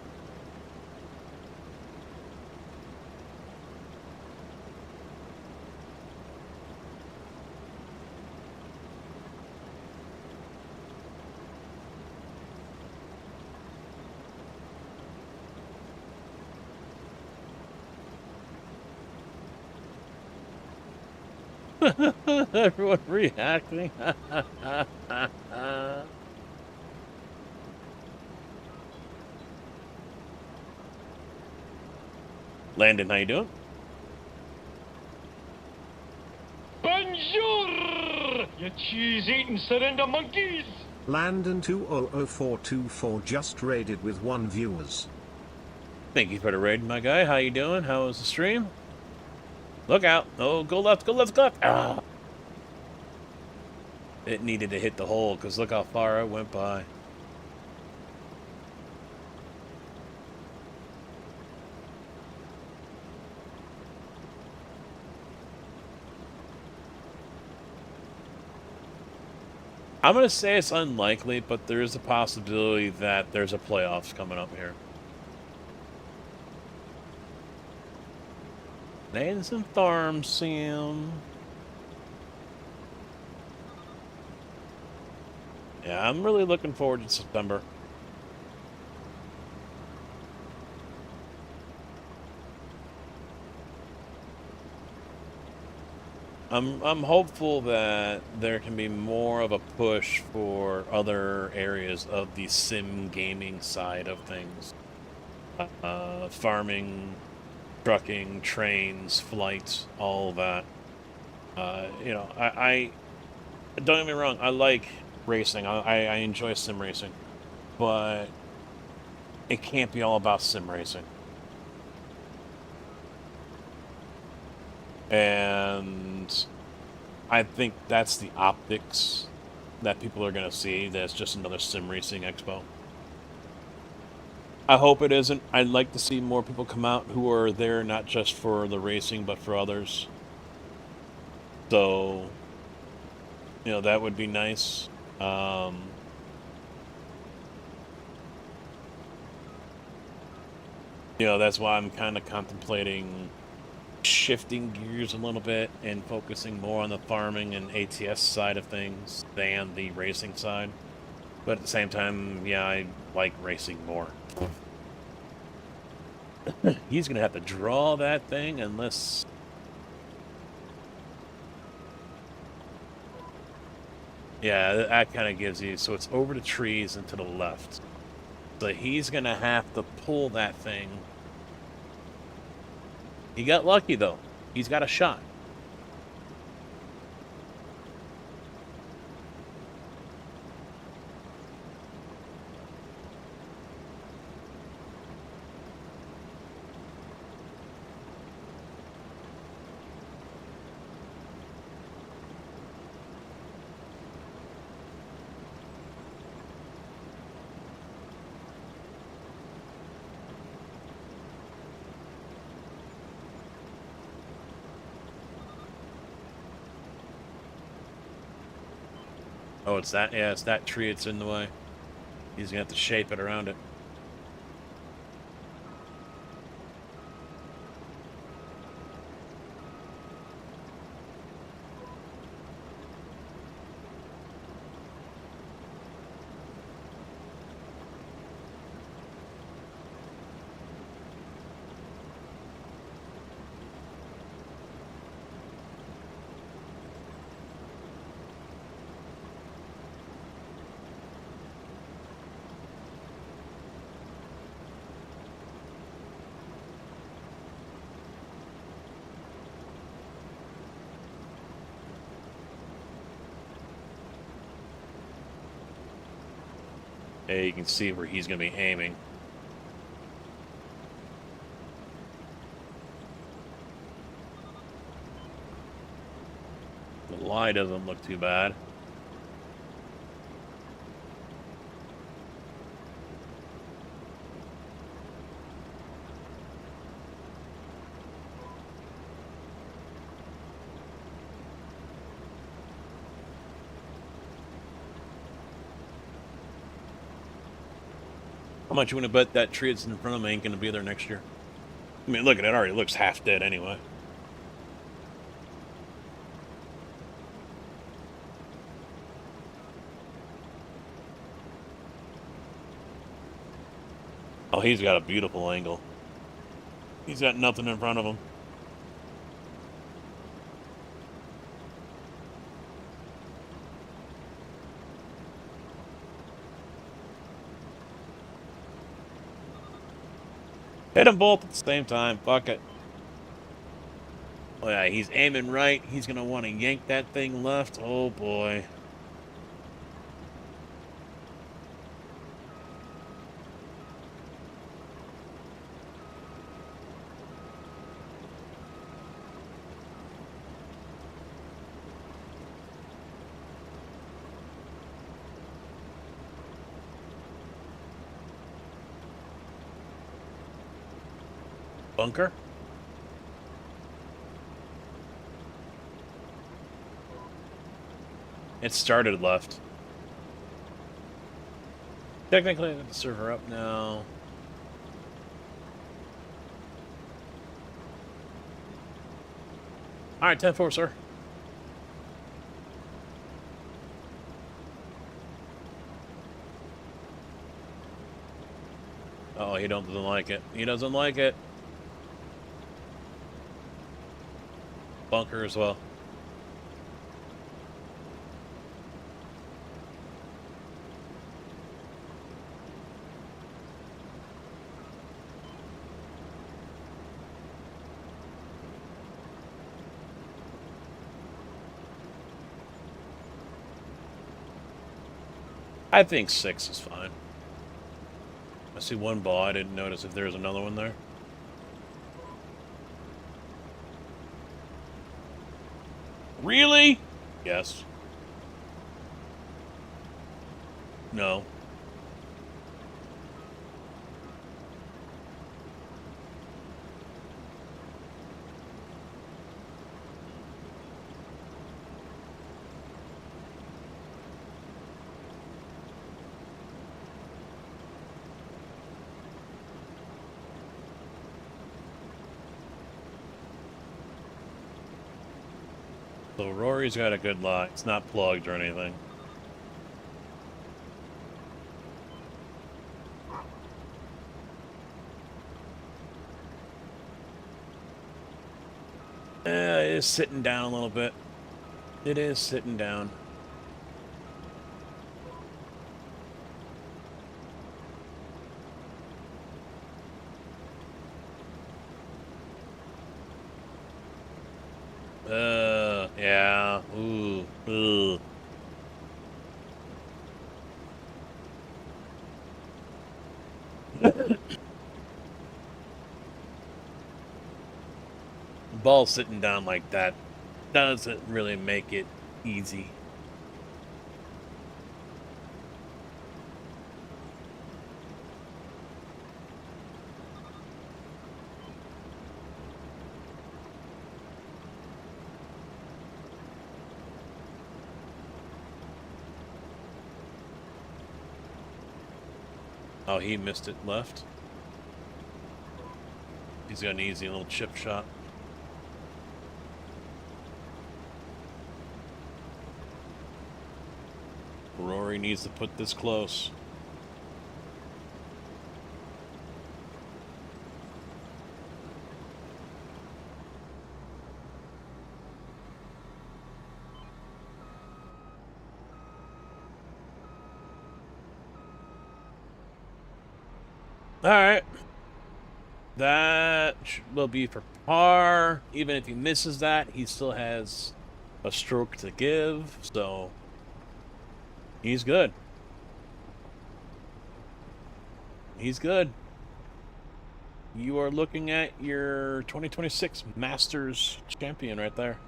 Everyone reacting. Landon, how you doing? Bonjour, you cheese-eating surrender monkeys! Landon 200424 just raided with 1 viewers. Thank you for the raid, my guy. How you doing? How was the stream? Look out. Oh, go left, go left, go left. Ah. It needed to hit the hole, because look how far it went by. I'm going to say it's unlikely, but there is a possibility that there's a playoffs coming up here. Names and Farm Sim. Yeah, I'm really looking forward to September. I'm hopeful that there can be more of a push for other areas of the sim gaming side of things. Farming, trucking, trains, flights, all of that. You know, I don't get me wrong, I like racing. I enjoy sim racing, but it can't be all about sim racing. And I think that's the optics that people are going to see. That's just another sim racing expo. I hope it isn't. I'd like to see more people come out who are there not just for the racing, but for others. So, you know, that would be nice. You know, that's why I'm kind of contemplating shifting gears a little bit and focusing more on the farming and ATS side of things than the racing side. But at the same time, yeah, I like racing more. He's going to have to draw that thing unless... Yeah, that kind of gives you... So it's over the trees and to the left. So he's going to have to pull that thing. He got lucky, though. He's got a shot. Oh, it's that? Yeah, it's that tree that's in the way. He's going to have to shape it around it. Hey, you can see where he's going to be aiming. The lie doesn't look too bad. How much you want to bet that tree that's in front of me ain't going to be there next year? I mean, look at it. It already looks half dead anyway. Oh, he's got a beautiful angle. He's got nothing in front of him. Hit them both at the same time. Fuck it. Oh yeah, he's aiming right. He's gonna want to yank that thing left. Oh boy. Bunker? It started left. Technically, I got the server up now. Alright, 10-4, sir. Oh, he doesn't like it. He doesn't like it. Bunker as well. I think 6 is fine. I see one ball. I didn't notice if there's another one there. Really? Yes. No. So Rory's got a good lie. It's not plugged or anything. It is sitting down a little bit. It is sitting down. Yeah. Ooh. Ugh. Ball sitting down like that doesn't really make it easy. Oh, he missed it left. He's got an easy little chip shot. Rory needs to put this close. Alright. That will be for par. Even if he misses that, he still has a stroke to give, so he's good. He's good. You are looking at your 2026 Masters champion right there.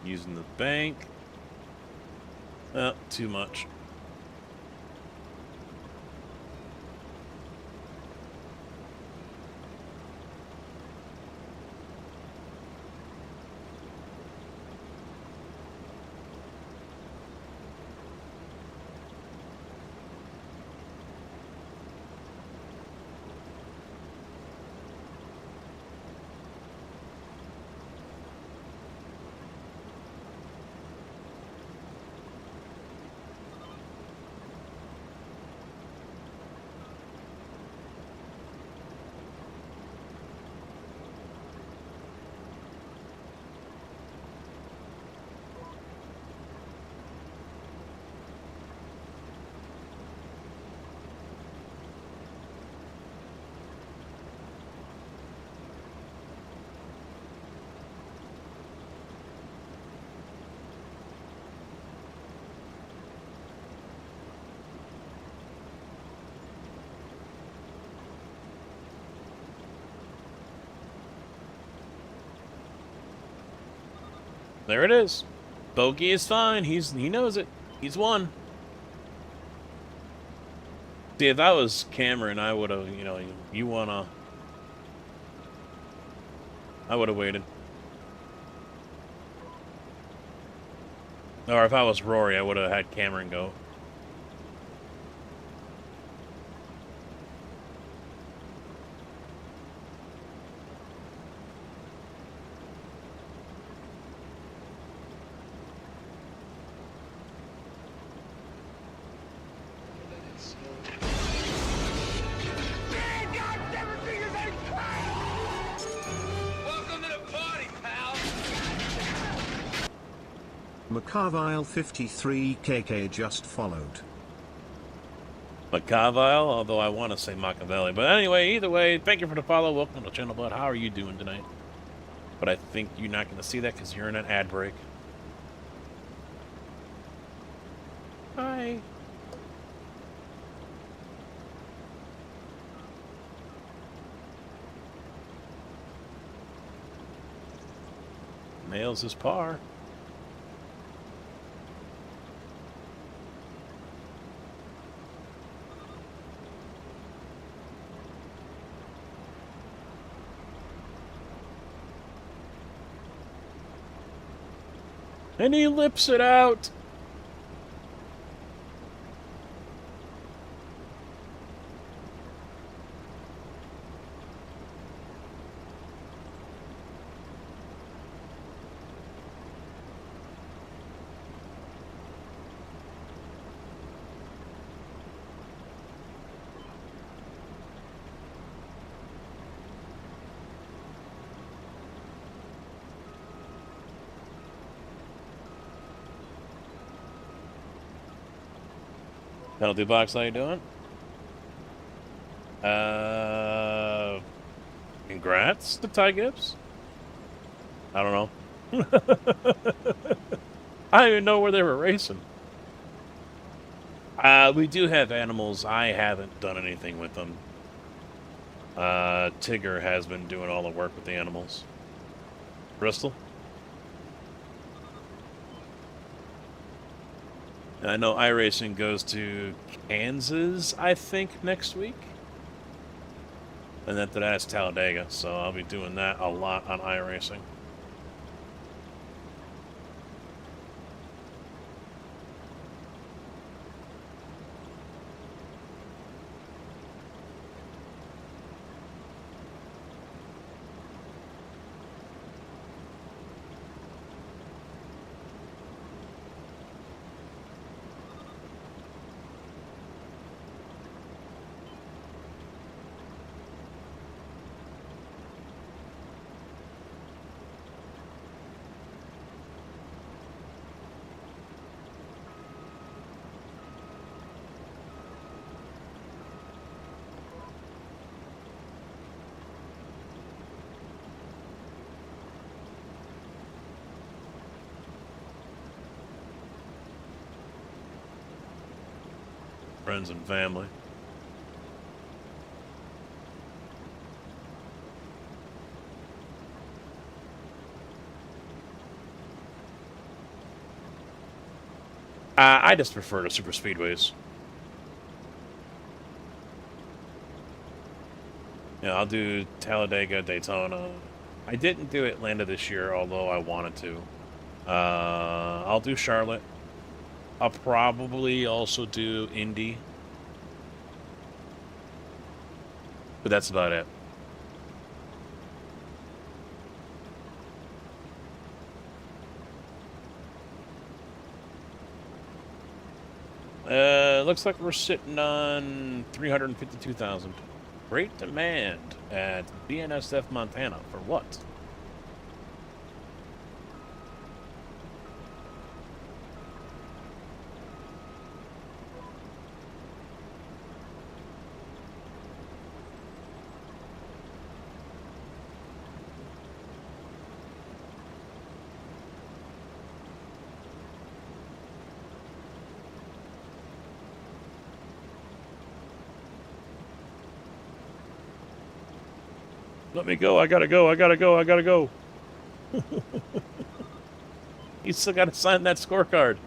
Using the bank. Oh, too much. There it is. Bogey is fine. He knows it. He's won. See, if that was Cameron, I would have, I would have waited. Or if I was Rory, I would have had Cameron go. McCarvile 53KK just followed. Machiavelli, although I want to say Machiavelli. But anyway, either way, thank you for the follow. Welcome to the channel, bud. How are you doing tonight? But I think you're not going to see that because you're in an ad break. Hi. Nails his par. And he lips it out. Penalty box, how you doing? Congrats to Ty Gibbs. I don't know. I don't even know where they were racing. We do have animals. I haven't done anything with them. Tigger has been doing all the work with the animals. Bristol? I know iRacing goes to Kansas, I think, next week. And then that's Talladega, so I'll be doing that a lot on iRacing. Friends and family. I just prefer the super speedways. Yeah, I'll do Talladega, Daytona. I didn't do Atlanta this year, although I wanted to. I'll do Charlotte. I'll probably also do Indy. But that's about it. Looks like we're sitting on 352,000. Great demand at BNSF Montana. For what? Let me go. I gotta go. I gotta go. I gotta go. He's still got to sign that scorecard.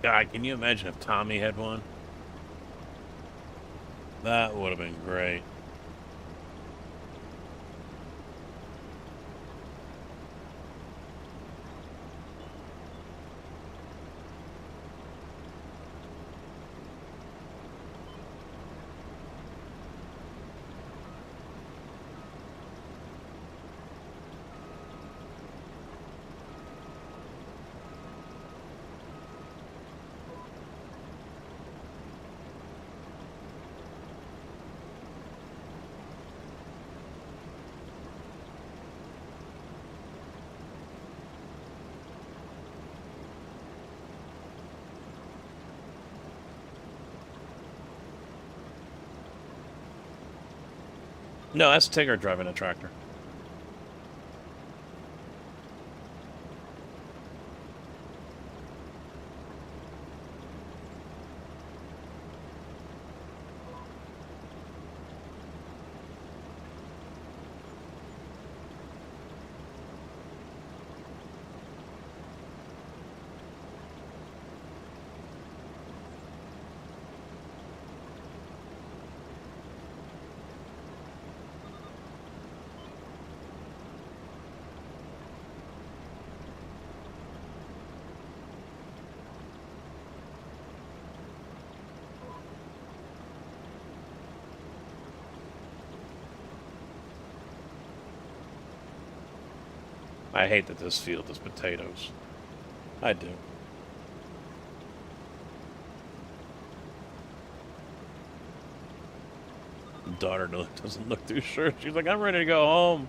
God, can you imagine if Tommy had won? That would have been great. No, that's Tigger driving a tractor. I hate that this field is potatoes. I do. Daughter doesn't look too sure. She's like, I'm ready to go home.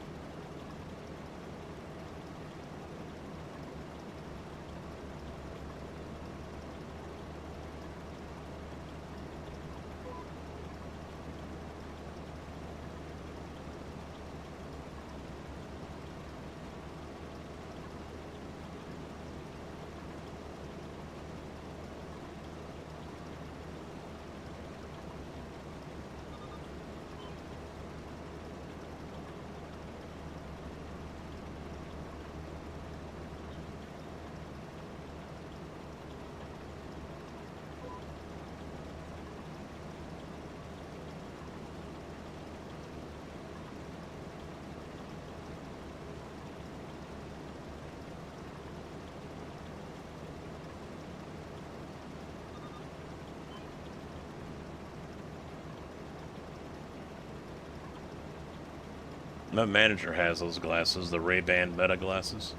My manager has those glasses, the Ray-Ban Meta glasses.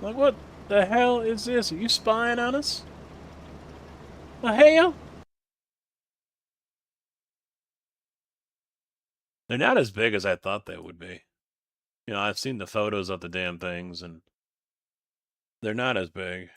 Like, what the hell is this? Are you spying on us? The hell? They're not as big as I thought they would be. You know, I've seen the photos of the damn things, and they're not as big.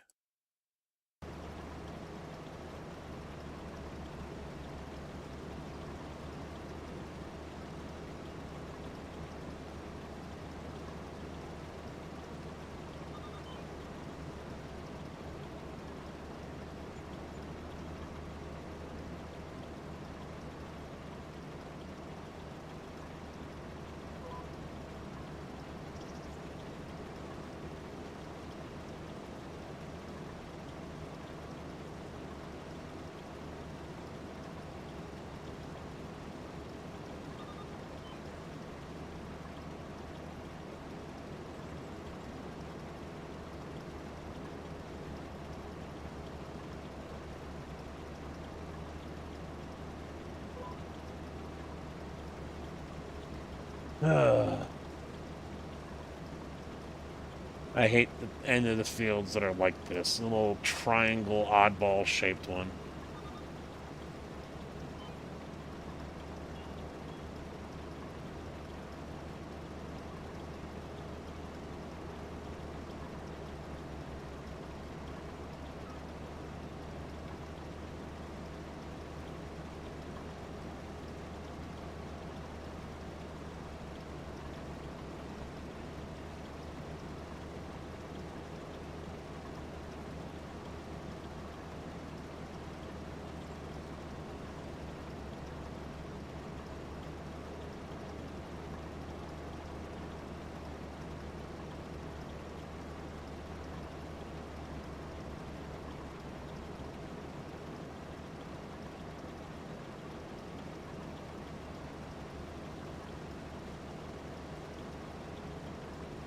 I hate the end of the fields that are like this. A little triangle, oddball-shaped one.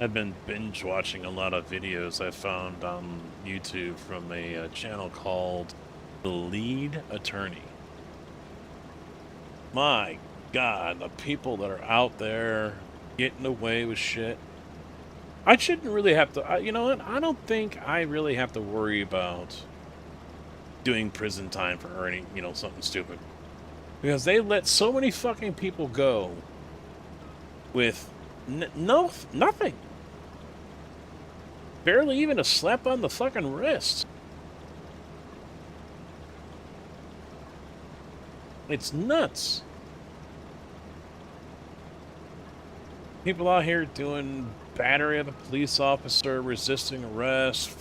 I've been binge watching a lot of videos I found on YouTube from a channel called The Lead Attorney. My God, the people that are out there getting away with shit. I shouldn't really have to, you know what? I don't think I really have to worry about doing prison time for earning, you know, something stupid. Because they let so many fucking people go with nothing. Barely even a slap on the fucking wrist. It's nuts. People out here doing battery of a police officer, resisting arrest,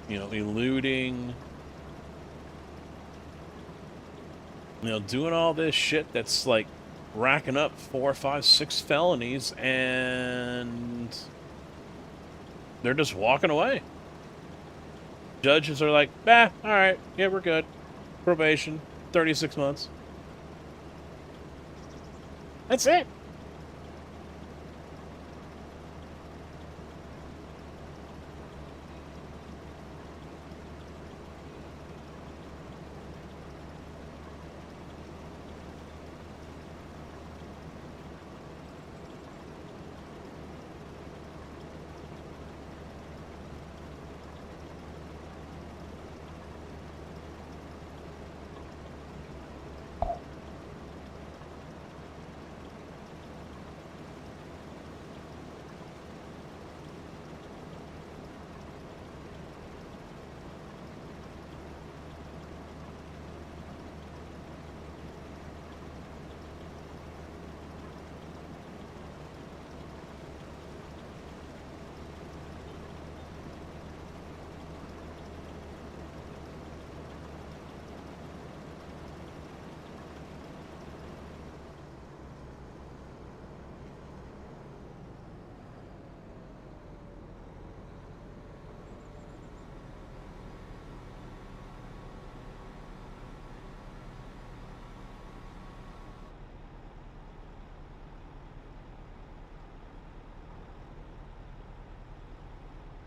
you know, eluding. You know, doing all this shit that's like racking up 4, 5, 6 felonies, and they're just walking away. Judges are like, all right, yeah, we're good. Probation, 36 months. That's it.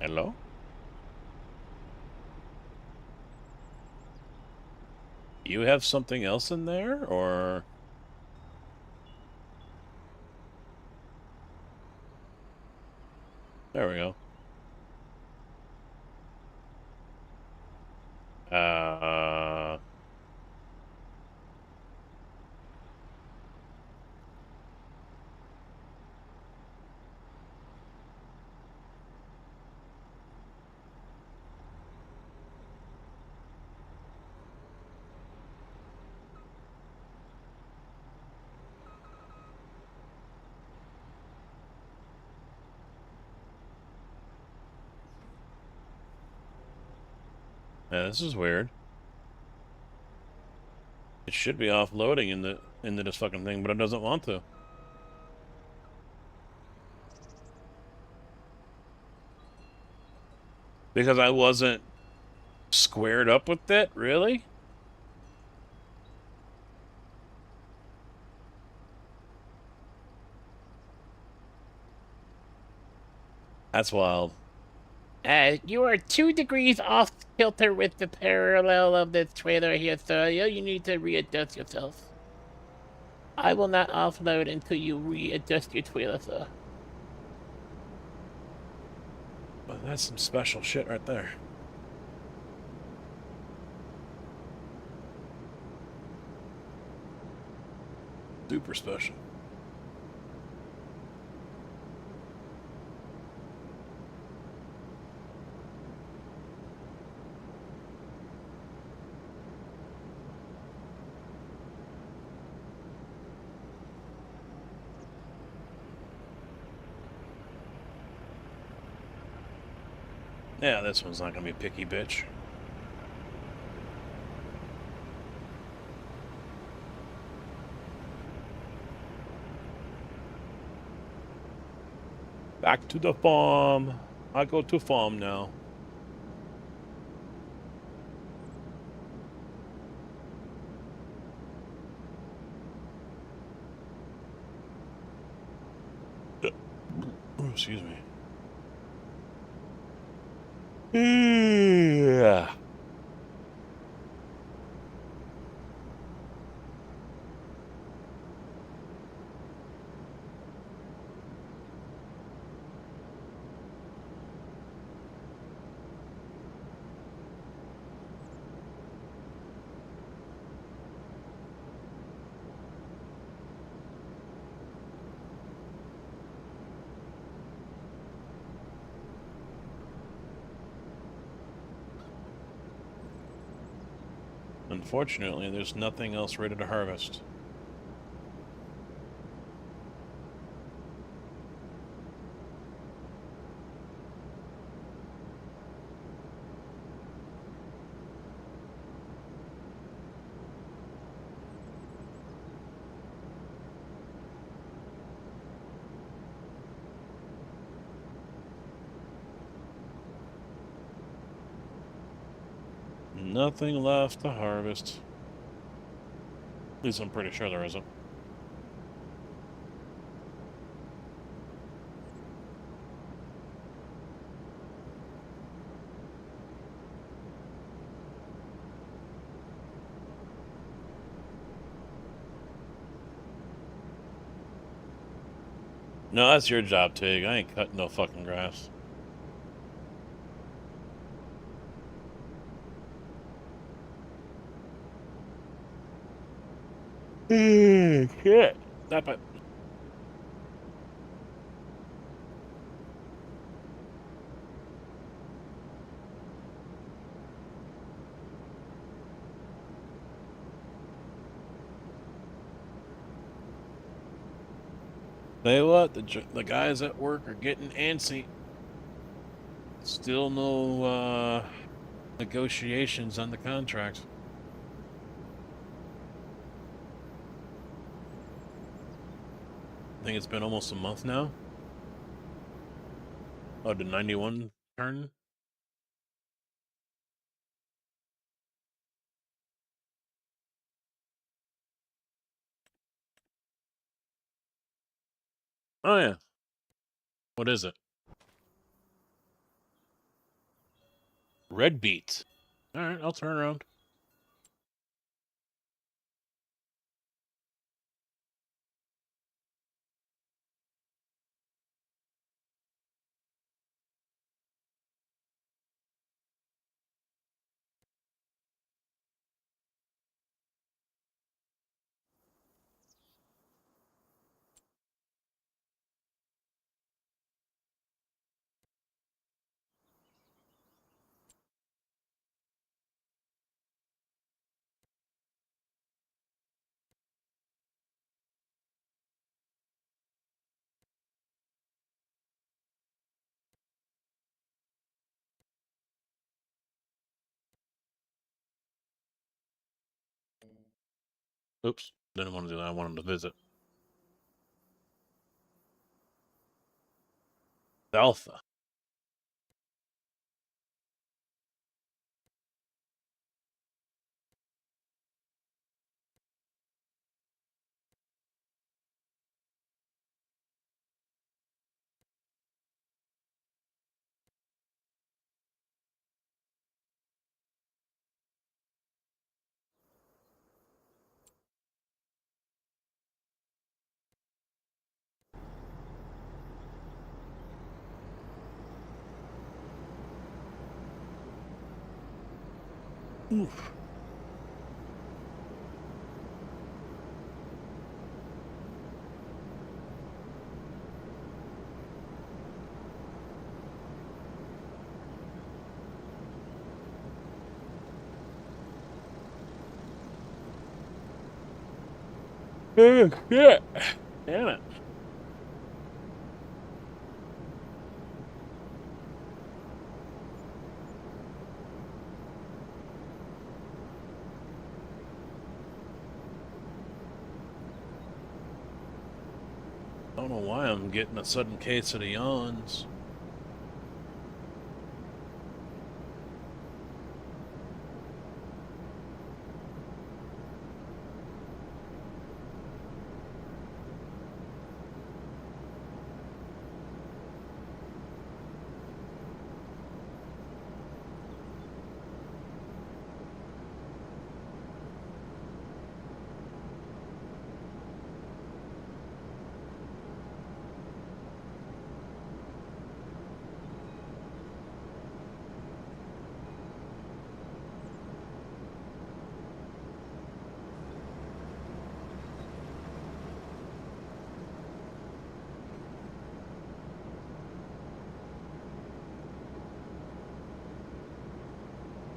Hello? You have something else in there, or... There we go. Yeah, this is weird. It should be offloading into this fucking thing, but it doesn't want to. Because I wasn't squared up with it, really? That's wild. You are 2 degrees off kilter with the parallel of this trailer here, sir. You need to readjust yourself. I will not offload until you readjust your trailer, sir. Well, that's some special shit right there. Super special. Yeah, this one's not gonna be a picky bitch. Back to the farm. I go to farm now. Excuse me. Yeah. Unfortunately, there's nothing else ready to harvest. Nothing left to harvest. At least I'm pretty sure there isn't. No, that's your job, Tig. I ain't cutting no fucking grass. Shit. Stop it. Tell you what, the guys at work are getting antsy. Still no negotiations on the contract. I think it's been almost a month now. Oh, did 91 turn? Oh yeah. What is it? Red beet. All right, I'll turn around. Oops, didn't want to do that. I wanted to visit. Alpha. Oof. Oh, shit. Damn it. I don't know why I'm getting a sudden case of the yawns.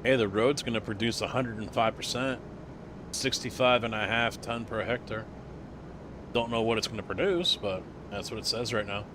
Hey, the road's going to produce 105%, 65.5 ton per hectare. Don't know what it's going to produce, but that's what it says right now.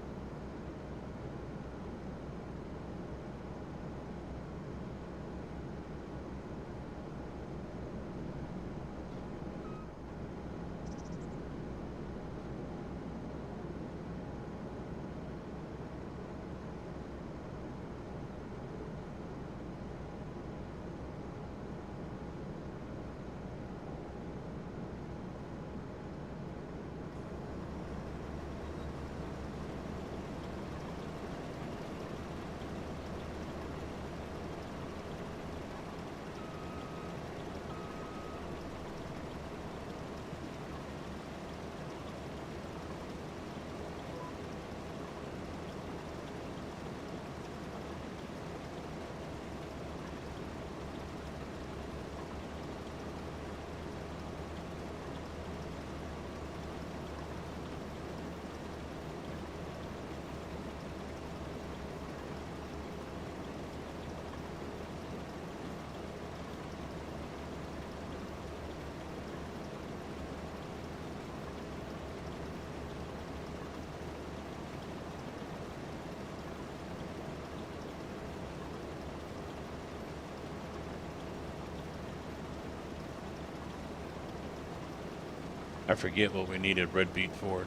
I forget what we needed red beet for.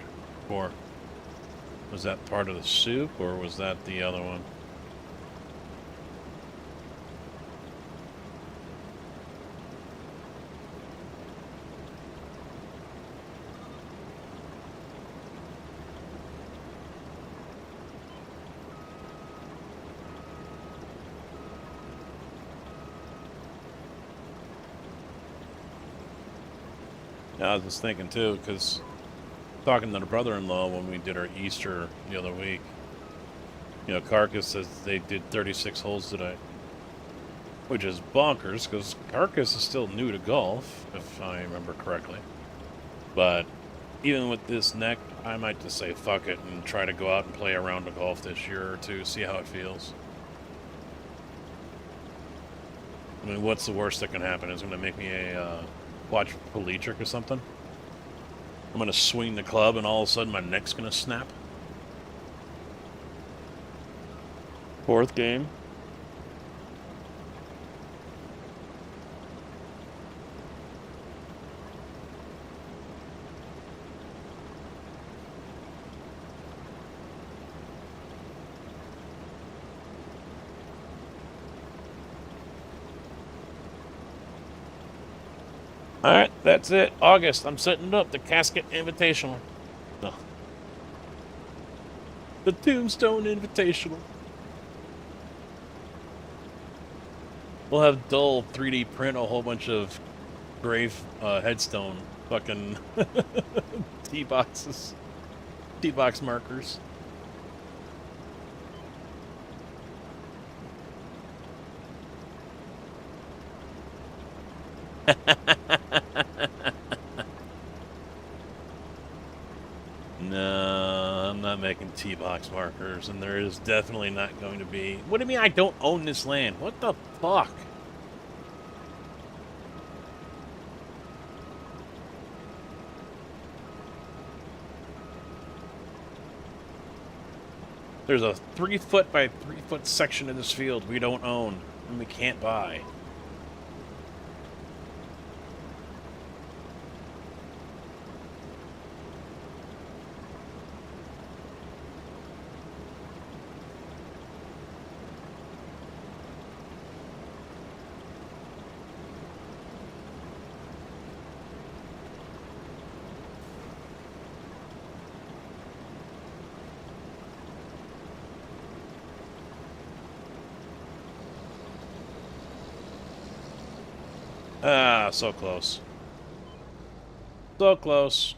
Was that part of the soup, or was that the other one? I was just thinking too, because talking to the brother-in-law when we did our Easter the other week, you know, Carcass says they did 36 holes today, which is bonkers because Carcass is still new to golf, if I remember correctly. But even with this neck, I might just say fuck it and try to go out and play a round of golf this year or two, see how it feels. I mean, what's the worst that can happen? It's going to make me a quadriplegic or something? I'm going to swing the club and all of a sudden my neck's going to snap? Fourth game. Alright, that's it. August, I'm setting up the Casket Invitational. No. The Tombstone Invitational. We'll have Dull 3D print a whole bunch of grave headstone fucking T-boxes. T-box markers. No, I'm not making T-box markers, and there is definitely not going to be... What do you mean I don't own this land? What the fuck? There's a 3-foot by 3-foot section of this field we don't own, and we can't buy. Ah, so close. So close.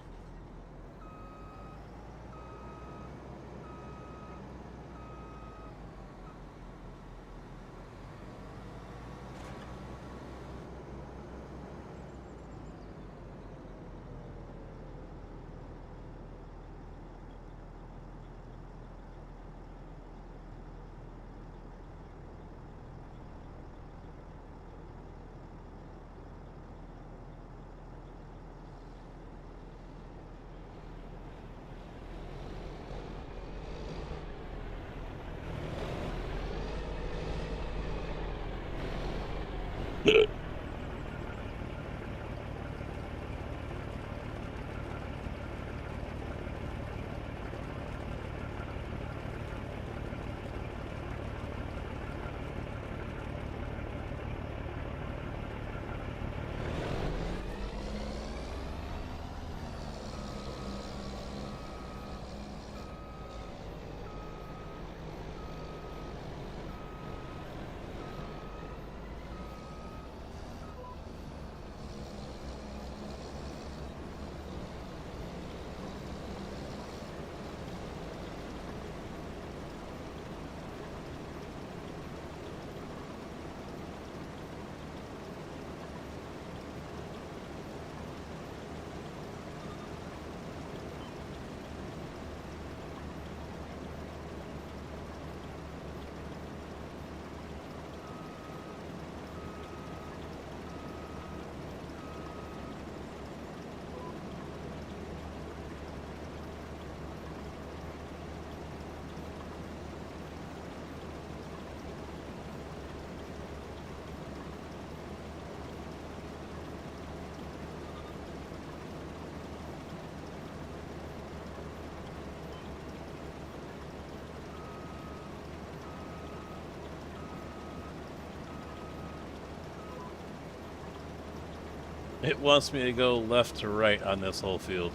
It wants me to go left to right on this whole field.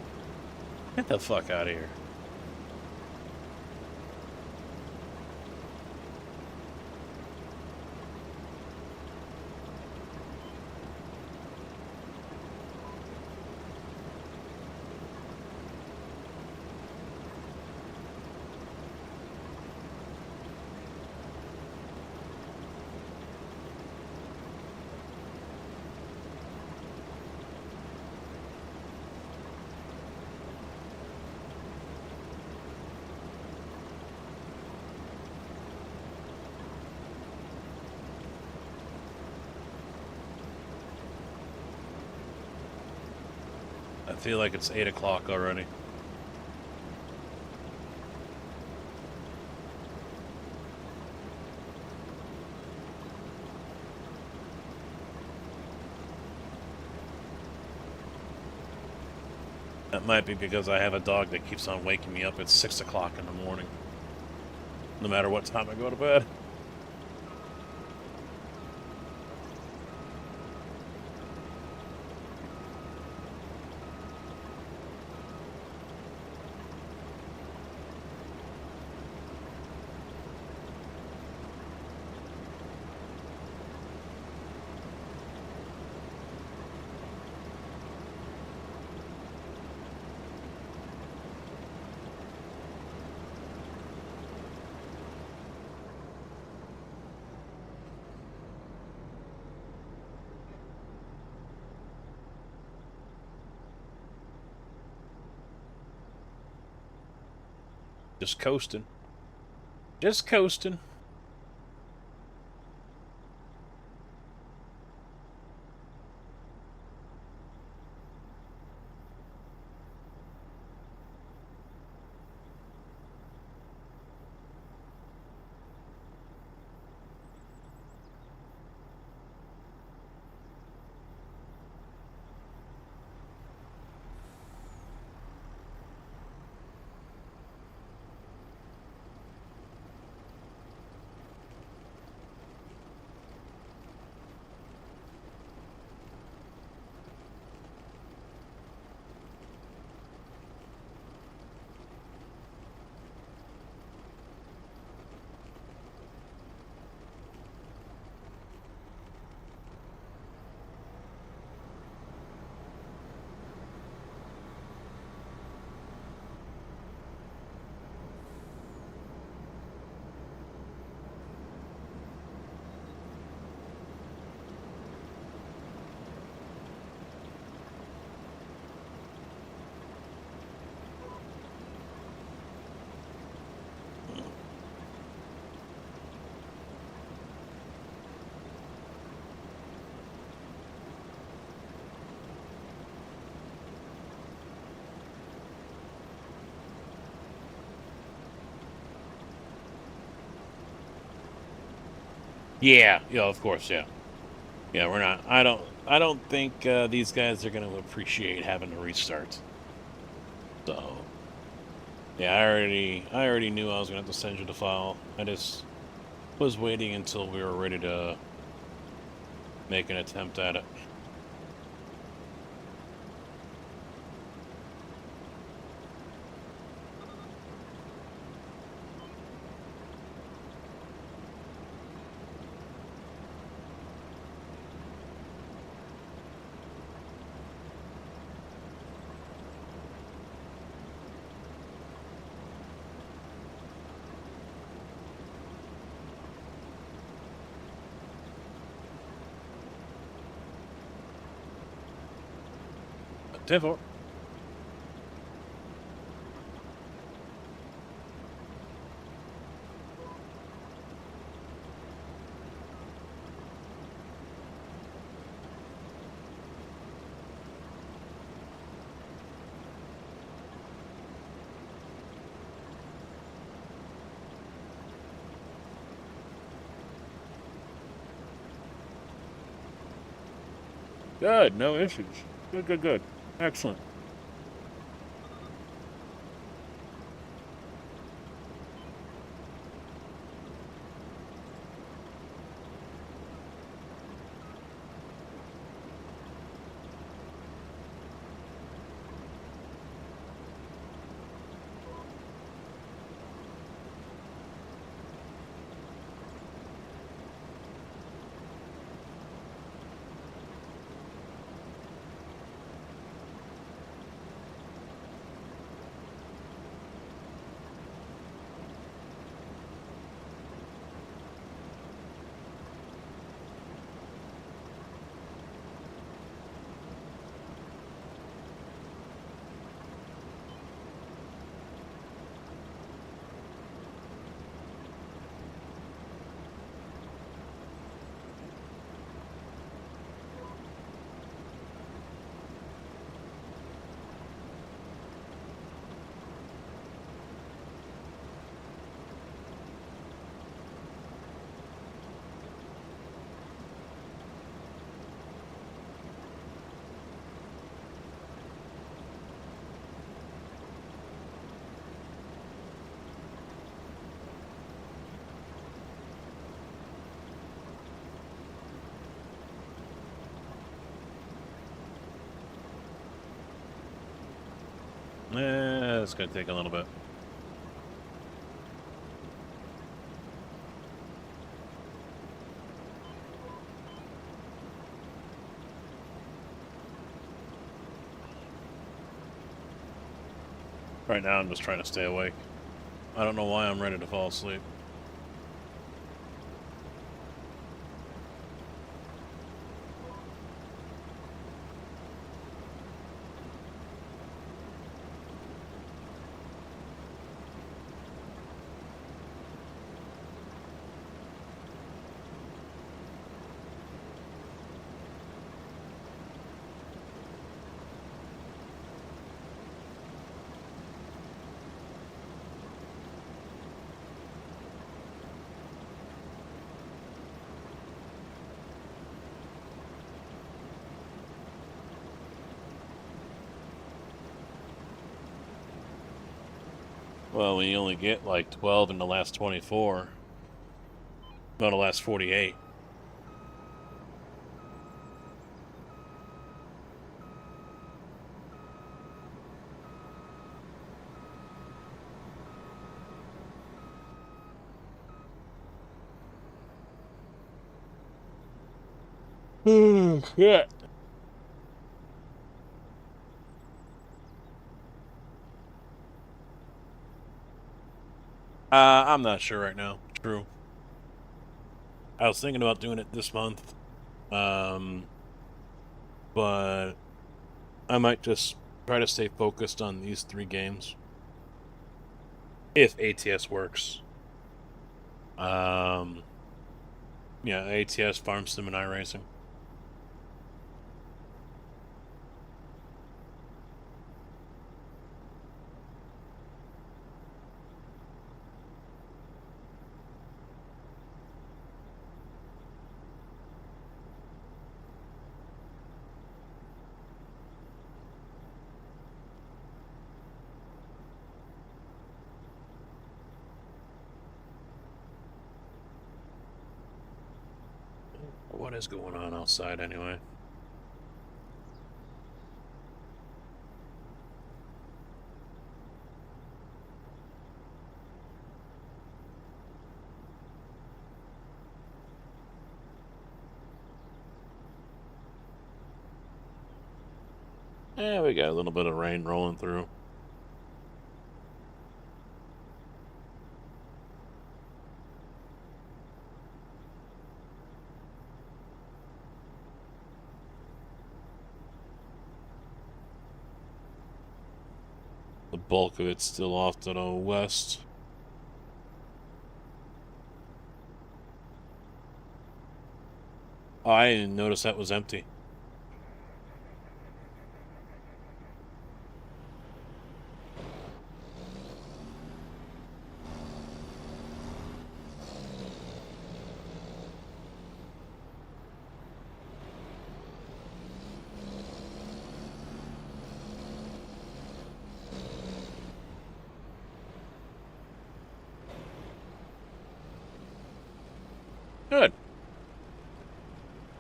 Get the fuck out of here. I feel like it's 8 o'clock already. That might be because I have a dog that keeps on waking me up at 6 o'clock in the morning. No matter what time I go to bed. Just coasting. Just coasting. Yeah, of course, yeah. Yeah, we're not. I don't think these guys are going to appreciate having to restart. So, yeah, I already knew I was going to have to send you the file. I just was waiting until we were ready to make an attempt at it. Therefore, good, no issues. Good, good, good. Excellent. It's going to take a little bit. Right now, I'm just trying to stay awake. I don't know why I'm ready to fall asleep. Well, when you only get like 12 in the last 24, not the last 48. Shit. I'm not sure right now. True. I was thinking about doing it this month, um, but I might just try to stay focused on these 3 games. If ATS works. Um, yeah, ATS, Farm Sim, and iRacing. What is going on outside anyway? Yeah, we got a little bit of rain rolling through. The bulk of it's still off to the west. Oh, I didn't notice that was empty. Good.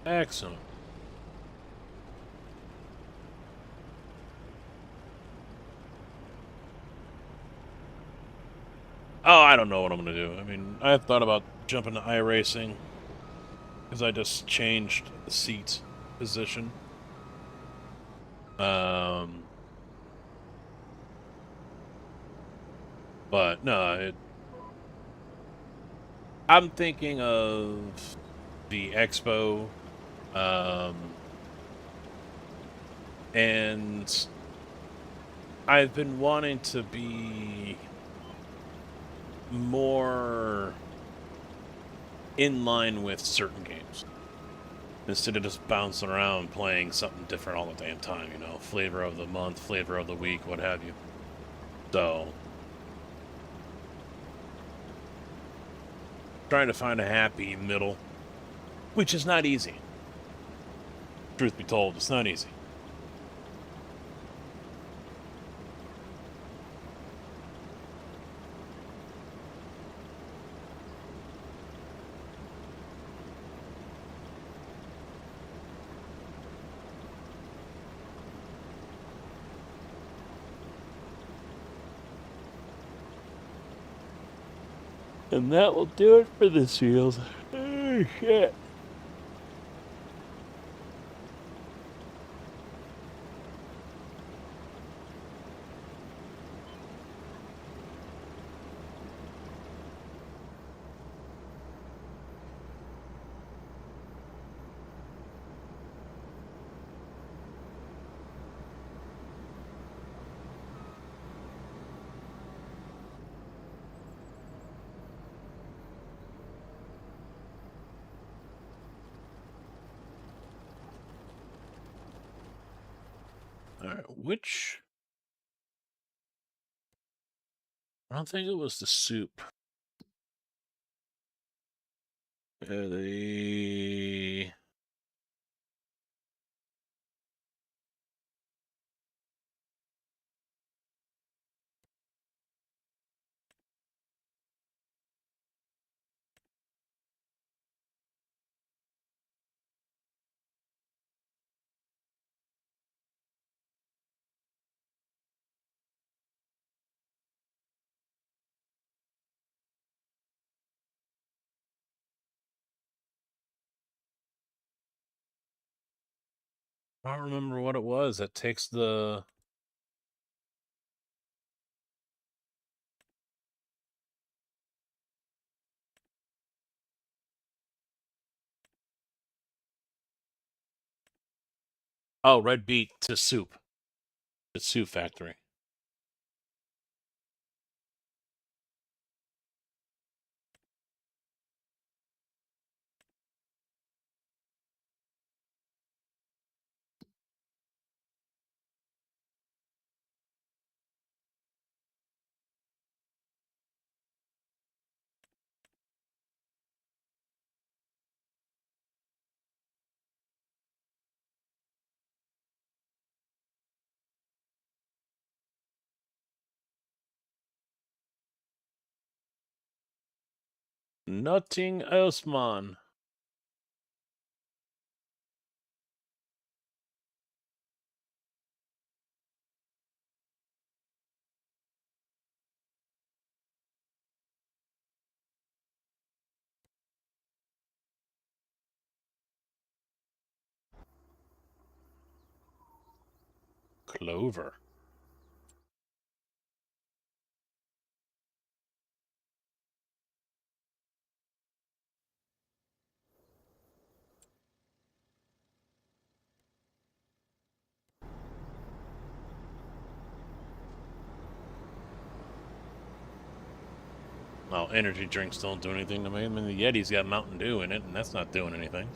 Excellent. Oh, I don't know what I'm going to do. I mean, I thought about jumping to iRacing because I just changed the seat position. But no, I'm thinking of the Expo, and I've been wanting to be more in line with certain games instead of just bouncing around playing something different all the damn time, you know, flavor of the month, flavor of the week, what have you. So, trying to find a happy middle, which is not easy. Truth be told, it's not easy. And that will do it for this field. Oh, shit. All right, which... I don't think it was the soup. The... I don't remember what it was that takes the... Oh, red beet to soup. The soup factory. Nothing else, man. Clover. Well, energy drinks don't do anything to me. I mean, the Yeti's got Mountain Dew in it, and that's not doing anything.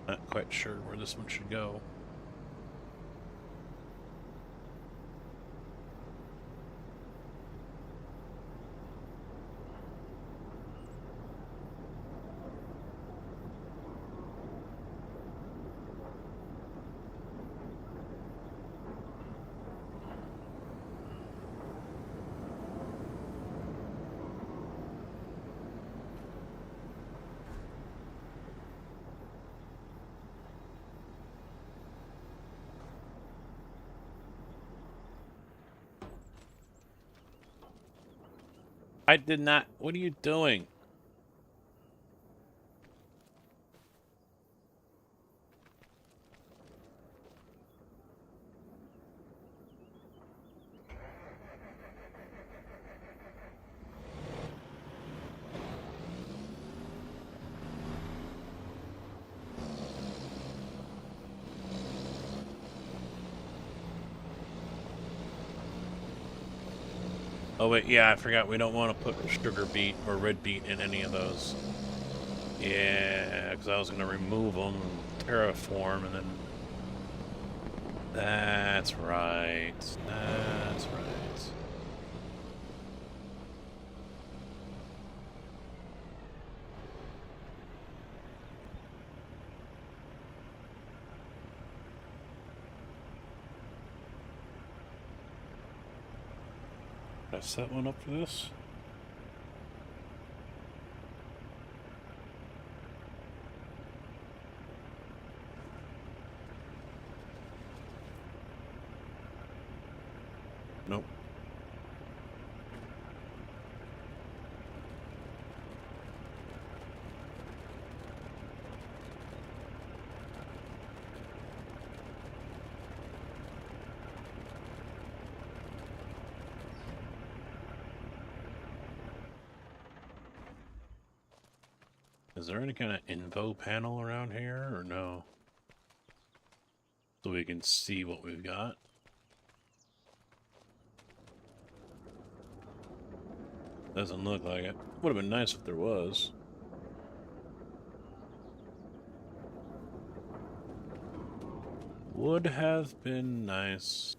Not quite sure where this one should go. I did not. What are you doing? Oh wait, yeah, I forgot we don't want to put sugar beet or red beet in any of those. Yeah, because I was going to remove them, terraform, and then... That's right. That's right. Did I set one up for this? Nope. Is there any kind of info panel around here, or no? so we can see what we've got. Doesn't look like it. Would have been nice if there was. Would have been nice.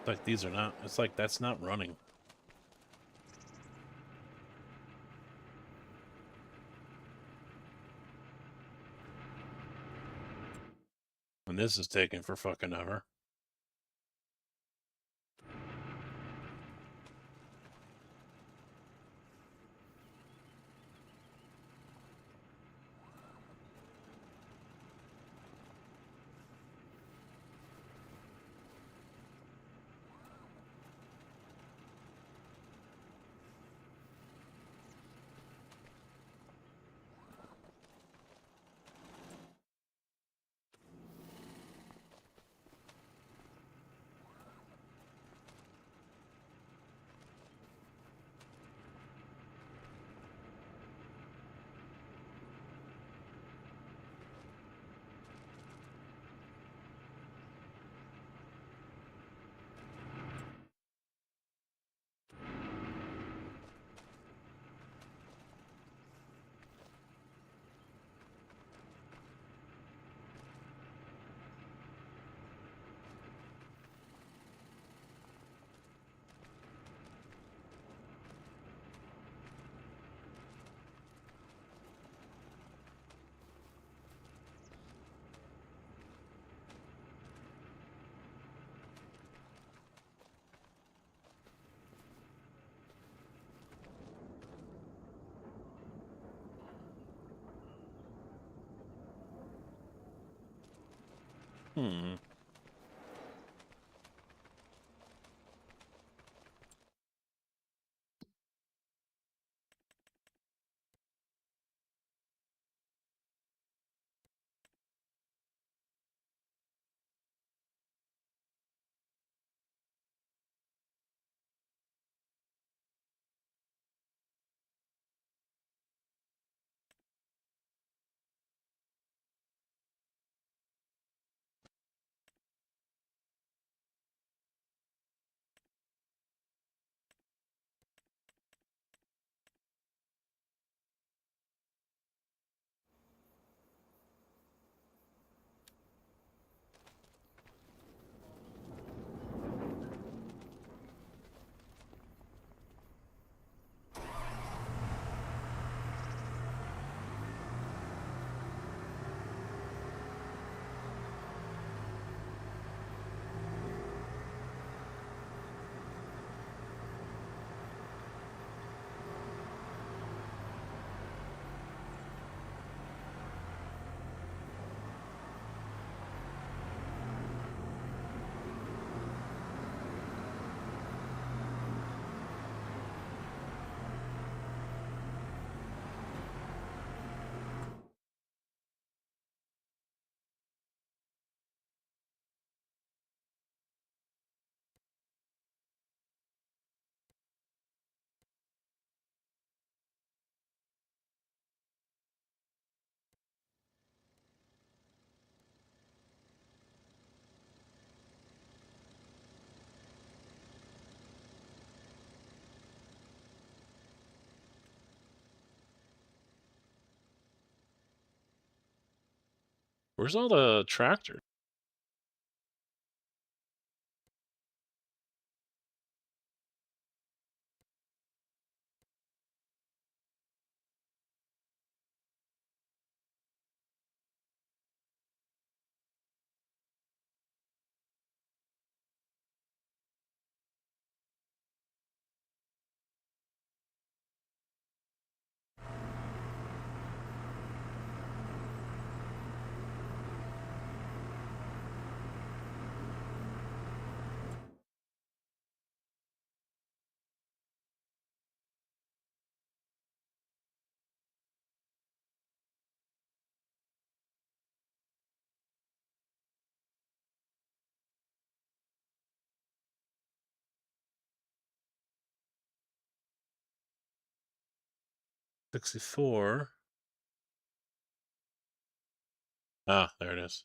It's like these are not, it's like that's not running. And this is taking for fucking ever. Hmm. Where's all the tractors? 64. Ah, there it is.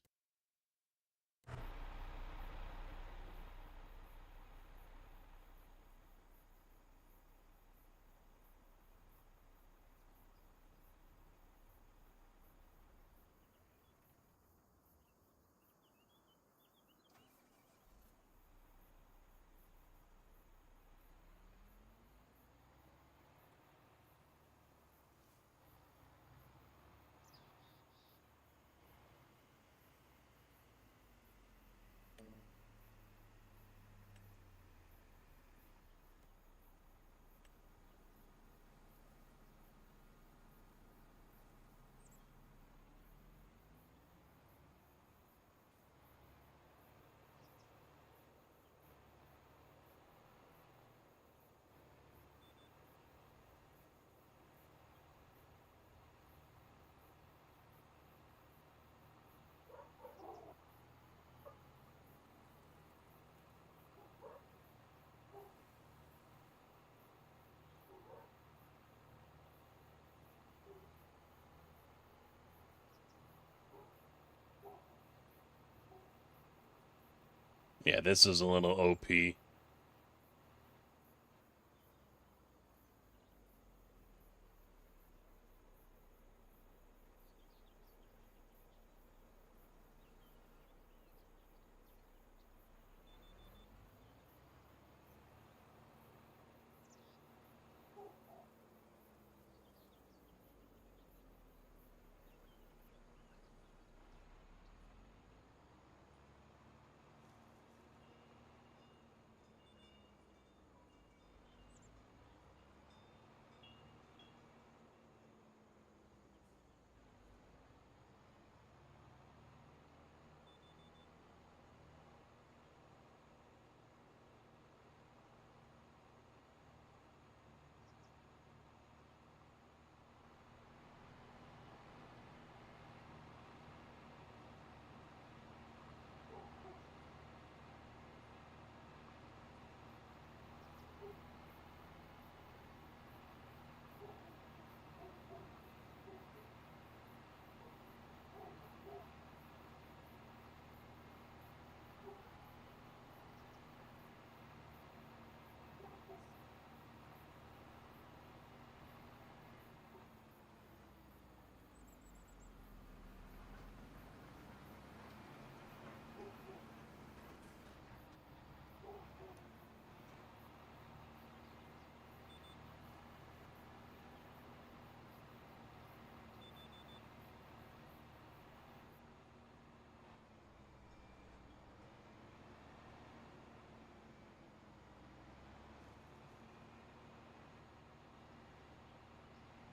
Yeah, this is a little OP.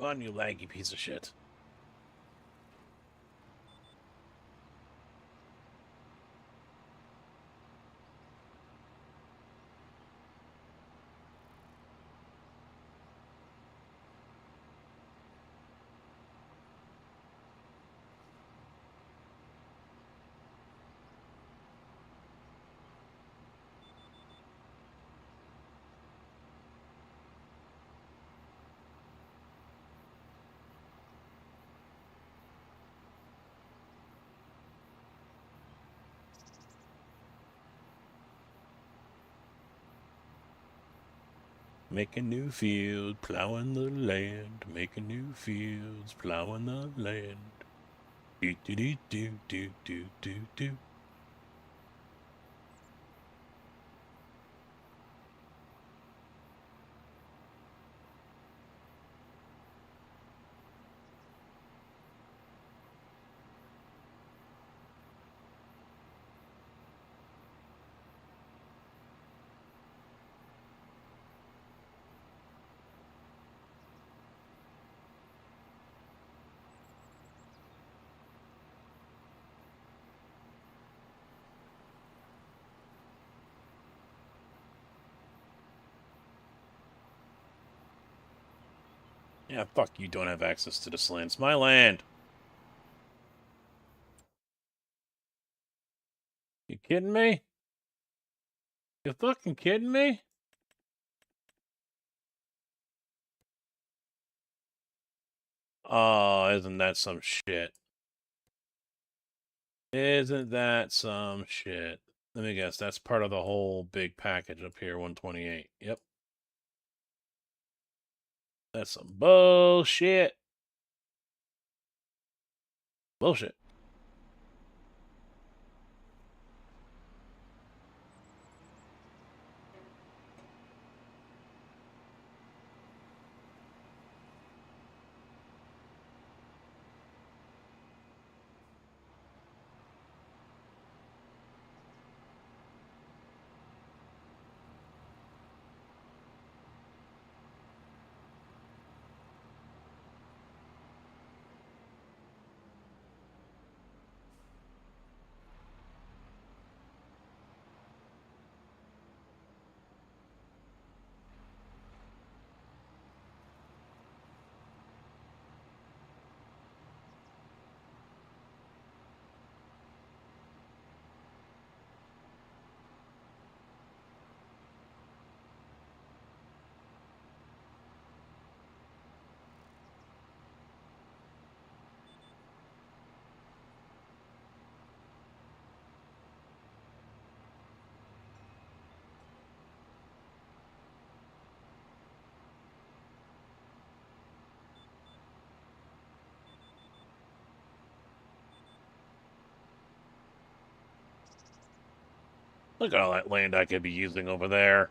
On you laggy piece of shit. Making new fields, plowing the land. Making new fields, plowing the land. Do do do do do do do do. Yeah, fuck you don't have access to this land. It's my land. You kidding me? You fucking kidding me? Oh, isn't that some shit? Isn't that some shit? Let me guess. That's part of the whole big package up here, 128. Yep. That's some bullshit. Bullshit. Look at all that land I could be using over there.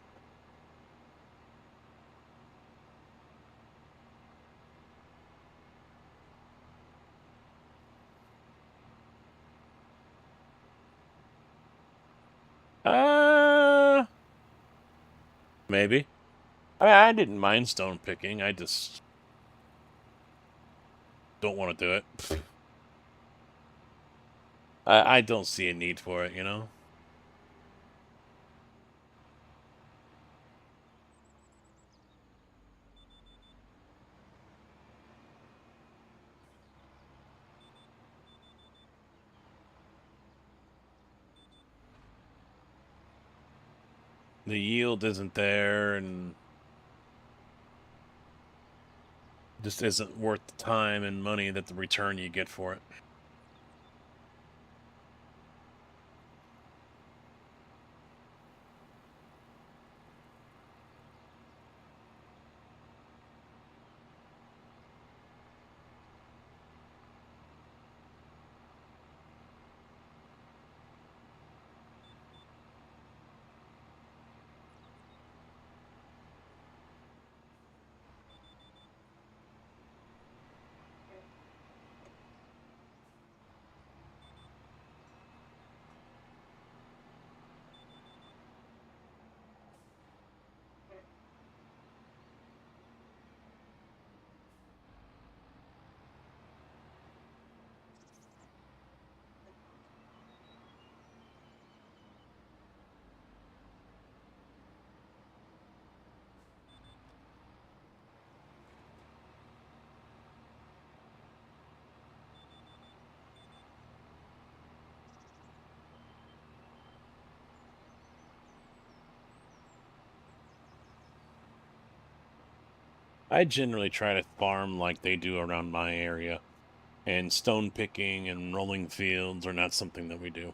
Maybe. I didn't mind stone picking. I just don't want to do it. I don't see a need for it, you know? The yield isn't there, and just isn't worth the time and money that the return you get for it. I generally try to farm like they do around my area, and stone picking and rolling fields are not something that we do.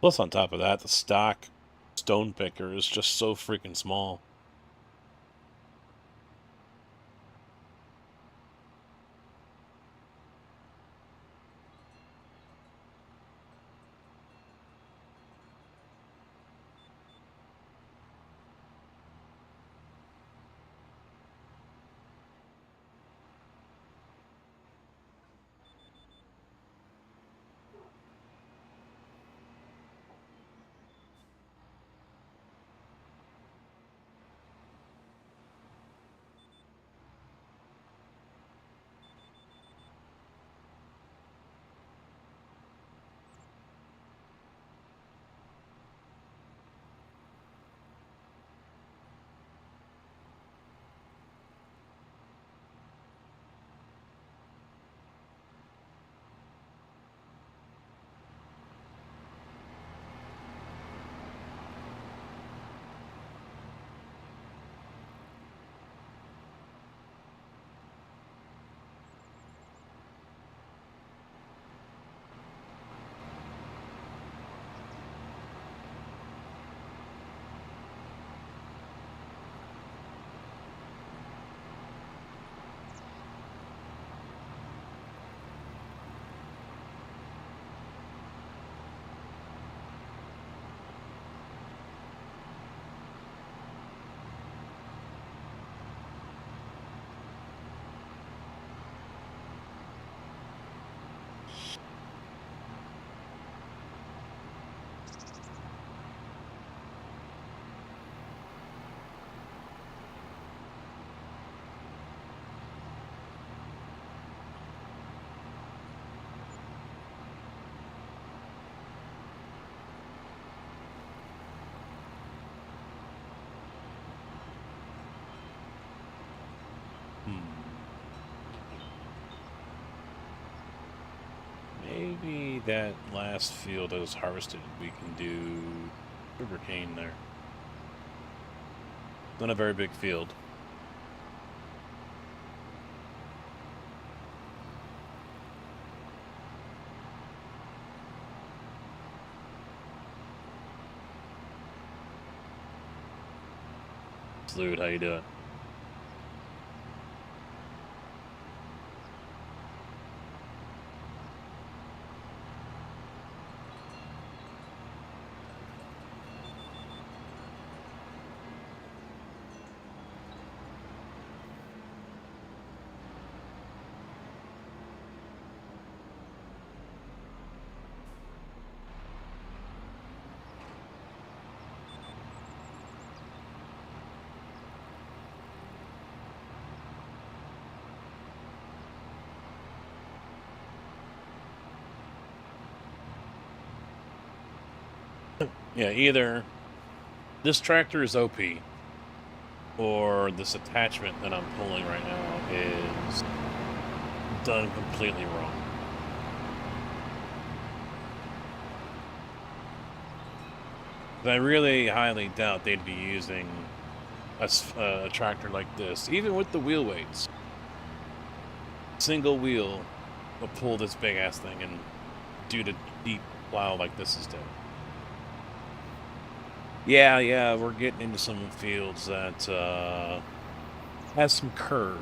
Plus, on top of that, the stock stone picker is just so freaking small. that last field that was harvested, we can do sugarcane there. Not a very big field. Salute, how you doing? Yeah, either this tractor is OP, or this attachment that I'm pulling right now is done completely wrong. I really highly doubt they'd be using a tractor like this, even with the wheel weights. Single wheel will pull this big ass thing and do the deep plow like this is doing. Yeah, we're getting into some fields that has some curve.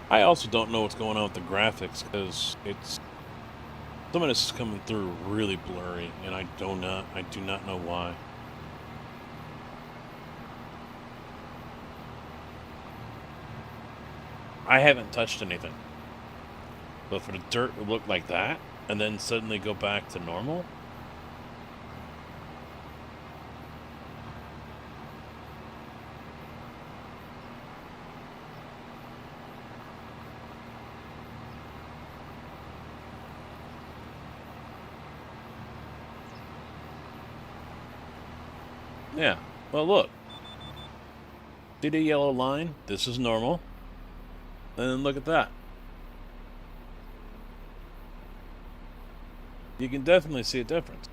I also don't know what's going on with the graphics, because some of this is coming through really blurry, and I do not know why. I haven't touched anything. But for the dirt to look like that, and then suddenly go back to normal? Yeah, well look. See the yellow line? This is normal. And then look at that. You can definitely see a difference.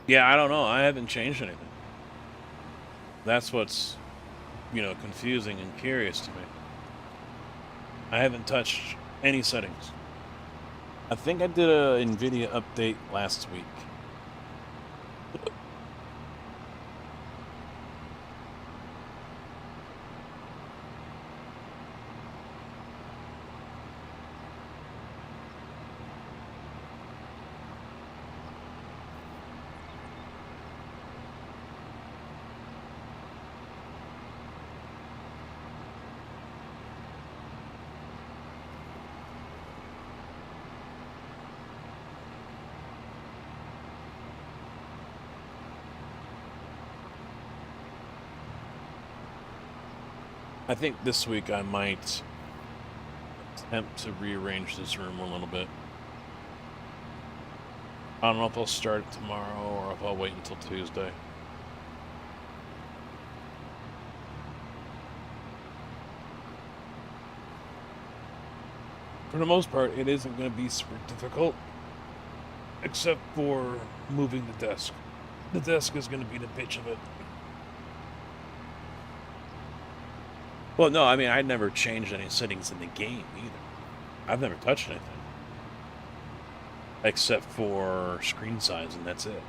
Yeah, I don't know. I haven't changed anything. That's what's, confusing and curious to me. I haven't touched any settings. I think I did a NVIDIA update last week. I think this week I might attempt to rearrange this room a little bit. I don't know if I'll start it tomorrow or if I'll wait until Tuesday. For the most part, it isn't going to be super difficult. except for moving the desk. The desk is going to be the bitch of it. Well, no, I mean, I never changed any settings in the game either. I've never touched anything. Except for screen size, and that's it.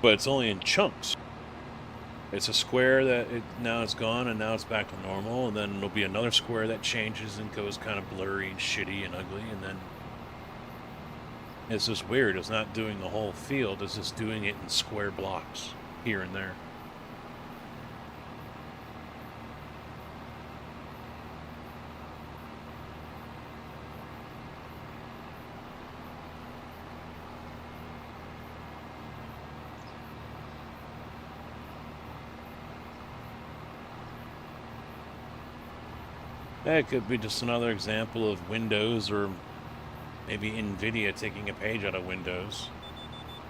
But it's only in chunks. It's a square that now it's gone, and now it's back to normal, and then there'll be another square that changes and goes kind of blurry and shitty and ugly, and then it's just weird. It's not doing the whole field, it's just doing it in square blocks here and there. That could be just another example of Windows, or maybe NVIDIA taking a page out of Windows,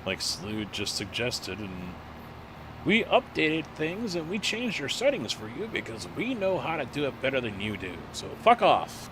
like Slew just suggested, and we updated things and we changed your settings for you because we know how to do it better than you do, so fuck off.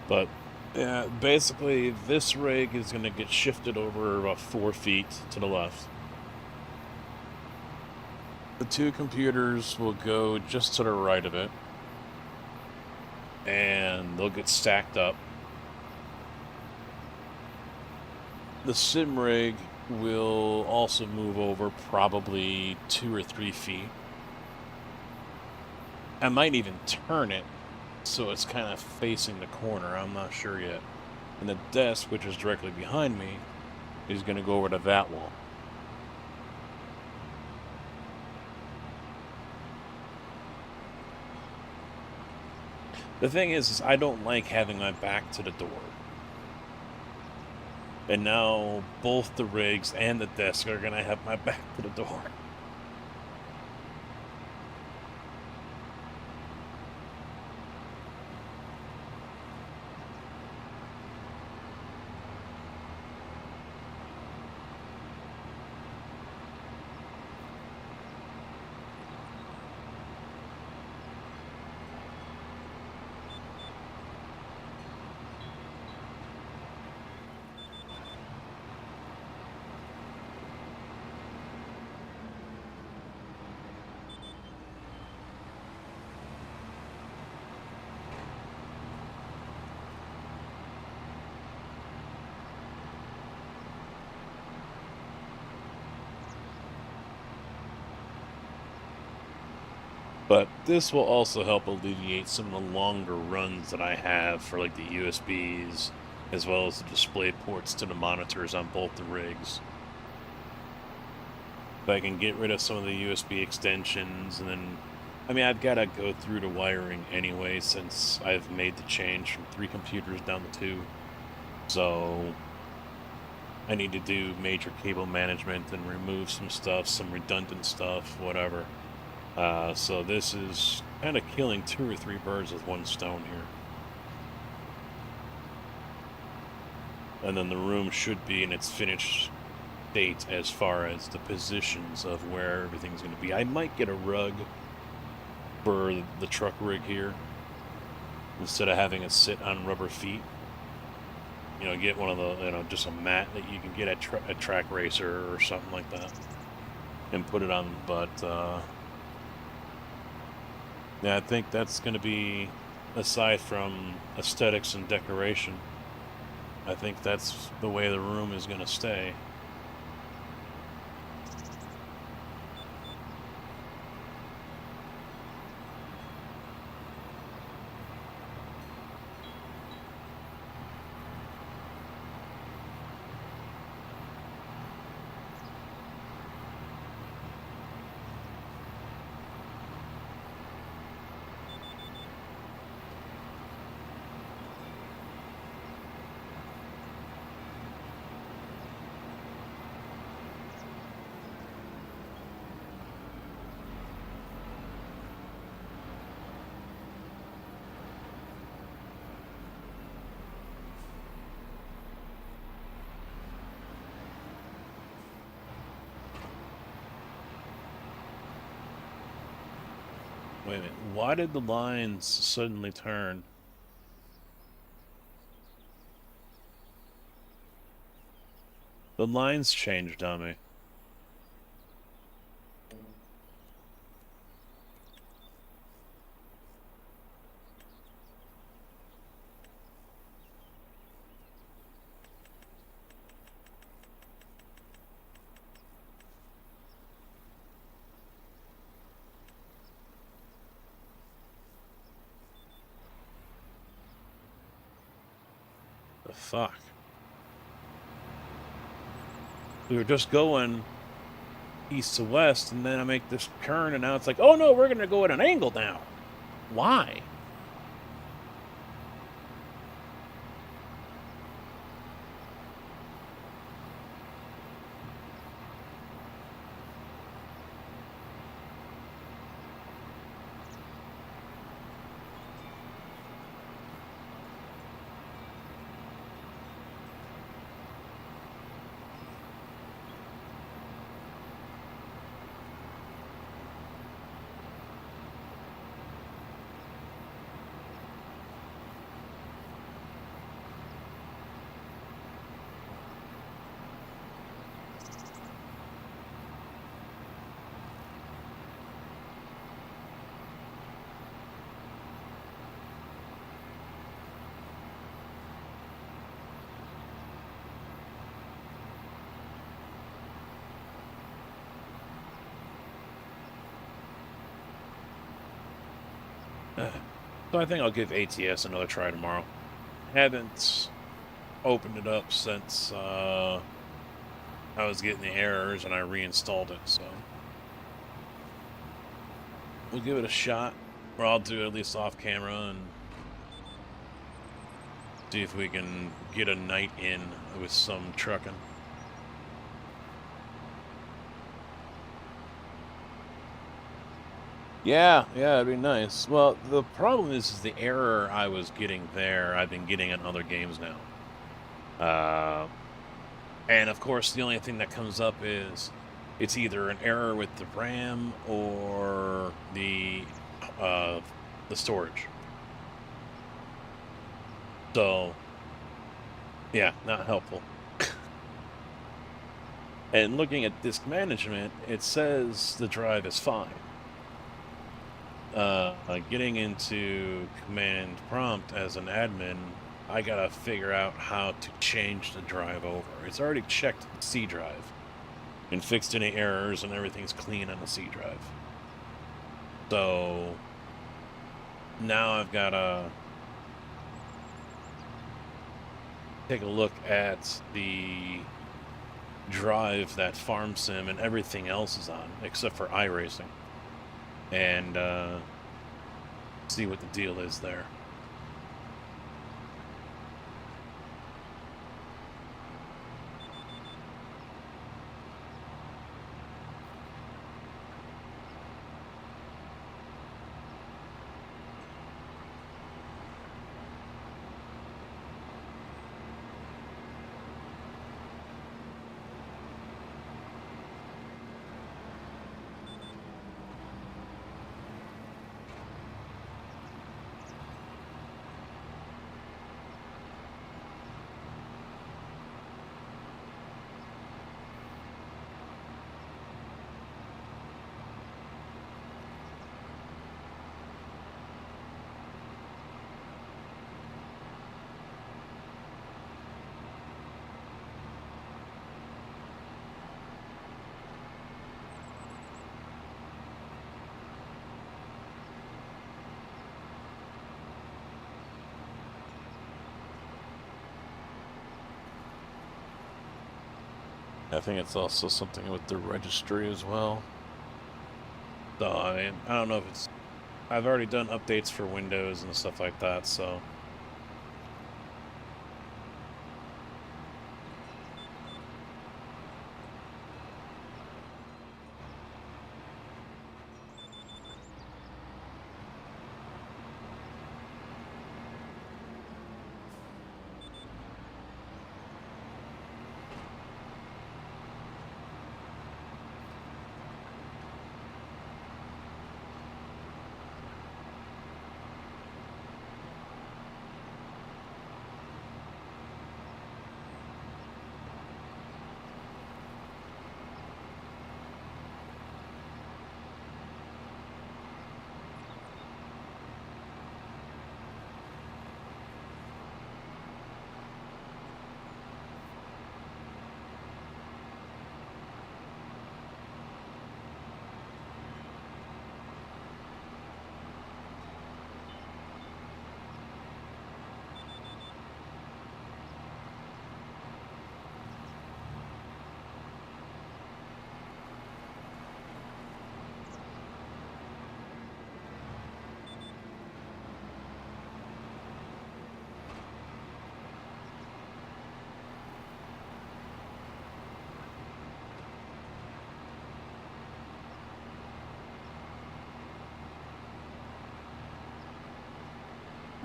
But yeah, basically this rig is going to get shifted over about 4 feet to the left. The 2 computers will go just to the right of it, and they'll get stacked up. The sim rig will also move over probably 2 or 3 feet. I might even turn it so it's kind of facing the corner. I'm not sure yet. And the desk, which is directly behind me, is going to go over to that wall. The thing is I don't like having my back to the door. And now both the rigs and the desk are going to have my back to the door. But this will also help alleviate some of the longer runs that I have for like the USBs, as well as the display ports to the monitors on both the rigs. If I can get rid of some of the USB extensions, and then, I mean, I've got to go through the wiring anyway, since I've made the change from 3 computers down to 2. So I need to do major cable management and remove some stuff, some redundant stuff, whatever. So this is kind of killing 2 or 3 birds with one stone here. And then the room should be in its finished state as far as the positions of where everything's going to be. I might get a rug for the truck rig here, instead of having it sit on rubber feet. You know, get one of the, you know, just a mat that you can get at Track Racer or something like that, and put it on. But yeah, I think that's going to be, aside from aesthetics and decoration, I think that's the way the room is going to stay. Wait a minute. Why did the lines suddenly turn? The lines changed on me. The fuck? We were just going east to west, and then I make this turn, and now it's like, oh no, we're gonna go at an angle now. Why? So I think I'll give ATS another try tomorrow. Haven't opened it up since I was getting the errors and I reinstalled it, so we'll give it a shot. Or I'll do it at least off camera and see if we can get a night in with some trucking. Yeah, it'd be nice. Well, the problem is the error I was getting there, I've been getting in other games now. And of course, the only thing that comes up is it's either an error with the RAM or the storage. So, yeah, not helpful. And looking at disk management, it says the drive is fine. Getting into command prompt as an admin, I gotta figure out how to change the drive over. It's already checked the C drive and fixed any errors, and everything's clean on the C drive. So now I've gotta take a look at the drive that Farm Sim and everything else is on, except for iRacing, and see what the deal is there. I think it's also something with the registry as well. So, I mean, I don't know if it's... I've already done updates for Windows and stuff like that, so...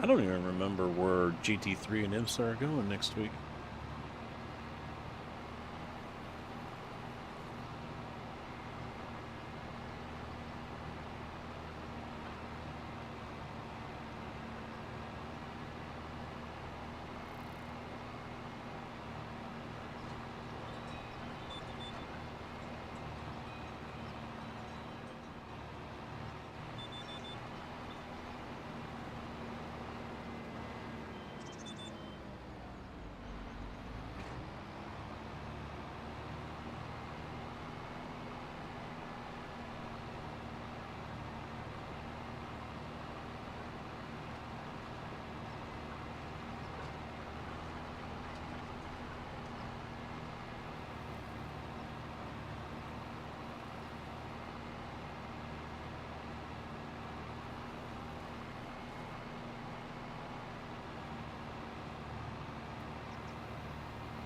I don't even remember where GT3 and IMSA are going next week.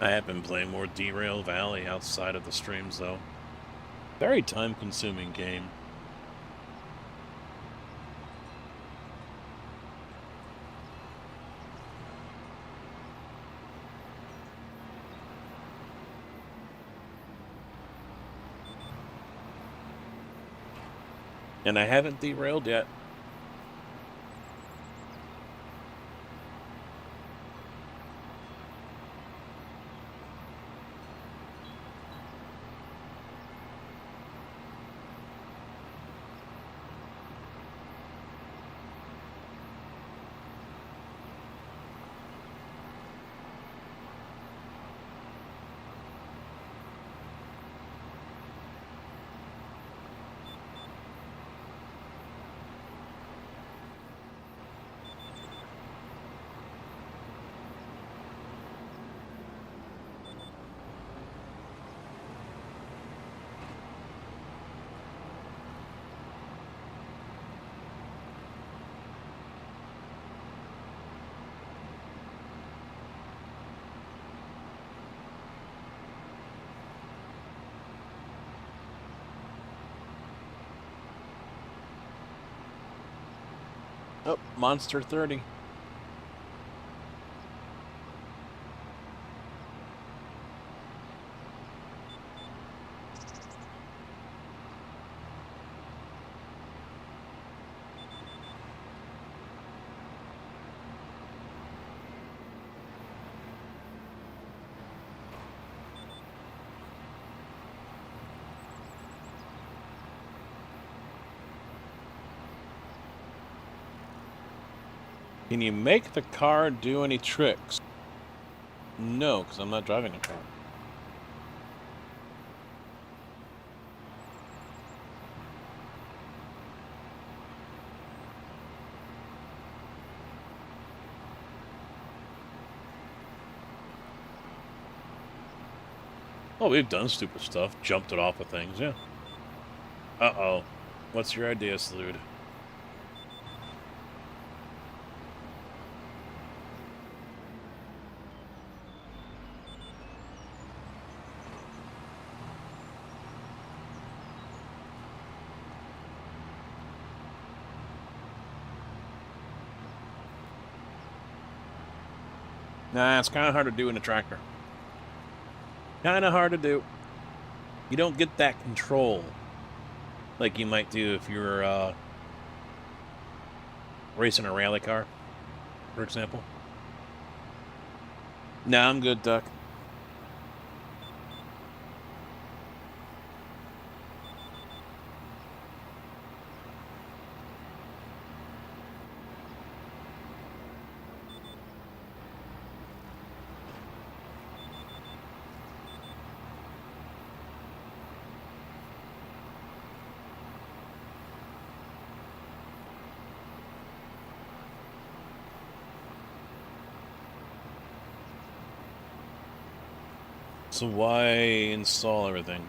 I have been playing more Derail Valley outside of the streams, though. Very time-consuming game. And I haven't derailed yet. Oh, Monster 30. Can you make the car do any tricks? No, because I'm not driving a car. Oh, we've done stupid stuff. Jumped it off of things, yeah. Uh-oh. What's your idea, Slood? Nah, it's kind of hard to do in a tractor. Kind of hard to do. You don't get that control like you might do if you're racing a rally car, for example. Nah, I'm good, Duck. So why install everything?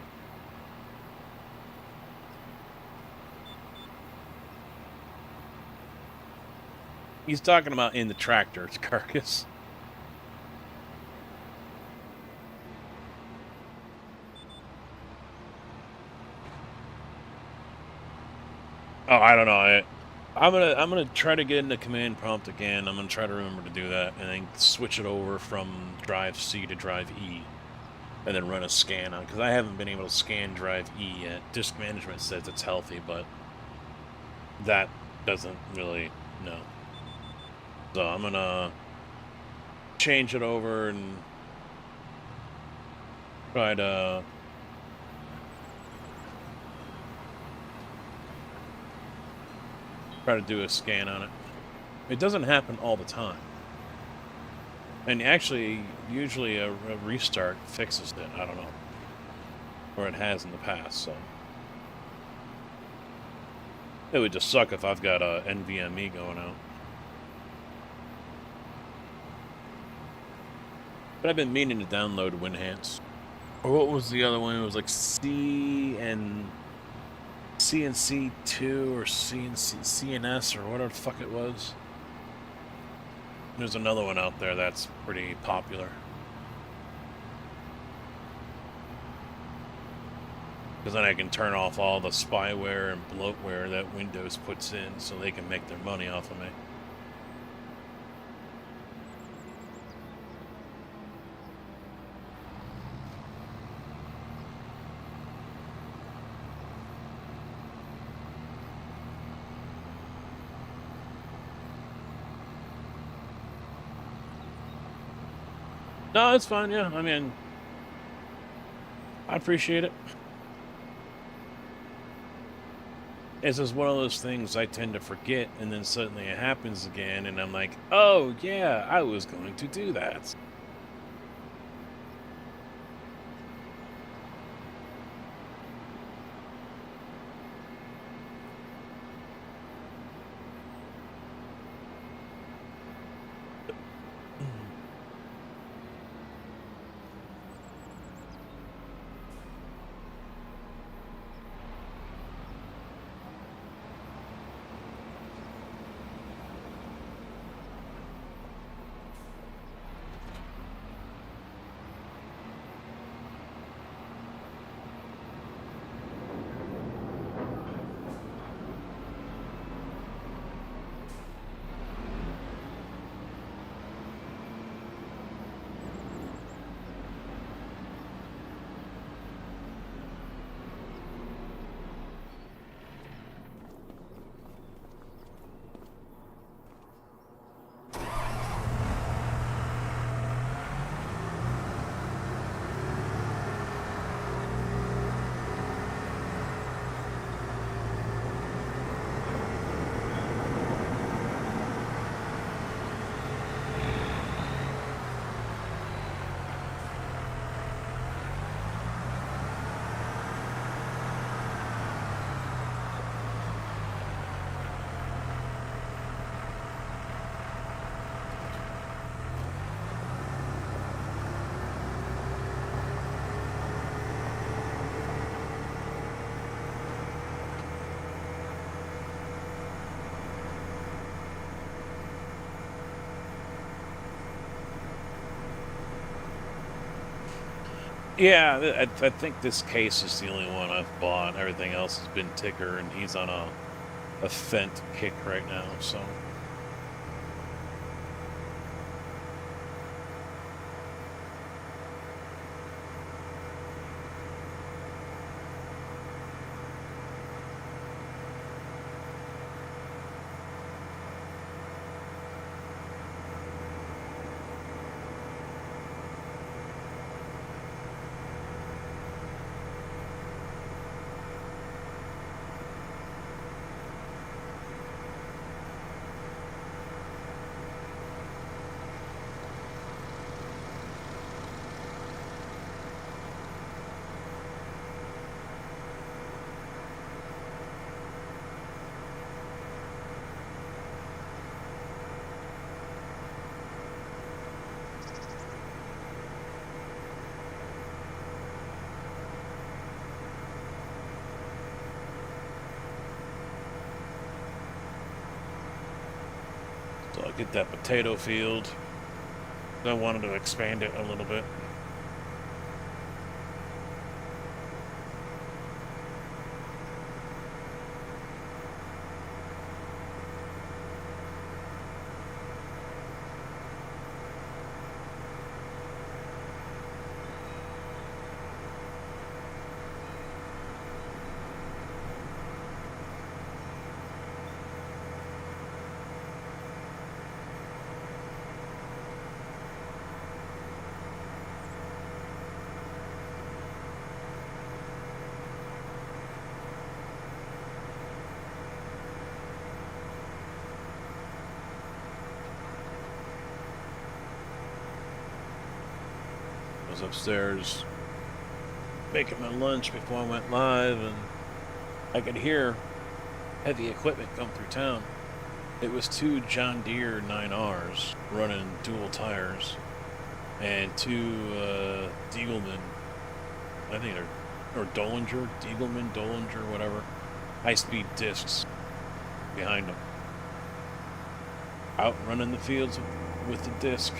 He's talking about in the tractor's carcass. Oh, I don't know. I'm gonna try to get into command prompt again. I'm gonna try to remember to do that, and then switch it over from drive C to drive E, and then run a scan on, because I haven't been able to scan drive E yet. Disk management says it's healthy, but that doesn't really know. So I'm gonna change it over and try to do a scan on it. It doesn't happen all the time. And actually, usually a restart fixes it. I don't know. Or it has in the past, so. It would just suck if I've got a NVMe going out. But I've been meaning to download WinHance. Or what was the other one? It was like CNC2 or CNS or whatever the fuck it was. There's another one out there that's pretty popular. Because then I can turn off all the spyware and bloatware that Windows puts in so they can make their money off of me. No, it's fine, yeah. I mean, I appreciate it. It's just one of those things I tend to forget, and then suddenly it happens again, and I'm like, oh, yeah, I was going to do that. Yeah, I think this case is the only one I've bought. Everything else has been Tigger, and he's on a Fent kick right now, so. So I'll get that potato field. I wanted to expand it a little bit. was upstairs making my lunch before I went live, and I could hear heavy equipment come through town. It was 2 John Deere 9Rs running dual tires, and 2 Diegelman, I think they're, or Dollinger, whatever, high-speed discs behind them. Out running the fields with the disc.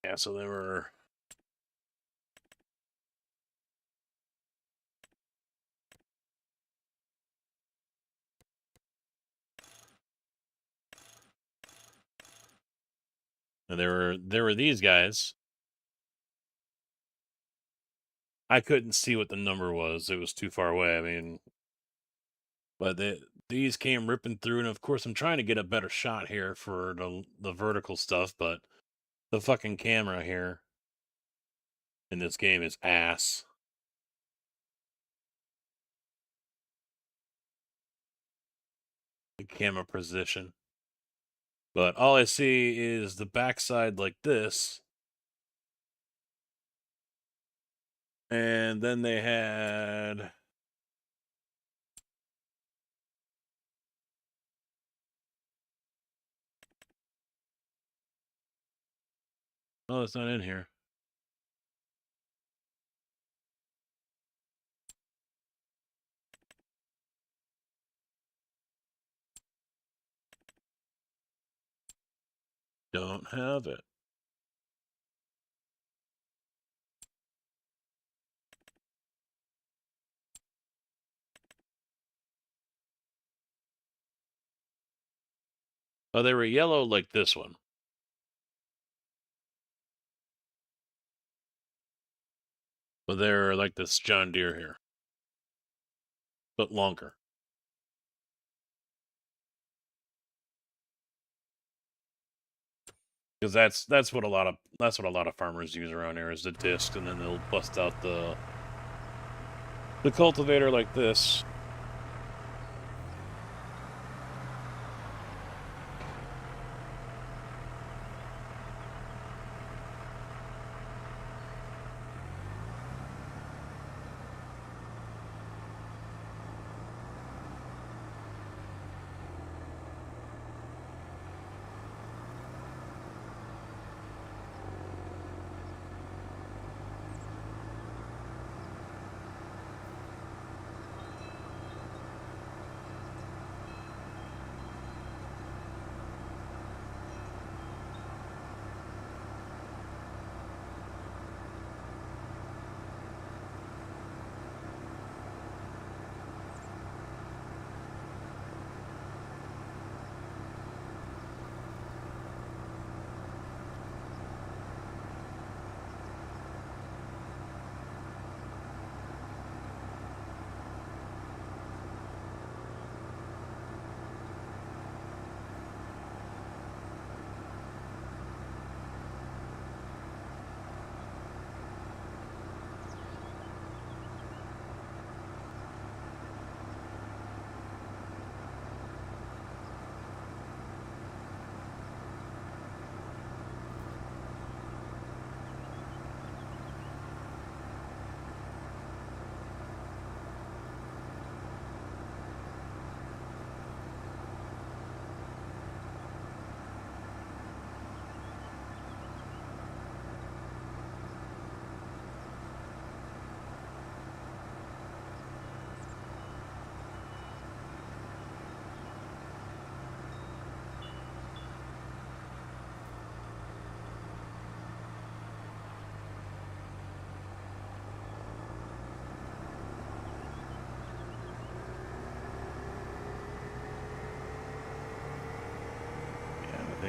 Yeah, so they were... And there were these guys. I couldn't see what the number was. It was too far away. I mean, but these came ripping through, and of course I'm trying to get a better shot here for the vertical stuff, but the fucking camera here in this game is ass. The camera position. But all I see is the backside like this. And then they had... Oh, it's not in here. Don't have it. Oh, they were yellow like this one. But they're like this John Deere here. But longer. Because that's what a lot of farmers use around here is the disc, and then they'll bust out the cultivator like this.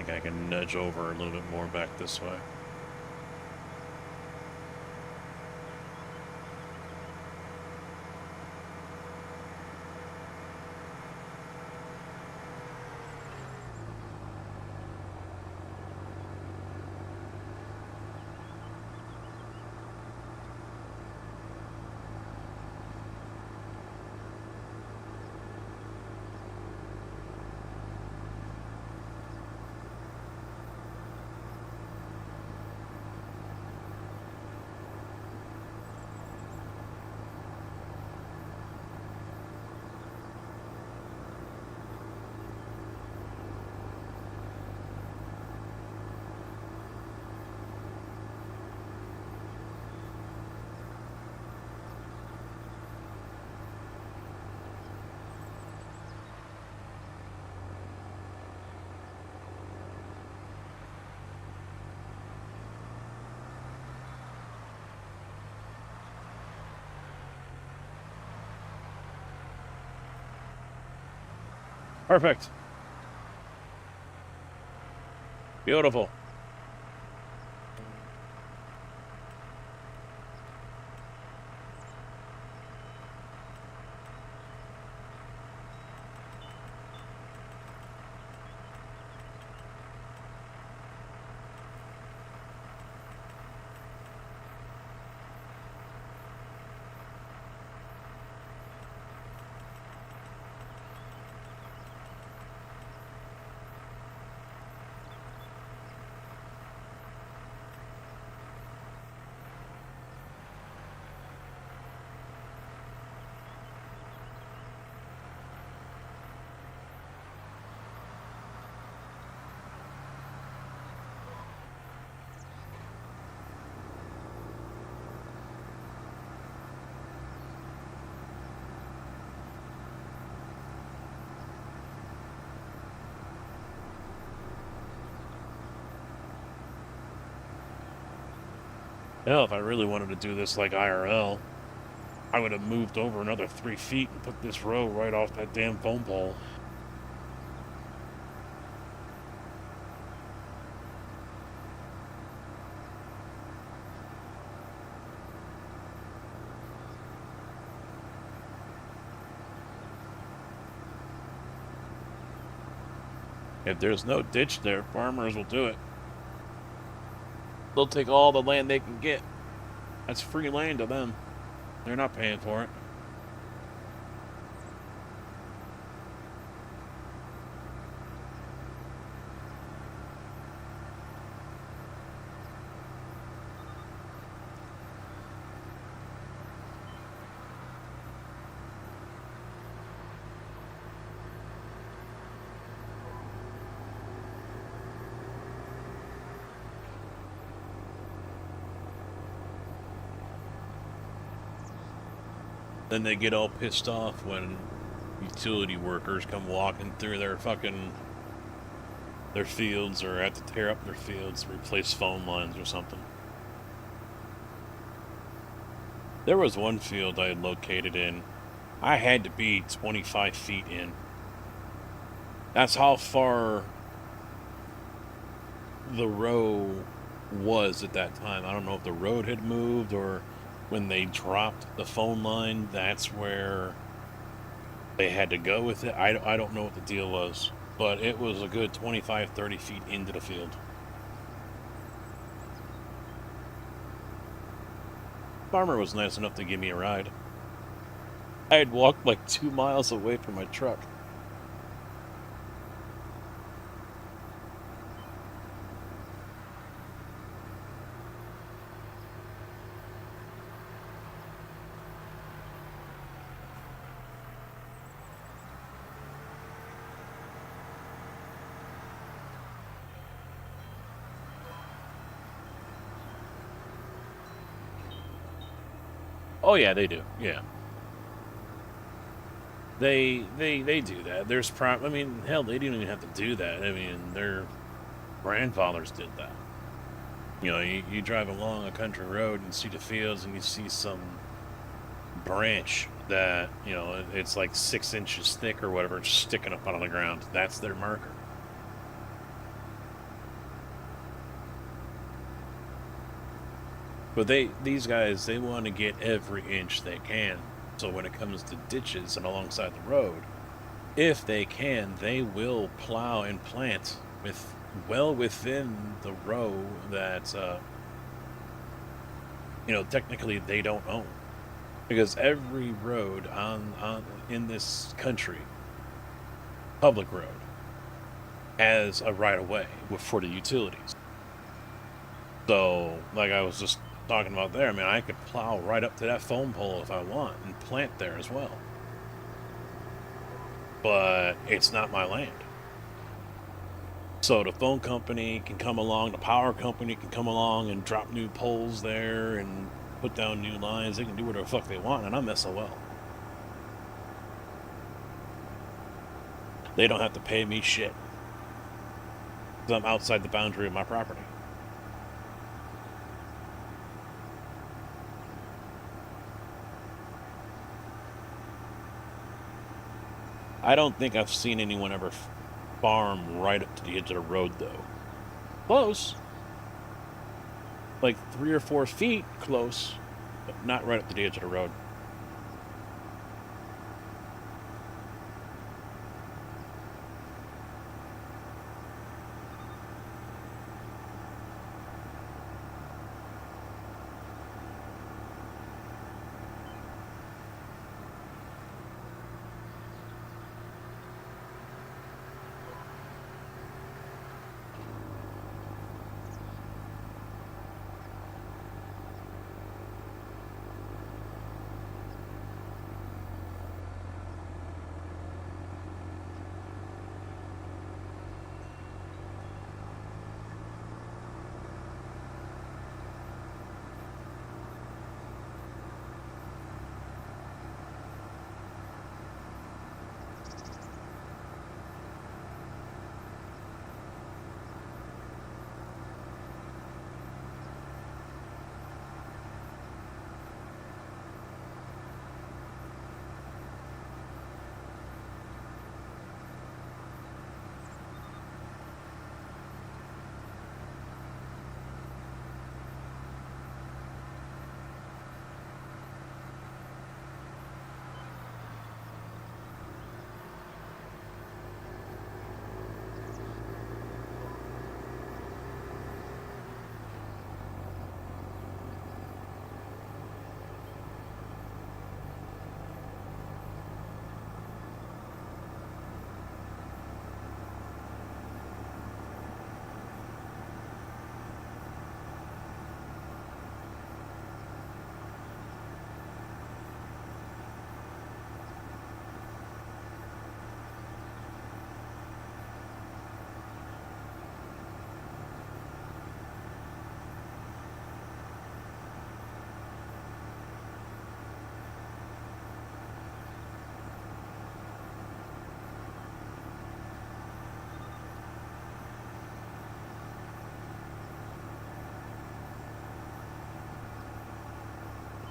think I can nudge over a little bit more back this way. Perfect. Beautiful. Hell, if I really wanted to do this like IRL, I would have moved over another 3 feet and put this row right off that damn phone pole. If there's no ditch there, farmers will do it. They'll take all the land they can get. That's free land to them. They're not paying for it. Then they get all pissed off when utility workers come walking through their fields, or have to tear up their fields to replace phone lines or something. There was one field I had located in. I had to be 25 feet in. That's how far the row was at that time. I don't know if the road had moved, or when they dropped the phone line, that's where they had to go with it. I don't know what the deal was, but it was a good 25, 30 feet into the field. Farmer was nice enough to give me a ride. I had walked like 2 miles away from my truck. Oh yeah, they do. Yeah. They do that. I mean, hell, they didn't even have to do that. I mean, their grandfathers did that. You know, you drive along a country road and see the fields, and you see some branch that, you know, it's like 6 inches thick or whatever, sticking up out of the ground. That's their marker. But these guys, they want to get every inch they can. So when it comes to ditches and alongside the road, if they can, they will plow and plant well within the row that technically they don't own. Because every road in this country, public road, has a right of way for the utilities. So, like I was just talking about there, I mean, I could plow right up to that phone pole if I want and plant there as well. But it's not my land. So the phone company can come along, the power company can come along and drop new poles there and put down new lines. They can do whatever the fuck they want, and I'm SOL. They don't have to pay me shit. Because I'm outside the boundary of my property. I don't think I've seen anyone ever farm right up to the edge of the road, though. Close. Like 3 or 4 feet close, but not right up to the edge of the road.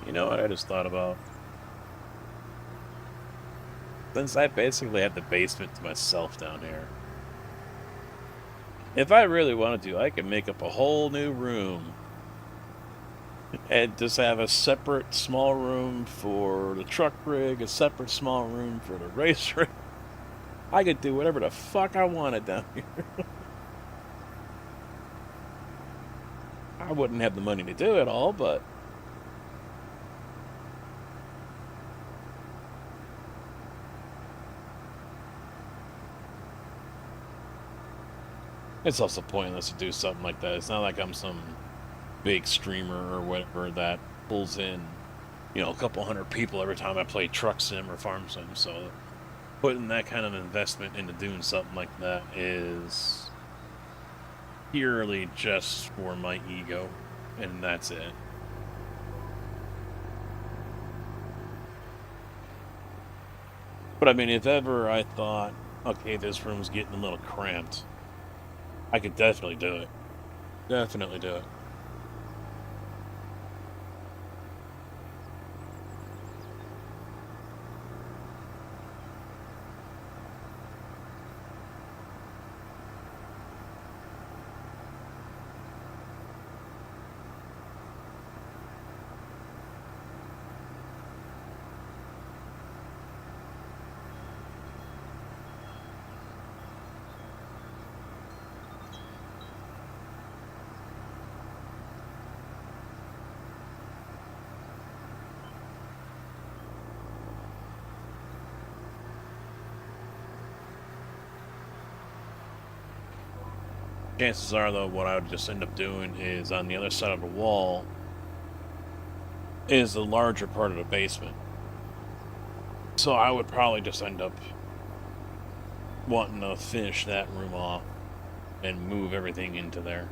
You know what I just thought about? Since I basically have the basement to myself down here, if I really wanted to, I could make up a whole new room and just have a separate small room for the truck rig, a separate small room for the race rig. I could do whatever the fuck I wanted down here. I wouldn't have the money to do it all, but it's also pointless to do something like that. It's not like I'm some big streamer or whatever that pulls in, a couple hundred people every time I play Truck Sim or Farm Sim. So putting that kind of investment into doing something like that is purely just for my ego, and that's it. But I mean, if ever I thought, okay, this room's getting a little cramped, I could definitely do it. Definitely do it. Chances are, though, what I would just end up doing is on the other side of the wall is the larger part of the basement. So I would probably just end up wanting to finish that room off and move everything into there.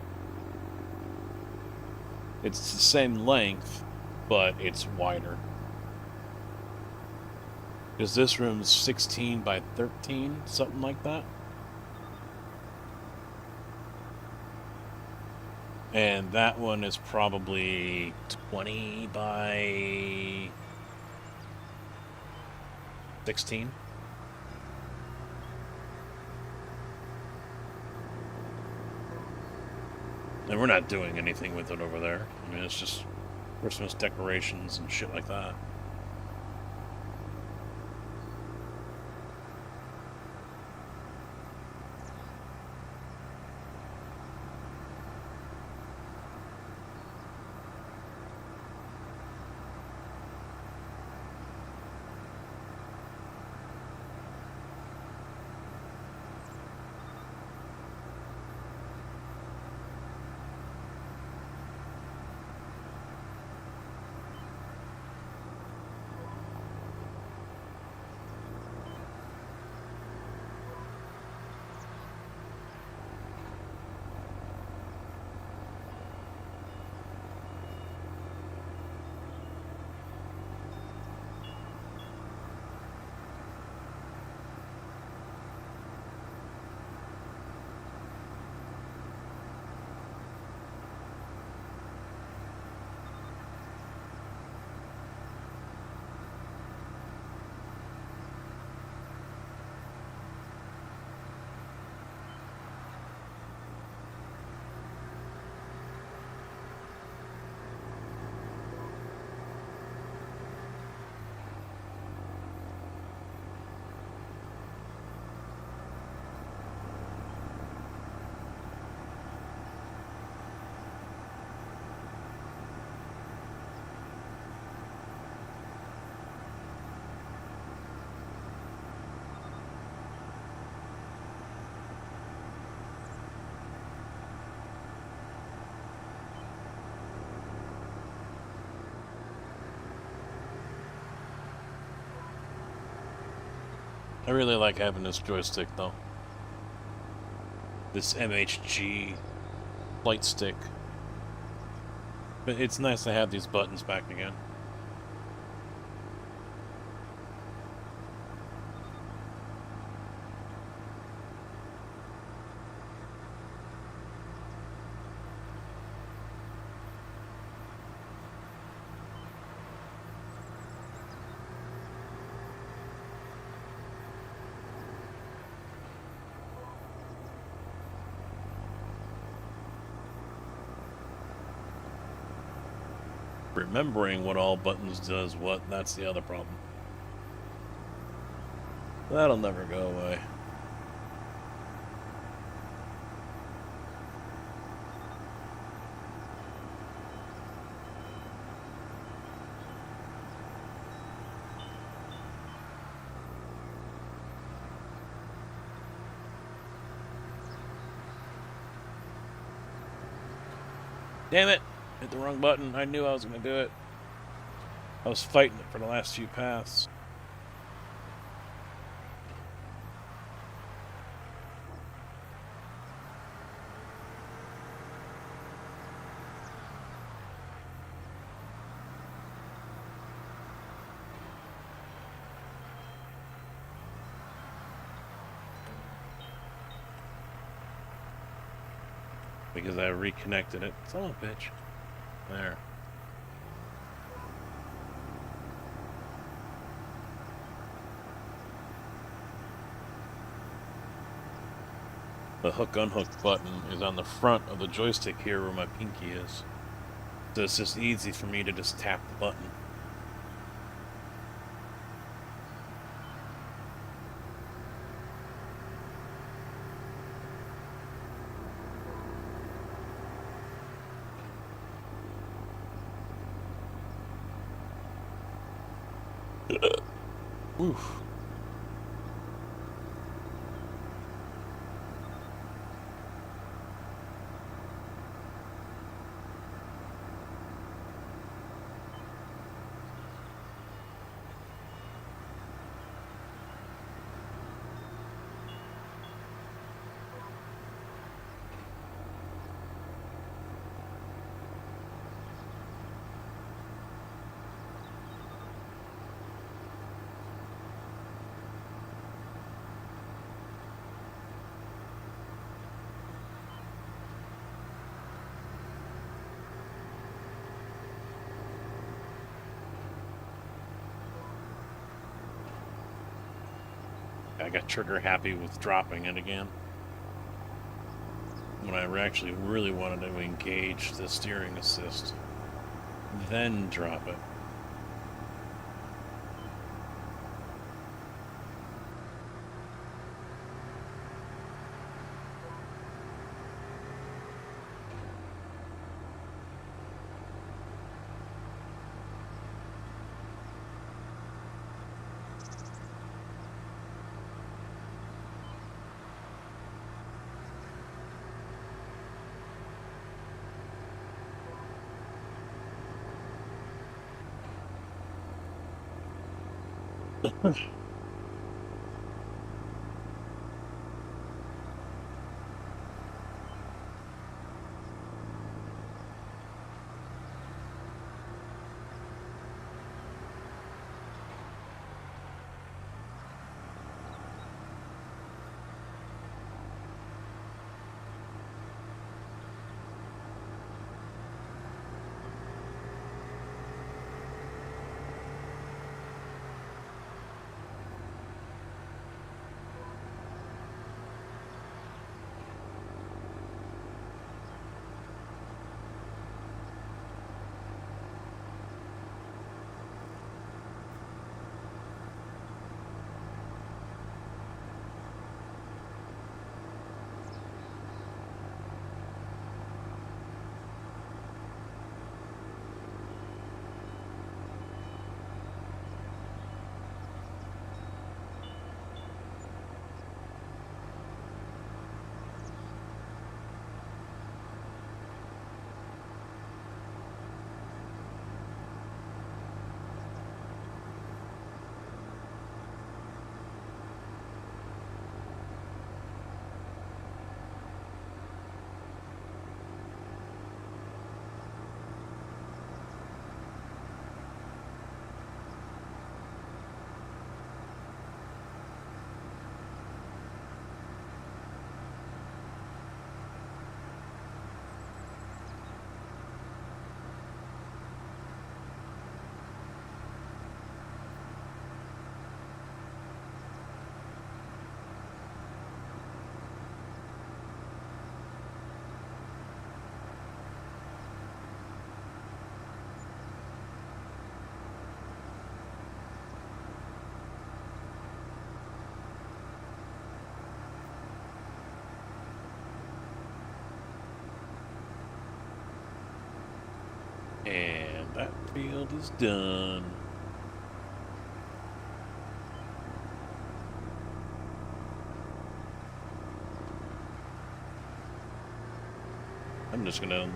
It's the same length, but it's wider. Because this room's 16 by 13, something like that. And that one is probably 20 by 16. And we're not doing anything with it over there. I mean, it's just Christmas decorations and shit like that. I really like having this joystick, though. This MHG light stick. But it's nice to have these buttons back again. Remembering what all buttons does what, that's the other problem. That'll never go away. Damn it! Hit the wrong button. I knew I was going to do it. I was fighting it for the last few paths. Because I reconnected it. Son of a bitch. There. The hook unhook button is on the front of the joystick here where my pinky is. So it's just easy for me to just tap the button. Oof. I got trigger happy with dropping it again. When I actually really wanted to engage the steering assist, then drop it. And that field is done. I'm just gonna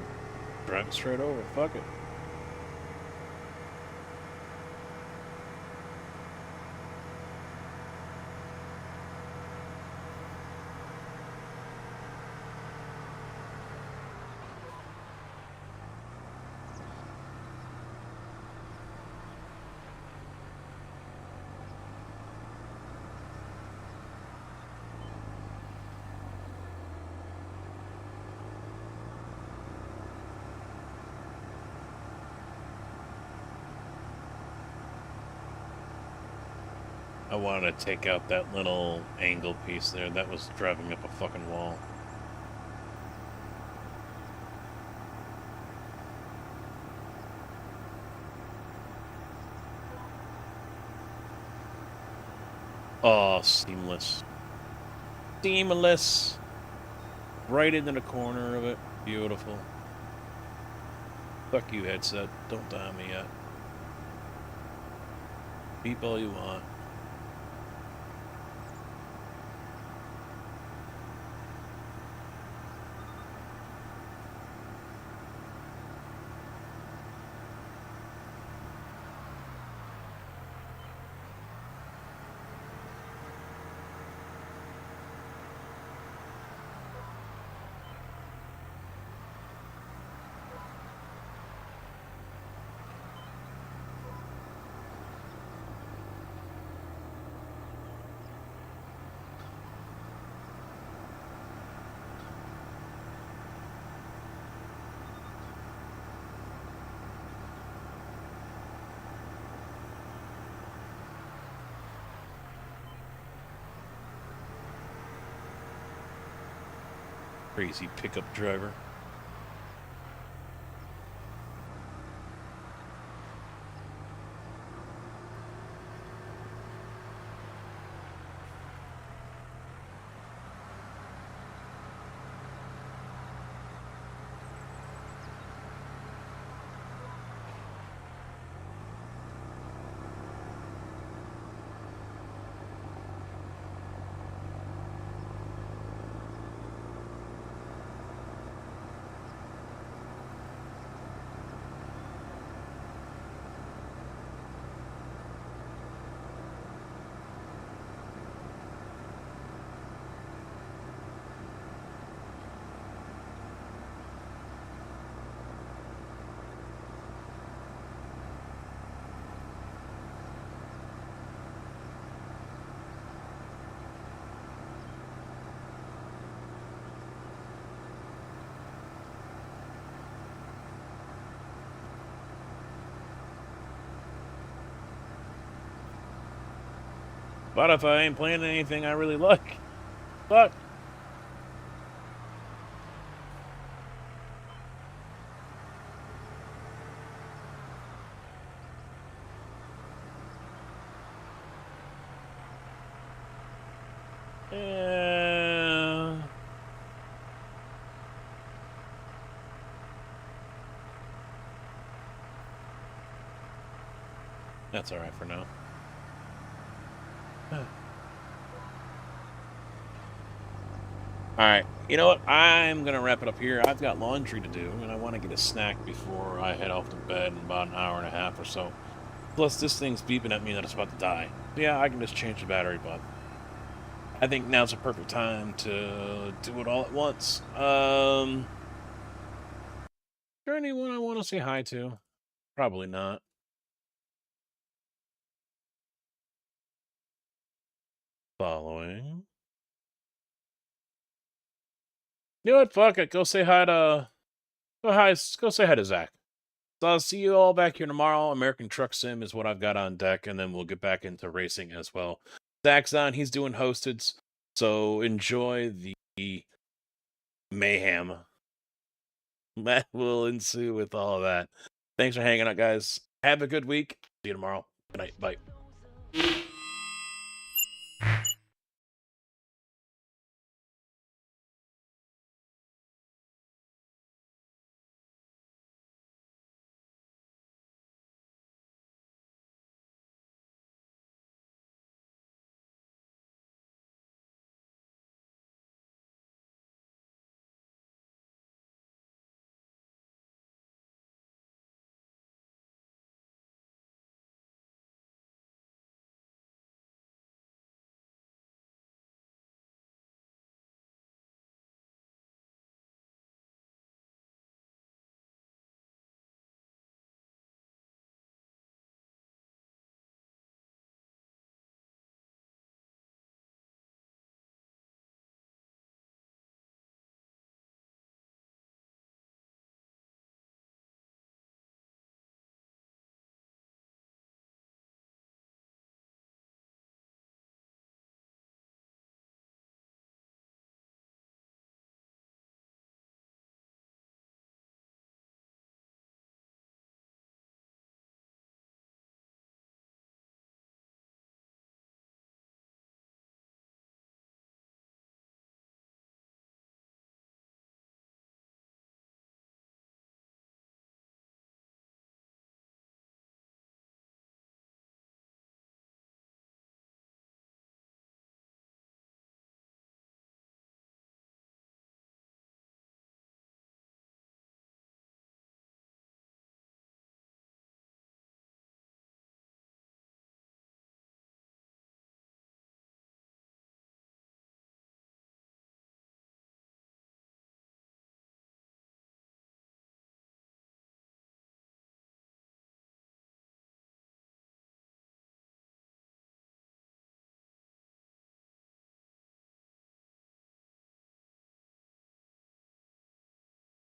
drive it straight over. Fuck it. I wanted to take out that little angle piece there. That was driving up a fucking wall. Oh, seamless. Seamless. Right into the corner of it. Beautiful. Fuck you, headset. Don't die on me yet. Beep all you want. Crazy pickup driver. But if I ain't playing anything I really like, fuck. That's all right for now. All right, you know what? I'm gonna wrap it up here. I've got laundry to do, and I want to get a snack before I head off to bed in about an hour and a half or so. Plus, this thing's beeping at me that it's about to die. Yeah, I can just change the battery, but I think now's the perfect time to do it all at once. Is there anyone I want to say hi to? Probably not. Following. You know what? Fuck it. Go say hi to. Go say hi to Zach. So I'll see you all back here tomorrow. American Truck Sim is what I've got on deck, and then we'll get back into racing as well. Zach's on. He's doing hosteds. So enjoy the mayhem that will ensue with all of that. Thanks for hanging out, guys. Have a good week. See you tomorrow. Good night. Bye.